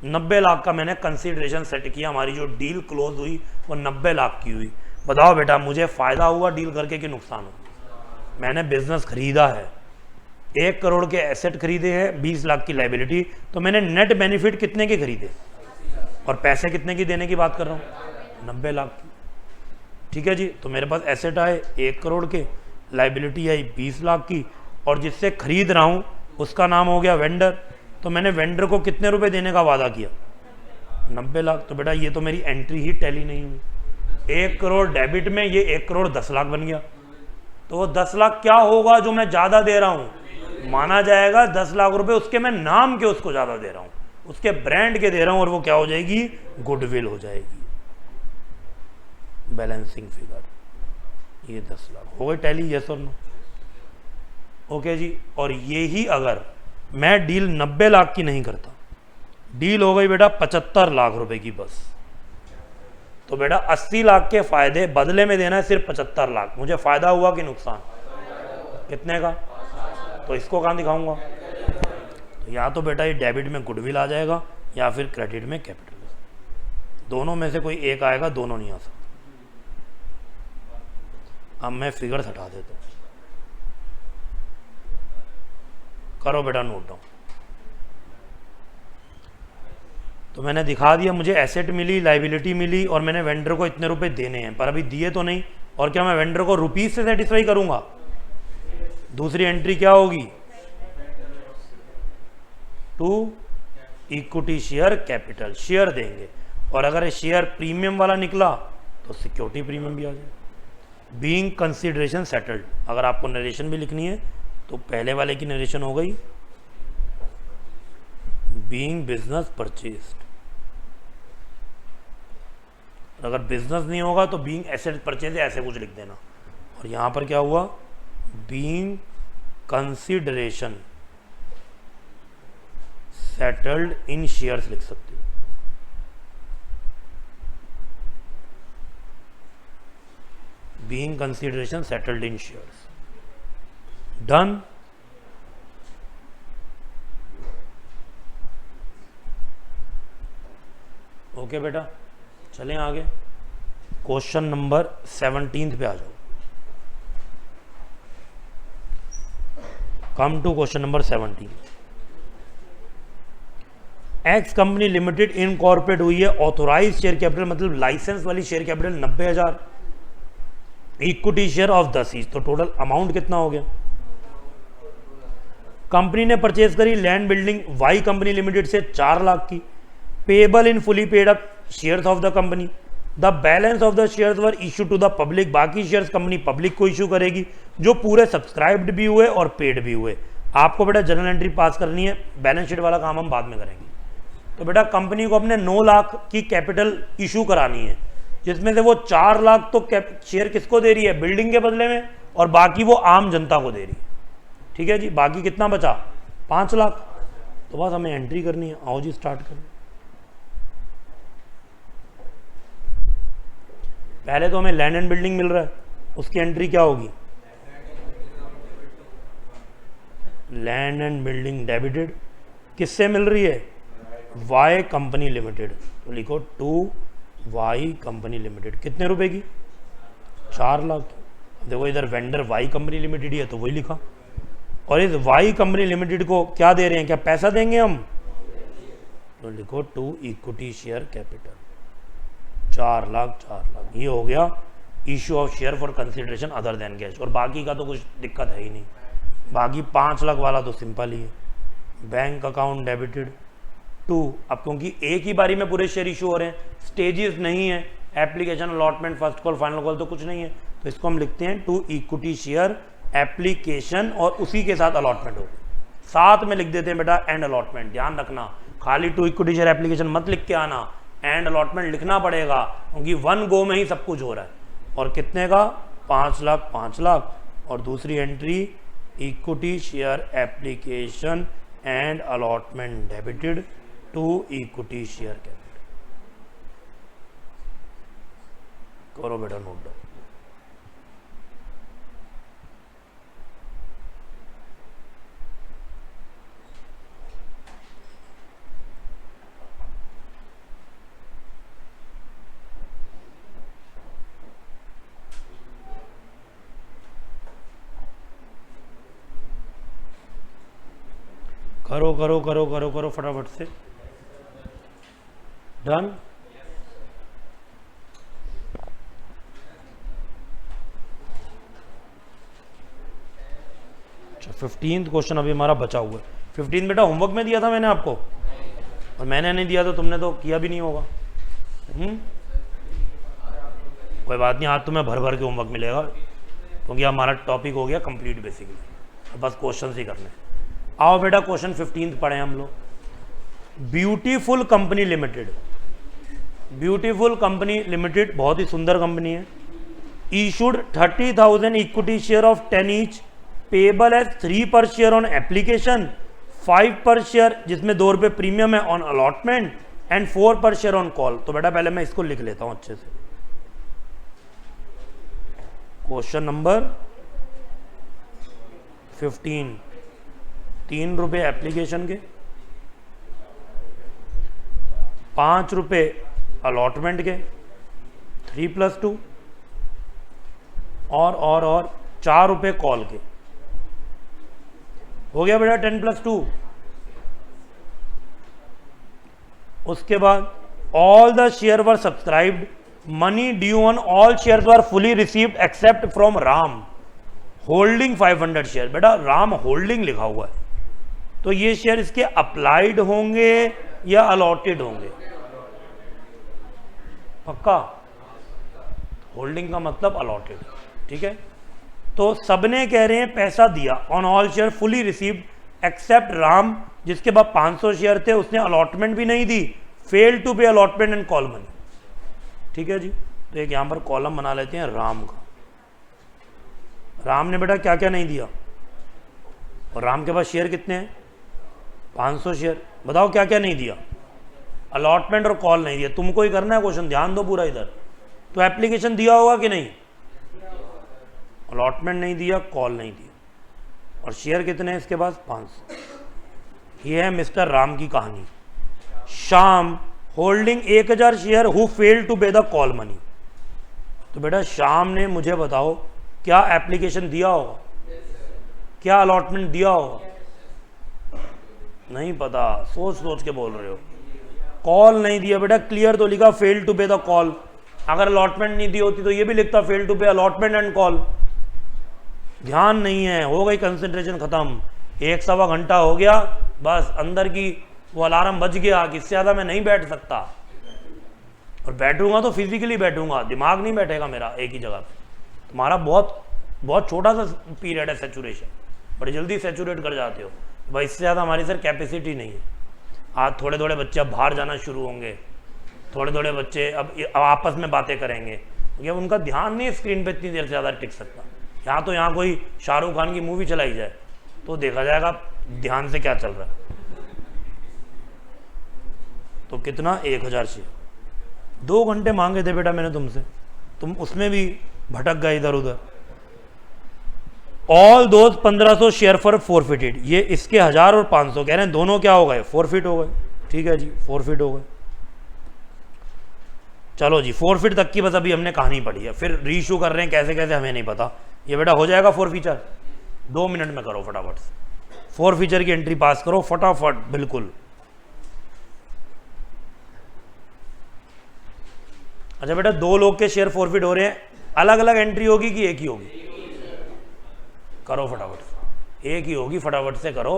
90 लाख का मैंने कंसीडरेशन सेट किया, हमारी जो डील क्लोज हुई वो 90 लाख की हुई। बताओ बेटा मुझे फायदा हुआ डील करके कि नुकसान हुआ? मैंने बिजनेस खरीदा है, 1 करोड़ के एसेट खरीदे हैं, 20 लाख की लाइबिलिटी, तो मैंने नेट बेनिफिट कितने के खरीदे और पैसे कितने की देने की बात कर रहा हूँ, 90 लाख की, ठीक है जी। तो मेरे पास एसेट आए 1 करोड़ के, लाइबिलिटी आई 20 लाख की, और जिससे खरीद रहा हूँ उसका नाम हो गया वेंडर। तो मैंने वेंडर को कितने रुपए देने का वादा किया, 90 लाख। तो बेटा ये तो मेरी एंट्री ही टैली नहीं हुई। 1 करोड़ डेबिट में, ये 1 करोड़ 10 लाख बन गया। तो वो 10 लाख क्या होगा जो मैं ज़्यादा दे रहा हूँ, माना जाएगा 10 लाख रुपए उसके मैं नाम के उसको ज़्यादा दे रहा हूँ, उसके ब्रांड के दे रहा हूँ, और वो क्या हो जाएगी, गुडविल हो जाएगी। बैलेंसिंग फिगर ये 10 लाख हो गई टैली, यस और नो, ओके जी। और ये ही अगर मैं डील 90 लाख की नहीं करता, डील हो गई बेटा 75 लाख रुपए की बस, तो बेटा 80 लाख के फायदे बदले में देना है सिर्फ 75 लाख। मुझे फायदा हुआ कि नुकसान, कितने का? तो इसको कहाँ दिखाऊंगा? तो या तो बेटा ये डेबिट में गुडविल आ जाएगा या फिर क्रेडिट में कैपिटल, दोनों में से कोई एक आएगा, दोनों नहीं आ सकते। अब मैं फिगर्स हटा देता हूँ, करो बेटा नोट डाउन। तो मैंने दिखा दिया, मुझे एसेट मिली, लाइबिलिटी मिली, और मैंने वेंडर को इतने रुपए देने हैं, पर अभी दिए तो नहीं। और क्या मैं वेंडर को रुपीज से सेटिस्फाई करूंगा? दूसरी एंट्री क्या होगी, to equity share capital, share देंगे। और अगर शेयर प्रीमियम वाला निकला तो सिक्योरिटी प्रीमियम भी आ जाए। बीइंग कंसिडरेशन सेटल्ड, अगर आपको नरेशन भी लिखनी है तो पहले वाले की नरेशन हो गई, बीइंग बिजनेस परचेस्ड। अगर बिजनेस नहीं होगा तो बीइंग एसेट परचेज, ऐसे कुछ लिख देना। और यहां पर क्या हुआ, being consideration settled in shares लिख सकते हो। Being consideration settled in shares, done. Okay बेटा, चलें आगे। क्वेश्चन नंबर 17 पे आ जाओ। Come to question number 17। X company limited incorporate हुई है, ऑथोराइज शेयर कैपिटल मतलब लाइसेंस वाली share capital 90,000, equity share of 10 each, तो टोटल अमाउंट कितना हो गया। कंपनी ने परचेज करी land building Y company limited से 4 लाख की, payable in fully paid up shares of the company, the balance of the shares were issue to the public, बाकी shares company public को issue करेगी जो पूरे सब्सक्राइब्ड भी हुए और पेड भी हुए। आपको बेटा जर्नल एंट्री पास करनी है, बैलेंस शीट वाला काम हम बाद में करेंगे। तो बेटा कंपनी को अपने 9 लाख की कैपिटल इशू करानी है, जिसमें से वो 4 लाख तो शेयर किसको दे रही है, बिल्डिंग के बदले में, और बाकी वो आम जनता को दे रही है। ठीक है जी, बाकी कितना बचा, 5 लाख। तो बस हमें एंट्री करनी है, आओ जी स्टार्ट करें। पहले तो हमें लैंड एंड बिल्डिंग मिल रहा है, उसकी एंट्री क्या होगी, लैंड एंड बिल्डिंग डेबिटेड किससे मिल रही है? Y company limited. तो लिखो टू वाई कंपनी लिमिटेड। कितने रुपए की? 4 लाख। देखो इधर वेंडर वाई कंपनी लिमिटेड ही है तो वही लिखा। और इस वाई कंपनी लिमिटेड को क्या दे रहे हैं? क्या पैसा देंगे हम? तो लिखो to equity share capital 4 lakh 4 lakh. ये हो गया issue of share for consideration other than cash. और बाकी का तो कुछ दिक्कत है ही नहीं, बाकी 5 लाख वाला तो सिंपल ही है। बैंक अकाउंट डेबिटेड टू, अब क्योंकि एक ही बारी में पूरे शेयर इशू हो रहे हैं, स्टेजेस नहीं है, application allotment first call final call तो कुछ नहीं है, तो इसको हम लिखते हैं टू इक्विटी शेयर एप्लीकेशन और उसी के साथ अलॉटमेंट हो। साथ में लिख देते हैं बेटा एंड अलॉटमेंट। ध्यान रखना खाली टू इक्विटी शेयर एप्लीकेशन मत लिख के आना, एंड अलॉटमेंट लिखना पड़ेगा क्योंकि 1 गो में ही सब कुछ हो रहा है। और कितने का? 5 लाख 5 लाख। और दूसरी entry equity share application and allotment debited to equity share capital. करो बेटा नोट डाउन। करो करो करो करो करो फटाफट से। डन। अच्छा 15th क्वेश्चन अभी हमारा बचा हुआ है। 15 बेटा होमवर्क में दिया था मैंने आपको, और मैंने नहीं दिया तो तुमने तो किया भी नहीं होगा। कोई बात नहीं, आज तुम्हें भर भर के होमवर्क मिलेगा क्योंकि हमारा टॉपिक हो गया कंप्लीट बेसिकली, बस क्वेश्चन ही करने। आओ बेटा क्वेश्चन 15 पढ़े हम लोग। Beautiful company limited, beautiful company limited बहुत ही सुंदर कंपनी है। Issued 30,000 equity share of 10 each, payable as 3 per share on application, 5 पर शेयर जिसमें 2 रुपये प्रीमियम है ऑन अलॉटमेंट, एंड 4 पर शेयर ऑन कॉल। तो बेटा पहले मैं इसको लिख लेता हूं अच्छे से। क्वेश्चन नंबर 15, 3 रुपये एप्लीकेशन के, 5 रुपये अलॉटमेंट के, 3+2 और 4 रुपये कॉल के। हो गया बेटा 10+2। उसके बाद all the share were subscribed, money due on all shares were fully received accept from Ram holding 500 share. बेटा राम होल्डिंग लिखा हुआ है तो ये शेयर इसके अप्लाइड होंगे या अलॉटेड होंगे? पक्का? होल्डिंग का मतलब अलॉटेड, ठीक है। तो सबने कह रहे हैं पैसा दिया, on all share fully received accept Ram जिसके बाद 500 शेयर थे, उसने अलॉटमेंट भी नहीं दी, फेल टू पे अलॉटमेंट एंड कॉल मनी। ठीक है जी, तो एक यहां पर कॉलम बना लेते हैं राम का। राम ने बेटा क्या क्या नहीं दिया, और राम के पास शेयर कितने हैं? 500 शेयर। बताओ क्या क्या नहीं दिया? अलॉटमेंट और कॉल नहीं दिया। तुमको ही करना है क्वेश्चन, ध्यान दो पूरा इधर। तो एप्लीकेशन दिया होगा कि नहीं? अलॉटमेंट नहीं दिया, कॉल नहीं दिया, और शेयर कितने हैं इसके पास? 500। ये है मिस्टर राम की कहानी। Shyam holding 1000 share who fail to pay the call money. तो बेटा श्याम ने, मुझे बताओ, क्या एप्लीकेशन दिया होगा? क्या अलॉटमेंट दिया होगा? नहीं पता, सोच सोच के बोल रहे हो। कॉल नहीं दिया बेटा, क्लियर तो लिखा fail to pay the call. अगर अलॉटमेंट नहीं दी होती तो ये भी लिखता फेल टू पे अलॉटमेंट एंड कॉल। ध्यान नहीं है, हो गई कंसंट्रेशन खत्म। 1 सवा घंटा हो गया, बस अंदर की वो अलार्म बज गया कि इससे ज़्यादा मैं नहीं बैठ सकता, और बैठूंगा तो फिजिकली बैठूंगा, दिमाग नहीं बैठेगा मेरा एक ही जगह पे। तुम्हारा बहुत छोटा सा पीरियड है सेचुरेशन, बड़ी जल्दी सेचुरेट कर जाते हो भाई, इससे ज़्यादा हमारी सर कैपेसिटी नहीं है। आज थोड़े थोड़े बच्चे अब बाहर जाना शुरू होंगे, थोड़े थोड़े बच्चे अब आपस में बातें करेंगे, क्योंकि अब उनका ध्यान नहीं स्क्रीन पे इतनी देर से ज़्यादा टिक सकता। यहाँ तो यहाँ कोई शाहरुख खान की मूवी चलाई जाए तो देखा जाएगा ध्यान से क्या चल रहा है। तो कितना? 1000 शेयर। 2 घंटे मांगे थे बेटा मैंने तुमसे, तुम उसमें भी भटक गए इधर उधर। All those 1500 share for forfeited, ये इसके 1000 और 500 कह रहे हैं दोनों क्या हो गए, फोरफिट हो गए। ठीक है जी, फोरफिट हो गए। चलो जी, फोरफिट तक की बस अभी हमने कहानी पढ़ी है, फिर रीइशू कर रहे हैं कैसे कैसे हमें नहीं पता। ये बेटा हो जाएगा फोरफीचर, 2 मिनट में करो फटाफट से, फोरफीचर की एंट्री पास करो फटाफट, बिल्कुल। अच्छा बेटा, 2 लोग के शेयर फोरफिट हो रहे हैं, अलग अलग एंट्री होगी कि एक ही होगी? करो फटाफट से, एक ही होगी, फटाफट से करो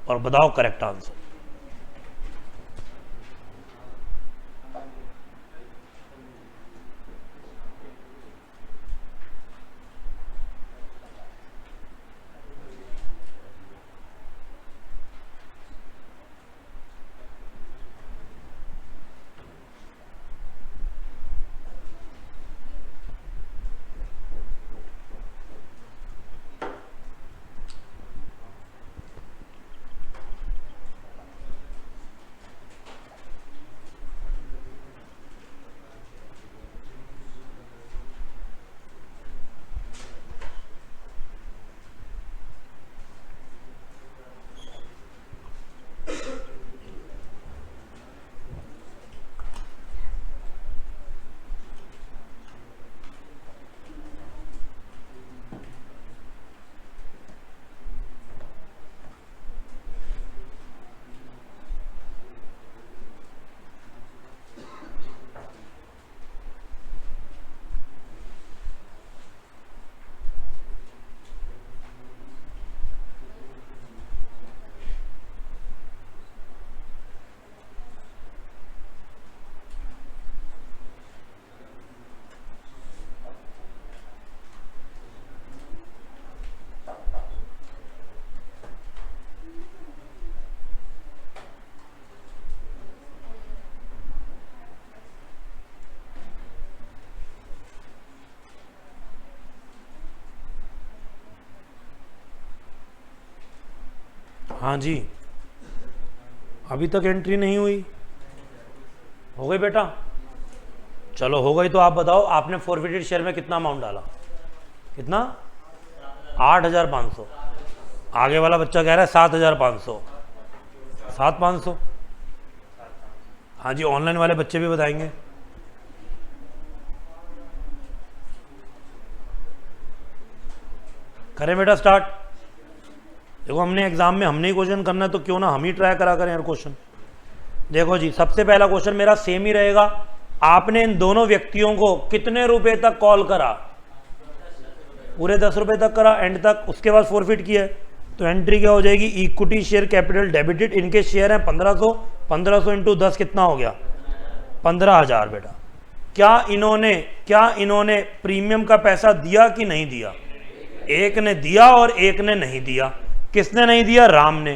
और बताओ करेक्ट आंसर। हाँ जी, अभी तक एंट्री नहीं हुई, हो गई बेटा? चलो हो गई तो आप बताओ, आपने फोरफिटेड शेयर में कितना अमाउंट डाला? कितना? 8500। आगे वाला बच्चा कह रहा है 7500। 7500। हाँ जी, ऑनलाइन वाले बच्चे भी बताएंगे। करें बेटा स्टार्ट? देखो हमने एग्जाम में हमने ही क्वेश्चन करना है, तो क्यों ना हम ही ट्राई करा करें यार क्वेश्चन। देखो जी, सबसे पहला क्वेश्चन मेरा सेम ही रहेगा। आपने इन दोनों व्यक्तियों को कितने रुपए तक कॉल करा? पूरे 10 रुपए तक करा, एंड तक, उसके बाद फोरफिट किया है। तो एंट्री क्या हो जाएगी? इक्विटी शेयर कैपिटल डेबिटेड, इनके शेयर हैं 1500, 1500 इंटू 10 कितना हो गया? 15,000 बेटा। क्या इन्होंने प्रीमियम का पैसा दिया कि नहीं दिया? एक ने दिया और एक ने नहीं दिया। किसने नहीं दिया? राम ने।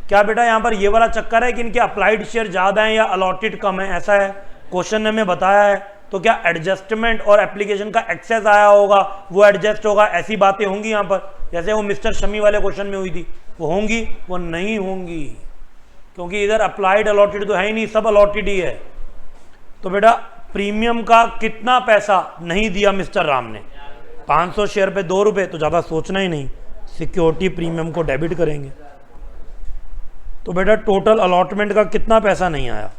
क्या बेटा यहाँ पर ये वाला चक्कर है कि इनके अप्लाइड शेयर ज्यादा हैं या अलॉटेड कम है, ऐसा है? क्वेश्चन ने हमें बताया है, तो क्या एडजस्टमेंट और एप्लीकेशन का एक्सेस आया होगा, वो एडजस्ट होगा, ऐसी बातें होंगी यहाँ पर, जैसे वो मिस्टर शमी वाले क्वेश्चन में हुई थी, वो होंगी? वो नहीं होंगी, क्योंकि इधर अप्लाइड अलॉटेड तो है ही नहीं, सब अलॉटेड ही है। तो बेटा प्रीमियम का कितना पैसा नहीं दिया मिस्टर राम ने? 500 शेयर पे 2 रुपए, तो ज्यादा सोचना ही नहीं, सिक्योरिटी प्रीमियम को डेबिट करेंगे। तो बेटा टोटल अलॉटमेंट का कितना पैसा नहीं आया?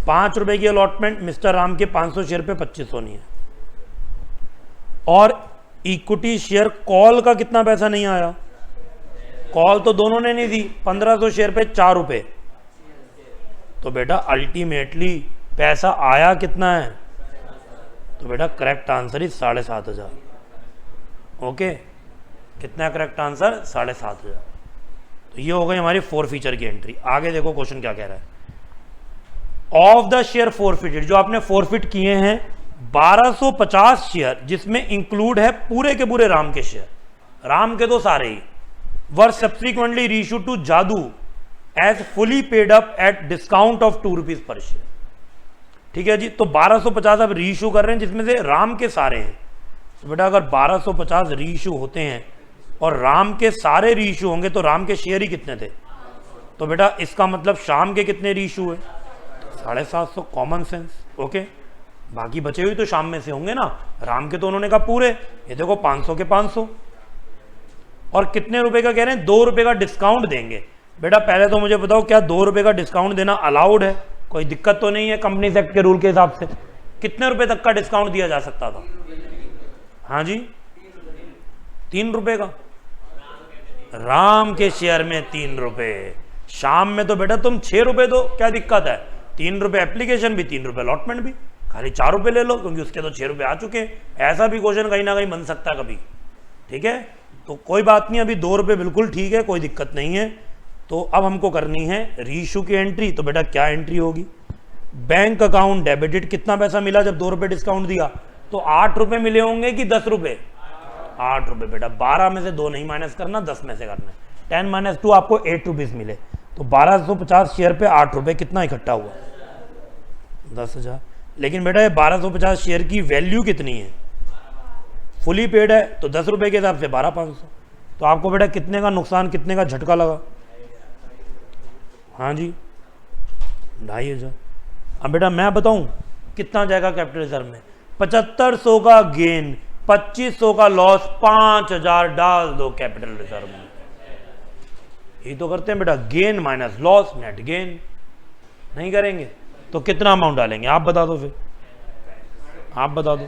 5 रुपए की अलॉटमेंट, मिस्टर राम के 500 शेयर पे 2500 नहीं है। और इक्विटी शेयर कॉल का कितना पैसा नहीं आया? कॉल तो दोनों ने नहीं दी, 1500 शेयर पे 4 रुपए। तो बेटा अल्टीमेटली पैसा आया कितना है? तो बेटा करेक्ट आंसर इज 7500। ओके, कितना करेक्ट आंसर? 7500। तो ये हो गई हमारी फोरफीचर की एंट्री। आगे देखो क्वेश्चन क्या कह रहा है। ऑफ द शेयर फोरफिटेड, जो आपने फोरफिट किए हैं 1250 शेयर, जिसमें इंक्लूड है पूरे के पूरे राम के शेयर, राम के तो सारे ही, were subsequently reissued to Jadu as fully paid up at discount of 2 rupees per share. ठीक है जी, तो 1250 अब रीइश्यू कर रहे हैं, जिसमें से राम के सारे हैं। तो बेटा अगर 1250 रीइश्यू होते हैं और राम के सारे रीइश्यू होंगे, तो राम के शेयर ही कितने थे? तो बेटा इसका मतलब शाम के कितने रीइश्यू हुए? 750, कॉमन सेंस। ओके, बाकी बचे हुए तो शाम में से होंगे ना, राम के तो उन्होंने कहा पूरे, ये देखो 500 के 500, और कितने रुपए का कह रहे हैं, 2 रुपए का डिस्काउंट देंगे। बेटा पहले तो मुझे बताओ क्या 2 रुपए का डिस्काउंट देना अलाउड है? कोई दिक्कत तो नहीं है कंपनी एक्ट के रूल के हिसाब से? कितने रुपए तक का डिस्काउंट दिया जा सकता था? हाँ जी 3 रुपए का। राम के शेयर में 3 रुपए, शाम में तो बेटा तुम 6 रुपए दो, क्या दिक्कत है? 3 रुपए एप्लीकेशन भी, 3 रुपए अलॉटमेंट भी, खाली 4 रुपए ले लो क्योंकि उसके तो 6 रुपए आ चुके हैं। ऐसा भी क्वेश्चन कहीं ना कहीं बन सकता है कभी, ठीक है? तो कोई बात नहीं, अभी 2 रुपए बिल्कुल ठीक है, कोई दिक्कत नहीं है। तो अब हमको करनी है रीइशू की एंट्री। तो बेटा क्या एंट्री होगी? बैंक अकाउंट डेबिटेड, कितना पैसा मिला जब 2 रुपए डिस्काउंट दिया? तो 8 रुपए मिले होंगे कि 10 रुपए? 8 रुपए। बेटा 12 में से 2 नहीं माइनस करना, 10 में से करना है। 10 - 2 आपको 8 रुपीज मिले। तो 1250 शेयर पे 8 रुपए, कितना इकट्ठा हुआ? 10,000। लेकिन बेटा ये 1250 शेयर की वैल्यू कितनी है? फुली पेड है तो 10 रुपए के हिसाब से 12,500। तो आपको बेटा कितने का नुकसान, कितने का झटका लगा? हाँ जी 2,500। अब बेटा मैं बताऊं कितना जाएगा कैपिटल रिजर्व में? 7500 का गेन, 2500 का लॉस, 5000 डाल दो कैपिटल रिजर्व में। ये तो करते हैं बेटा, gain minus loss net gain. नहीं करेंगे तो कितना अमाउंट डालेंगे आप बता दो, फिर आप बता दो।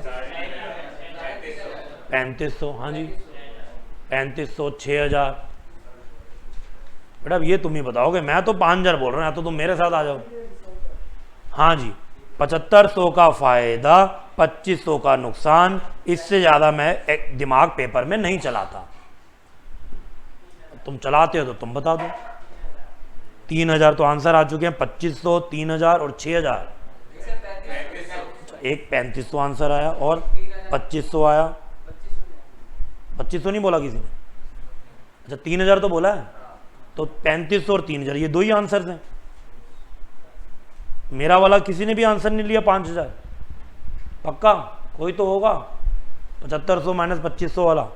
3500। हाँ जी 3500, 6000। बेटा ये तुम ही बताओगे, मैं तो 5000 बोल रहा हूं, तो तुम मेरे साथ आ जाओ। हाँ जी 7500 का फायदा, 2500 का नुकसान, इससे ज्यादा मैं एक दिमाग पेपर में नहीं चलाता। तुम चलाते हो तो तुम बता दो। 3000 तो आंसर आ चुके हैं, 2500, 3000 और 6000। एक 3500 आंसर आया और 2500 आया। 2500 नहीं बोला किसी ने? अच्छा 3000 तो बोला है। तो 3500 और 3000 ये 2 ही आंसर हैं। मेरा वाला किसी ने भी आंसर नहीं लिया 5000? पक्का कोई तो होगा। 7500 - 2500 वाला।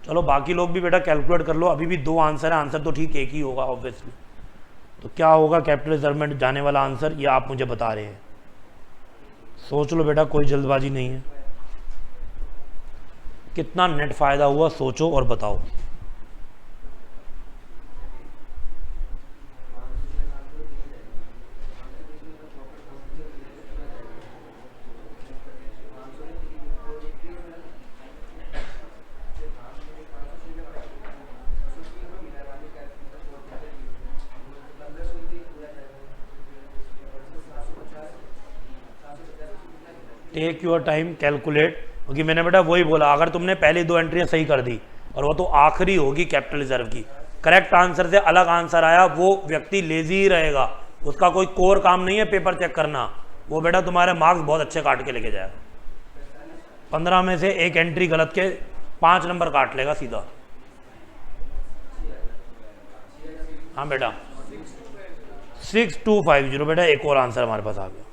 चलो बाकी लोग भी बेटा कैलकुलेट कर लो, अभी भी 2 आंसर है, आंसर तो ठीक एक ही होगा ऑब्वियसली। तो क्या होगा कैपिटल रिजर्व में जाने वाला आंसर, ये आप मुझे बता रहे हैं। सोच लो बेटा, कोई जल्दबाजी नहीं है। कितना नेट फायदा हुआ सोचो और बताओ। Take your time, calculate. क्योंकि मैंने बेटा वही बोला, अगर तुमने पहली 2 एंट्रियां सही कर दी और वो तो आखिरी होगी कैपिटल रिजर्व की, करेक्ट आंसर से अलग आंसर आया, वो व्यक्ति लेजी ही रहेगा, उसका कोई कोर काम नहीं है पेपर चेक करना। वो बेटा तुम्हारे मार्क्स बहुत अच्छे काट के लेके जाएगा। 15 में से एक एंट्री गलत के 5 नंबर काट लेगा सीधा। हाँ बेटा 6250। बेटा एक और आंसर हमारे पास आ गया,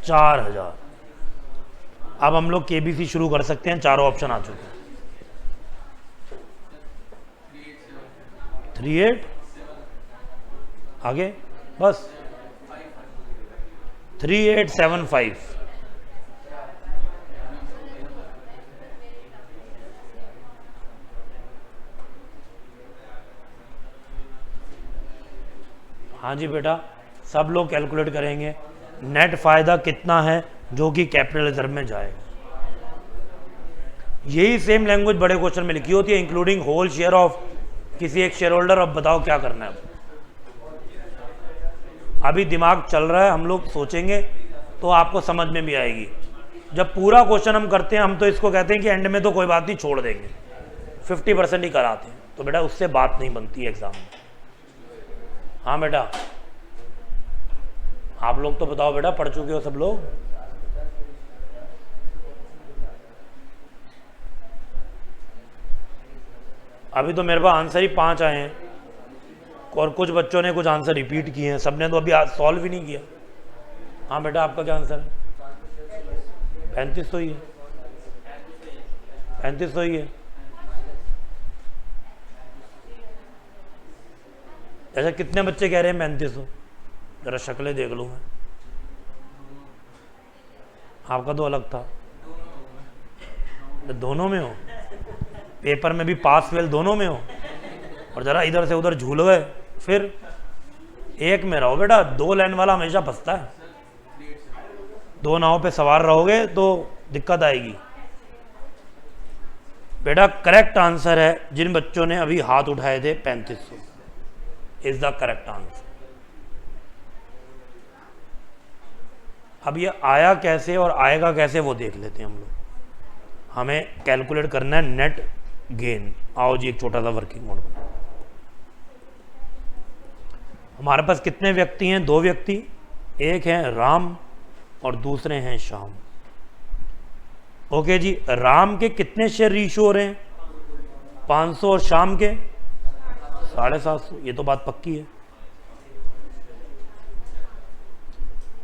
4000। अब हम लोग केबीसी शुरू कर सकते हैं, चारों ऑप्शन आ चुके हैं। 38 आगे बस 3875। हाँ जी बेटा सब लोग कैलकुलेट करेंगे नेट फायदा कितना है जो कि कैपिटल रिजर्व में जाएगा। यही सेम लैंग्वेज बड़े क्वेश्चन में लिखी होती है, इंक्लूडिंग होल शेयर ऑफ किसी एक शेयर होल्डर। अब बताओ क्या करना है। अभी दिमाग चल रहा है, हम लोग सोचेंगे तो आपको समझ में भी आएगी। जब पूरा क्वेश्चन हम करते हैं, हम तो इसको कहते हैं कि एंड में तो कोई बात नहीं छोड़ देंगे, 50% ही कराते हैं। तो बेटा उससे बात नहीं बनती एग्जाम में। हाँ बेटा आप लोग तो बताओ बेटा, पढ़ चुके हो सब लोग? अभी तो मेरे पास आंसर ही 5 आए हैं और कुछ बच्चों ने कुछ आंसर रिपीट किए हैं, सबने तो अभी सॉल्व ही नहीं किया। हाँ बेटा आपका क्या आंसर है? 3500 ही है, 3500 ही है। ऐसा कितने बच्चे कह रहे हैं 3500? जरा शक्लें देख लूँ मैं। आपका तो अलग था। दोनों में हो, पेपर में भी पास फेल दोनों में हो, और जरा इधर से उधर झूल गए फिर एक में रहो बेटा। 2 लाइन वाला हमेशा फंसता है, 2 नाव पे सवार रहोगे तो दिक्कत आएगी बेटा। करेक्ट आंसर है जिन बच्चों ने अभी हाथ उठाए थे 3500 इज द करेक्ट आंसर। अब ये आया कैसे और आएगा कैसे वो देख लेते हैं हम लोग। हमें कैलकुलेट करना है नेट गेन। आओ जी एक छोटा सा वर्किंग मोड बना। हमारे पास कितने व्यक्ति हैं? 2 व्यक्ति, एक है राम और दूसरे हैं श्याम। ओके जी, राम के कितने शेयर रीइश्यू हो रहे हैं? 500 और श्याम के 750। ये तो बात पक्की है।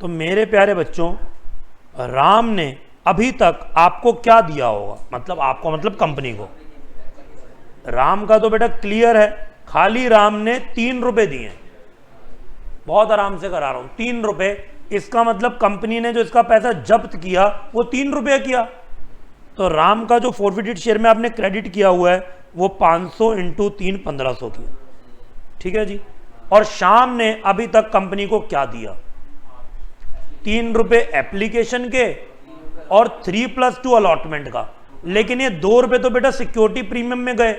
तो मेरे प्यारे बच्चों, राम ने अभी तक आपको क्या दिया होगा? मतलब आपको मतलब कंपनी को। राम का तो बेटा क्लियर है, खाली राम ने 3 रुपए दिए। बहुत आराम से करा रहा हूं, 3 रुपए। इसका मतलब कंपनी ने जो इसका पैसा जब्त किया वो 3 रुपये किया। तो राम का जो फॉरफिटेड शेयर में आपने क्रेडिट किया हुआ है वो 500 × 3 1500 किया। ठीक है जी। और श्याम ने अभी तक कंपनी को क्या दिया? 3 रुपए एप्लीकेशन के और 3+2 अलॉटमेंट का। लेकिन ये 2 रुपए तो बेटा सिक्योरिटी प्रीमियम में गए,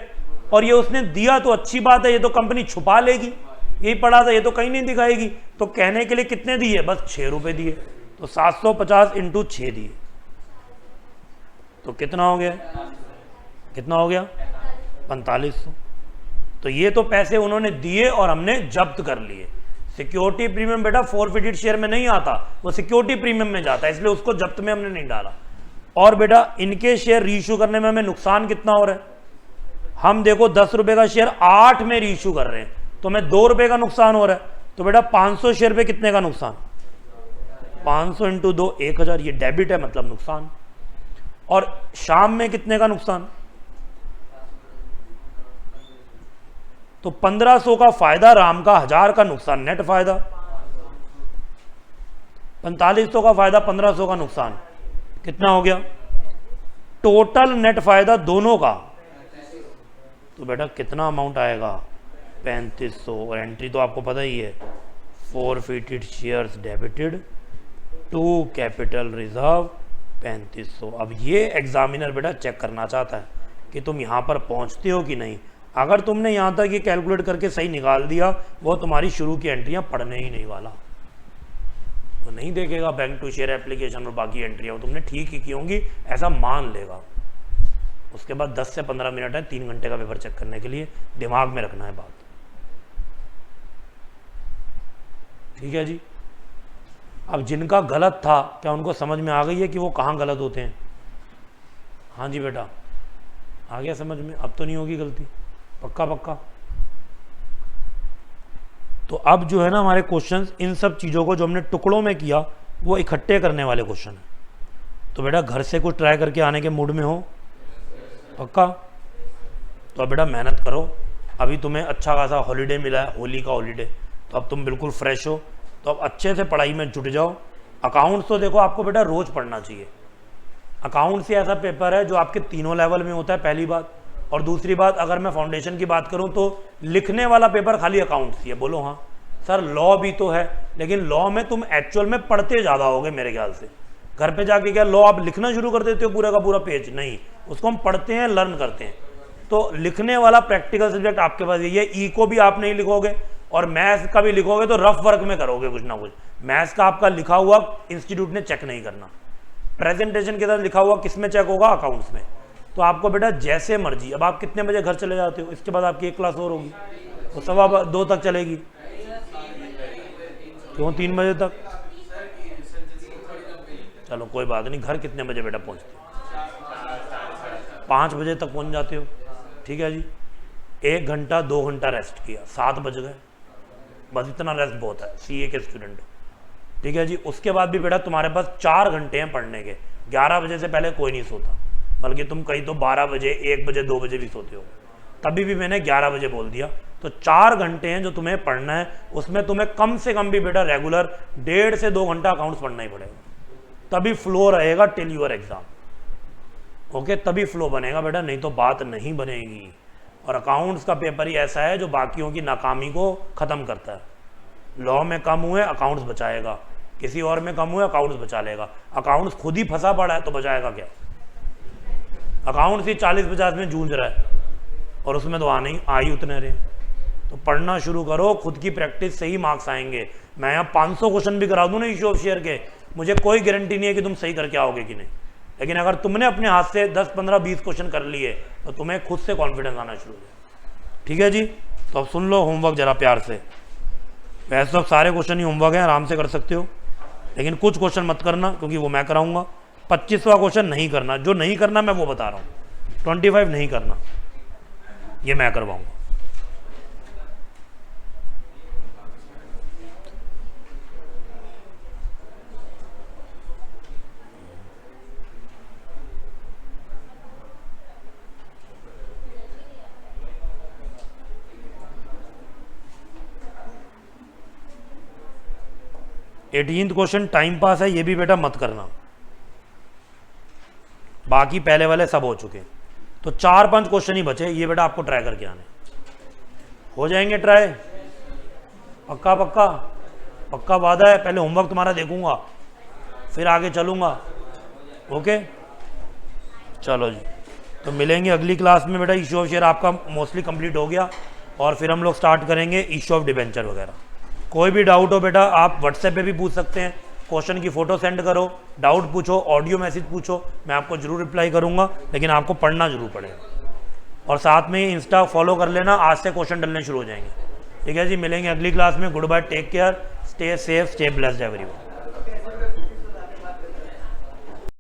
और ये उसने दिया तो अच्छी बात है, ये तो कंपनी छुपा लेगी, यही पड़ा था, ये तो कहीं नहीं दिखाएगी। तो कहने के लिए कितने दिए? बस 6 रुपए दिए। तो 750 × 6 दिए तो कितना हो गया? कितना हो गया? 4500। तो ये तो पैसे उन्होंने दिए और हमने जब्त कर लिए। सिक्योरिटी प्रीमियम बेटा फॉरफिटेड शेयर में नहीं आता, वो सिक्योरिटी प्रीमियम में जाता है, इसलिए उसको जब्त में हमने नहीं डाला। और बेटा इनके शेयर रीइश्यू करने में हमें नुकसान कितना हो रहा है? हम देखो 10 रुपए का शेयर 8 में रीइश्यू कर रहे हैं, तो हमें 2 रुपए का नुकसान हो रहा है। तो बेटा 500 शेयर पे कितने का नुकसान? 500 × 2 1000। ये डेबिट है मतलब नुकसान। और शाम में कितने का नुकसान? तो 1500 का फायदा राम का, 1000 का नुकसान, नेट फायदा। 4500 का फायदा, 1500 का नुकसान, कितना हो गया? टोटल नेट फायदा दोनों का। तो बेटा कितना अमाउंट आएगा? 3500। और एंट्री तो आपको पता ही है, forfeited shares debited to capital reserve 3500। अब ये एग्जामिनर बेटा चेक करना चाहता है कि तुम यहां पर पहुंचते हो कि नहीं। अगर तुमने यहां तक ये कैलकुलेट करके सही निकाल दिया, वो तुम्हारी शुरू की एंट्रियां पढ़ने ही नहीं वाला, वो नहीं देखेगा बैंक टू शेयर एप्लीकेशन और बाकी एंट्रियां तुमने ठीक ही की होंगी, ऐसा मान लेगा। उसके बाद 10 से 15 मिनट है 3 घंटे का पेपर चेक करने के लिए, दिमाग में रखना है बात। ठीक है जी। अब जिनका गलत था, क्या उनको समझ में आ गई है कि वो कहाँ गलत होते हैं? हाँ जी बेटा, आ गया समझ में? अब तो नहीं होगी गलती, पक्का पक्का। तो अब जो है ना हमारे क्वेश्चंस, इन सब चीज़ों को जो हमने टुकड़ों में किया वो इकट्ठे करने वाले क्वेश्चन है। तो बेटा घर से कुछ ट्राई करके आने के मूड में हो? पक्का। तो अब बेटा मेहनत करो, अभी तुम्हें अच्छा खासा हॉलीडे मिला है, होली का हॉलीडे, तो अब तुम बिल्कुल फ्रेश हो, तो अब अच्छे से पढ़ाई में जुट जाओ। अकाउंट्स तो देखो आपको बेटा रोज पढ़ना चाहिए। अकाउंट्स ही ऐसा पेपर है जो आपके तीनों लेवल में होता है, पहली बात। और दूसरी बात, अगर मैं फाउंडेशन की बात करूं तो लिखने वाला पेपर खाली अकाउंट्स ही है। बोलो हाँ सर, लॉ भी तो है, लेकिन लॉ में तुम एक्चुअल में पढ़ते ज़्यादा होगे मेरे ख्याल से। घर पे जाके क्या लॉ आप लिखना शुरू कर देते हो पूरा का पूरा पेज? नहीं, उसको हम पढ़ते हैं, लर्न करते हैं। तो लिखने वाला प्रैक्टिकल सब्जेक्ट आपके पास ये ई को भी आप नहीं लिखोगे, और मैथ्स का भी लिखोगे तो रफ वर्क में करोगे कुछ ना कुछ। मैथ्स का आपका लिखा हुआ इंस्टीट्यूट ने चेक नहीं करना, प्रेजेंटेशन के साथ लिखा हुआ किस में चेक होगा? अकाउंट्स में। तो आपको बेटा जैसे मर्जी, अब आप कितने बजे घर चले जाते हो? इसके बाद आपकी 1 क्लास और होगी, तो 2:15 तक चलेगी। क्यों 3 बजे तक? चलो कोई बात नहीं। घर कितने बजे बेटा पहुंचते हो? 5 बजे तक पहुंच जाते हो। ठीक है जी। 1 घंटा 2 घंटा रेस्ट किया, 7 बज गए, बस इतना रेस्ट बहुत है सीए के स्टूडेंट। ठीक है जी। उसके बाद भी बेटा तुम्हारे पास 4 घंटे हैं पढ़ने के। 11 बजे से पहले कोई नहीं सोता, बल्कि तुम कहीं तो 12 बजे 1 बजे 2 बजे भी सोते हो, तभी भी मैंने 11 बजे बोल दिया। तो 4 घंटे हैं जो तुम्हें पढ़ना है, उसमें तुम्हें कम से कम भी बेटा रेगुलर 1.5 से 2 घंटा अकाउंट्स पढ़ना ही पड़ेगा, तभी फ्लो रहेगा टिल यूर एग्जाम। ओके, तभी फ्लो बनेगा बेटा, नहीं तो बात नहीं बनेगी। और अकाउंट्स का पेपर ही ऐसा है जो बाकियों की नाकामी को ख़त्म करता है। लॉ में कम हुए अकाउंट्स बचाएगा, किसी और में कम हुए अकाउंट्स बचा लेगा। अकाउंट्स खुद ही फंसा पड़ा है तो बचाएगा क्या? अकाउंट्स ही 40-50 में जूझ रहा है और उसमें तो आ ही उतने रहे। तो पढ़ना शुरू करो, खुद की प्रैक्टिस से ही मार्क्स आएंगे। मैं यहाँ 500 क्वेश्चन भी करा दूँ ना इशू ऑफ शेयर के, मुझे कोई गारंटी नहीं है कि तुम सही करके आओगे कि नहीं, लेकिन अगर तुमने अपने हाथ से 10, 15, 20 क्वेश्चन कर लिए तो तुम्हें खुद से कॉन्फिडेंस आना शुरू हो जाए। ठीक है जी, तो अब सुन लो होमवर्क जरा प्यार से। वैसे तो सारे क्वेश्चन ही होमवर्क हैं, आराम से कर सकते हो, लेकिन कुछ क्वेश्चन मत करना क्योंकि वो मैं कराऊंगा। 25वां क्वेश्चन नहीं करना, जो नहीं करना मैं वो बता रहा हूँ। 25 नहीं करना, ये मैं करवाऊंगा। एटीन्थ क्वेश्चन टाइम पास है, ये भी बेटा मत करना, बाकी पहले वाले सब हो चुके। तो 4-5 क्वेश्चन ही बचे, ये बेटा आपको ट्राई करके आने हो जाएंगे। ट्राई पक्का पक्का पक्का वादा है। पहले होमवर्क तुम्हारा देखूंगा फिर आगे चलूंगा। ओके चलो जी, तो मिलेंगे अगली क्लास में बेटा। इशू ऑफ शेयर आपका मोस्टली कंप्लीट हो गया और फिर हम लोग स्टार्ट करेंगे इशू ऑफ डिबेंचर वगैरह। कोई भी डाउट हो बेटा आप व्हाट्सएप पे भी पूछ सकते हैं, क्वेश्चन की फ़ोटो सेंड करो, डाउट पूछो, ऑडियो मैसेज पूछो, मैं आपको ज़रूर रिप्लाई करूँगा, लेकिन आपको पढ़ना जरूर पड़ेगा। और साथ में इंस्टा फॉलो कर लेना, आज से क्वेश्चन डलने शुरू हो जाएंगे। ठीक है जी, मिलेंगे अगली क्लास में। Goodbye, take care, stay safe, stay blessed everyone.